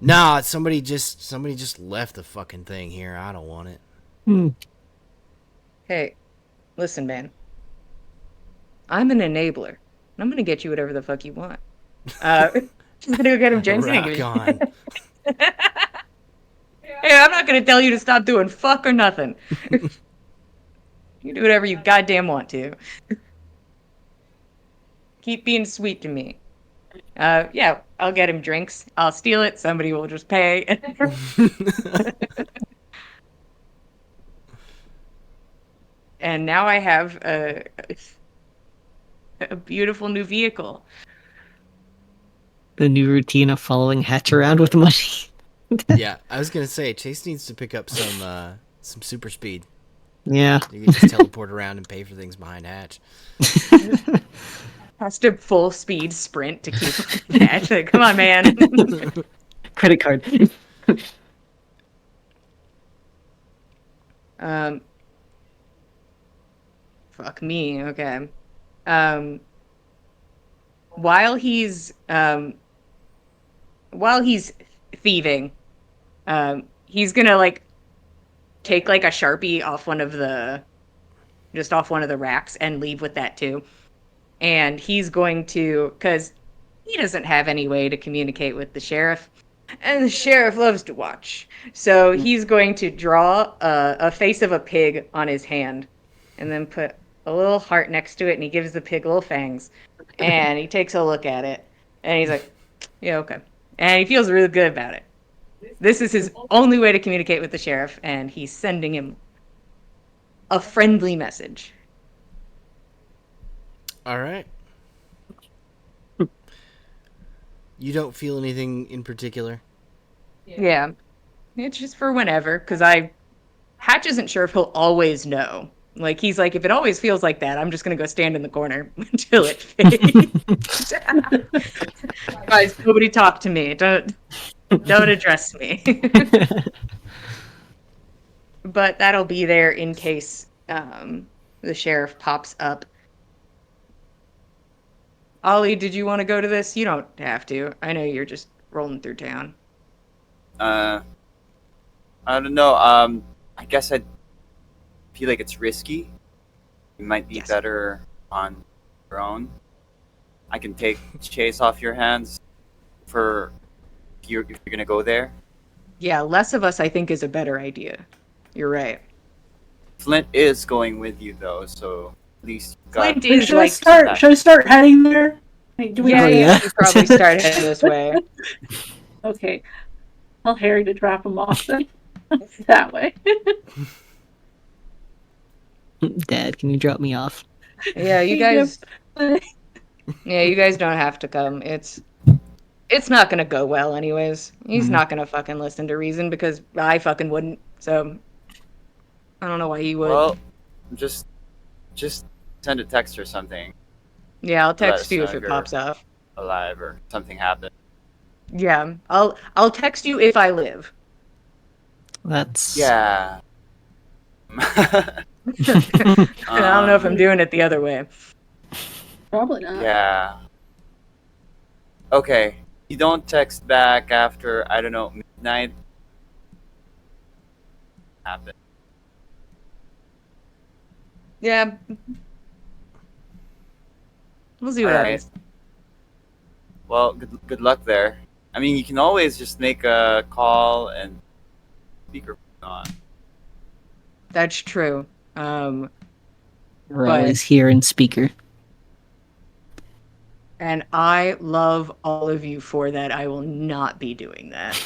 Nah, somebody just left the fucking thing here. I don't want it. Hey, listen, man. I'm an enabler. And I'm gonna get you whatever the fuck you want. Just gonna go get him drinks. Rock on. Hey, I'm not gonna tell you to stop doing fuck or nothing. You do whatever you goddamn want to. Keep being sweet to me. Yeah, I'll get him drinks. I'll steal it. Somebody will just pay. And now I have a beautiful new vehicle. The new routine of following Hatch around with money. Yeah, I was gonna say Chase needs to pick up some super speed. Yeah. You can just teleport around and pay for things behind Hatch. Has to full speed sprint to keep catch. Like, come on, man. Credit card. Fuck me. Okay. Um, while he's thieving, he's gonna like take like a Sharpie off one of the racks and leave with that too. And he's going to, because he doesn't have any way to communicate with the sheriff, and the sheriff loves to watch. So he's going to draw a face of a pig on his hand, and then put a little heart next to it, and he gives the pig little fangs, and he takes a look at it, and he's like, "Yeah, okay," and he feels really good about it. This is his only way to communicate with the sheriff, and he's sending him a friendly message. All right. You don't feel anything in particular? Yeah. It's just for whenever, because Hatch isn't sure if he'll always know. Like, he's like, if it always feels like that, I'm just going to go stand in the corner until it fades. Guys, nobody talk to me. Don't address me. But that'll be there in case the sheriff pops up. Ollie, did you want to go to this? You don't have to. I know you're just rolling through town. I don't know. I guess I feel like it's risky. You might be Yes. better on your own. I can take Chase off your hands for if you're gonna go there. Yeah, less of us, I think, is a better idea. You're right. Flint is going with you though, so at least you got. Flint is Should like, should I start heading there? Like, do we yeah, Oh, yeah, yeah. you should probably start heading this way. Okay. Tell Harry to drop him off then. That way. Dad, can you drop me off? Yeah, you guys. Yeah, you guys don't have to come. It's not gonna go well, anyways. He's not gonna fucking listen to reason because I fucking wouldn't. So I don't know why he would. Well, just send a text or something. Yeah, I'll To let text us you know if if it you're pops up. alive or something happened. Yeah, I'll text you if I live. That's Yeah. I don't know if I'm doing it the other way. Probably not. Yeah. Okay. You don't text back after, I don't know, midnight. Happen. Yeah. We'll see All what right. happens. Well, good luck there. I mean, you can always just make a call and speaker on. That's true. we're But always here in speaker. and I love all of you for that. I will not be doing that.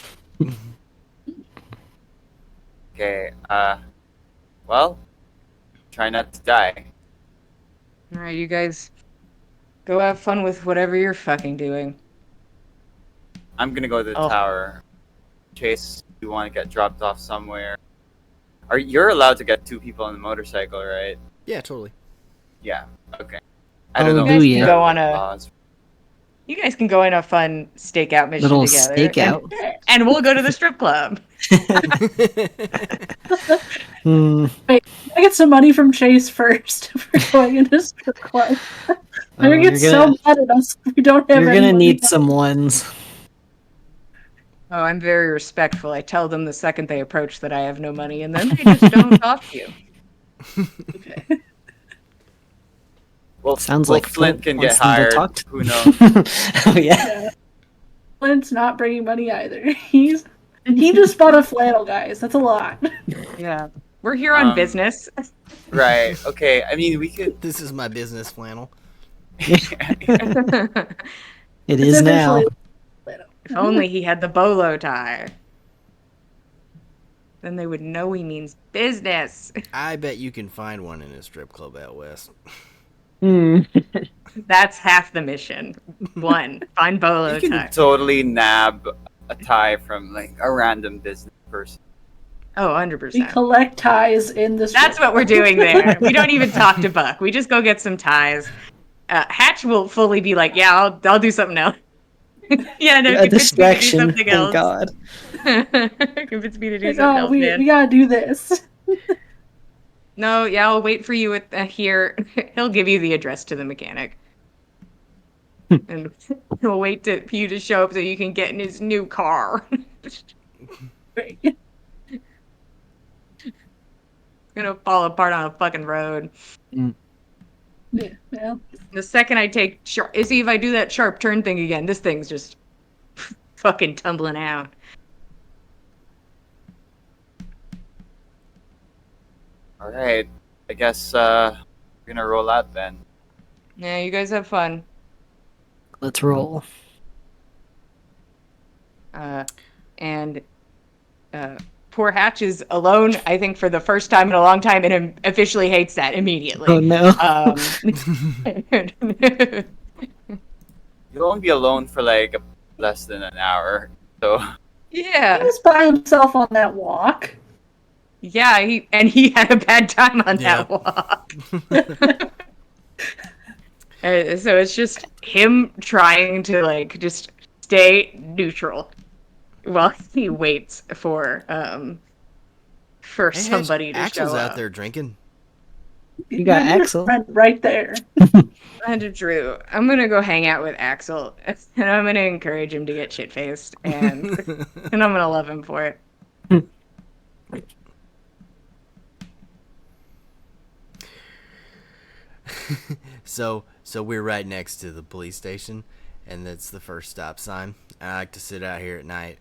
Okay. Well, try not to die. All right, you guys go have fun with whatever you're fucking doing. I'm gonna go to the Oh. tower. Chase, you want to get dropped off somewhere? You're allowed to get 2 people on the motorcycle, right? Yeah, totally. Yeah. Okay. I don't know. You guys can Hallelujah. go on a laws. You guys can go on a fun stakeout mission Little together. stakeout. And we'll go to the strip club. Hmm. I get some money from Chase first if we're going into strip club. They're gonna you're get so mad at us if we don't have You're any gonna money. need some ones. Oh, I'm very respectful. I tell them the second they approach that I have no money, and then they just don't talk to you. Okay. Well, Sounds well, like Flint can wants get them to hired. talk to- Who knows? Oh yeah. Flint's not bringing money either. He just bought a flannel, guys. That's a lot. Yeah. We're here on Um, business. Right. Okay. I mean, we could. This is my business flannel. If It It's is now. officially flannel. only he had the bolo tie. Then they would know he means business. I bet you can find one in a strip club out west. Hmm. That's half the mission. One, find bolo You can tie. totally nab a tie from like a random business person. Oh, We 100%. collect ties in the strip That's what we're club. doing there. We don't even talk to Buck. We just go get some ties. Hatch will fully be like, "Yeah, I'll do something else." Yeah, no, A convince me to do distraction. something Thank else. God. Convince me to do Like, something oh, else, we man. gotta do this. No, yeah, I'll wait for you at here. He'll give you the address to the mechanic, and he'll wait for you to show up so you can get in his new car. Great. It's gonna fall apart on a fucking road. Yeah, well, The second I take sharp, see if I do that sharp turn thing again, this thing's just fucking tumbling out. All right. I guess we're gonna roll out then. Yeah, you guys have fun. Let's roll. And poor Hatch is alone, I think, for the first time in a long time, and officially hates that immediately. Oh no. You'll only be alone for like less than an hour. So he Yeah, was by himself on that walk. yeah, he had a bad time on Yeah. that walk. So it's just him trying to like just stay neutral while he waits for Hey, somebody to Axel's show out up. there drinking. You got Your Axel. friend right there. And Drew, I'm gonna go hang out with Axel, and I'm gonna encourage him to get shit faced, and and I'm gonna love him for it. So we're right next to the police station, and that's the first stop sign. I like to sit out here at night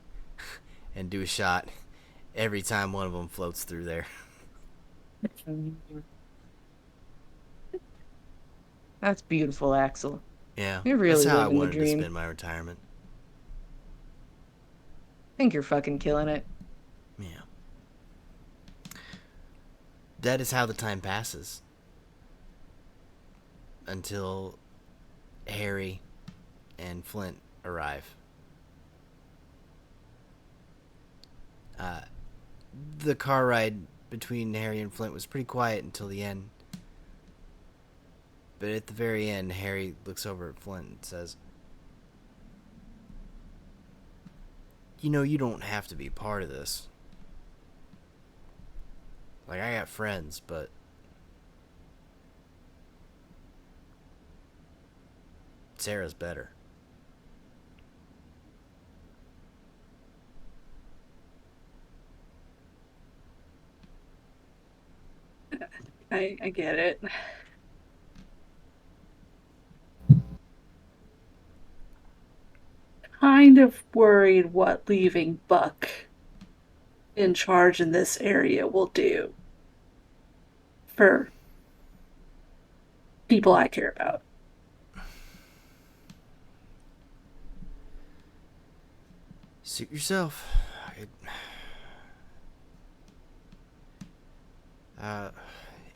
and do a shot every time one of them floats through there. That's beautiful, Axel. Yeah, You're really that's how I living the wanted to dream. spend my retirement. I think you're fucking killing it. Yeah. That is how the time passes. Until Harry and Flint arrive. The car ride between Harry and Flint was pretty quiet until the end. But at the very end, Harry looks over at Flint and says, "You know, you don't have to be part of this. Like, I got friends, but Sarah's better." I get it. Kind of worried what leaving Buck in charge in this area will do for people I care about. Suit yourself.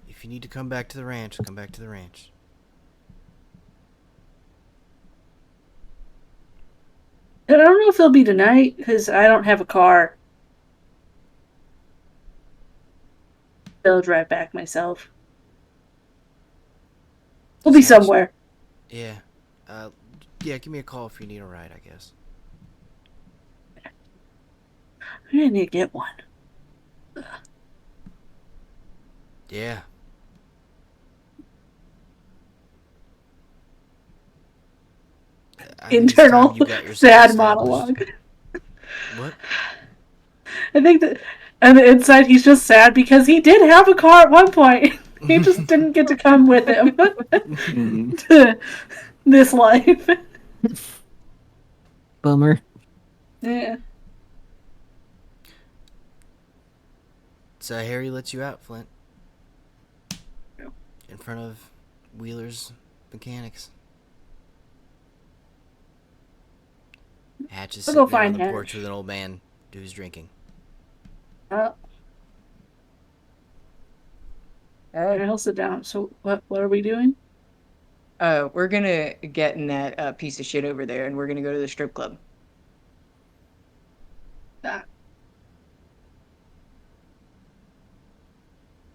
If you need to come back to the ranch, come back to the ranch. And I don't know if they'll be tonight because I don't have a car. I'll drive back myself. We'll be somewhere. Yeah. Yeah, give me a call if you need a ride, I guess. I'm gonna need to get one. Yeah. I think it's time Internal you got yourself sad established. monologue. What? I think that, and the inside he's just sad because he did have a car at one point. He just didn't get to come with him to this life. Bummer. Yeah. So Harry lets you out, Flint. In front of Wheeler's mechanics. Hatch is I'll go sitting there on find the Hatch. porch with an old man who's drinking. I'll sit down. So what are we doing? We're gonna get in that piece of shit over there, and we're gonna go to the strip club. Ah.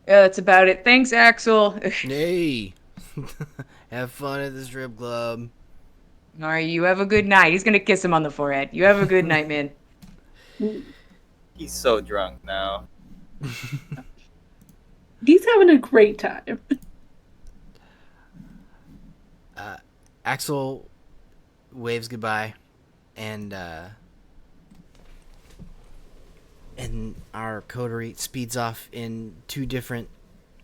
Yeah, that's about it. Thanks, Axel. Hey! Have fun at the strip club. All right, you have a good night. He's gonna kiss him on the forehead. You have a good night, man. He's so drunk now. He's having a great time. Axel waves goodbye, and our coterie speeds off in two different,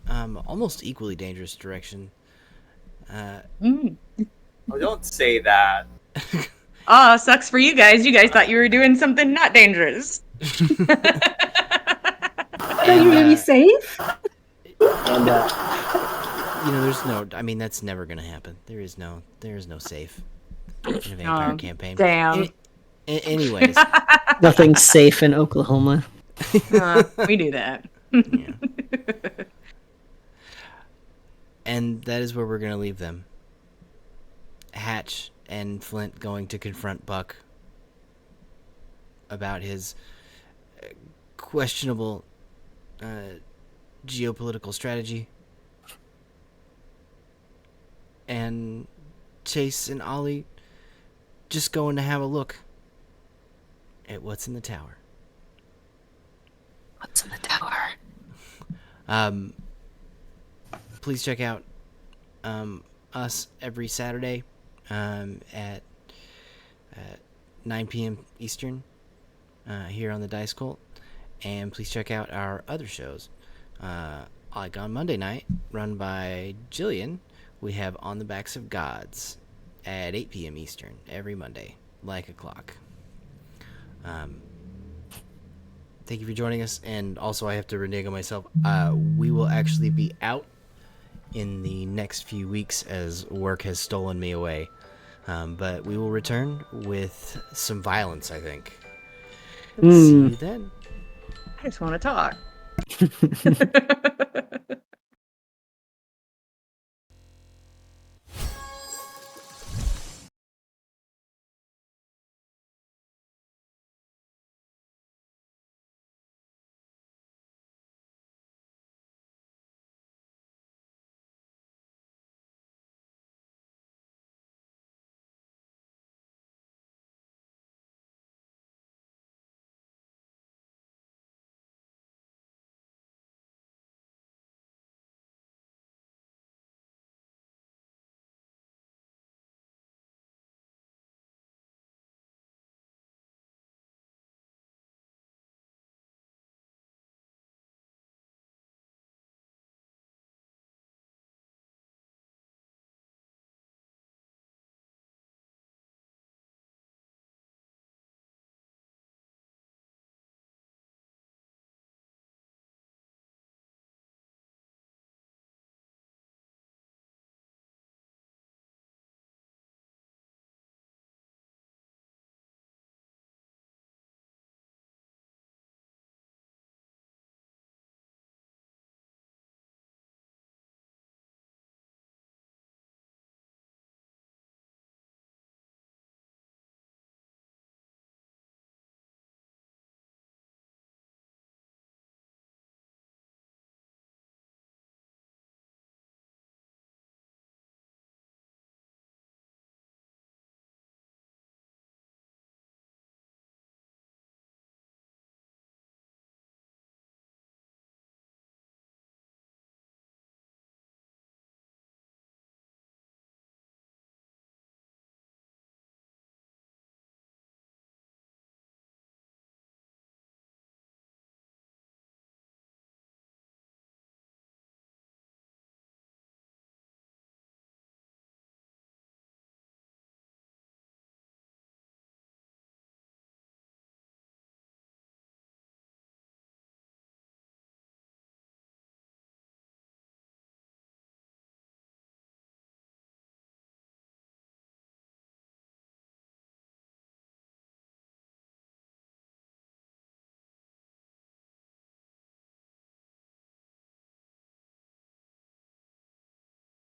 almost equally dangerous direction. Oh, don't say that. Aw, sucks for you guys. You guys thought you were doing something not dangerous. Are you gonna be safe? And There's no. I mean, that's never gonna happen. There is no safe in a vampire campaign. Damn. Anyways, nothing's safe in Oklahoma. We do that. yeah. And that is where we're gonna leave them. Hatch and Flint going to confront Buck about his questionable geopolitical strategy. And Chase and Ollie just going to have a look at what's in the tower. What's in the tower? Please check out us every Saturday at 9 p.m. Eastern here on the Dice Cult. And please check out our other shows. Like on Monday night, run by Jillian, we have On the Backs of Gods at 8 p.m. Eastern every Monday, like a clock. Thank you for joining us, and also I have to renege on myself. We will actually be out in the next few weeks as work has stolen me away. But we will return with some violence, I think. See you then. I just want to talk.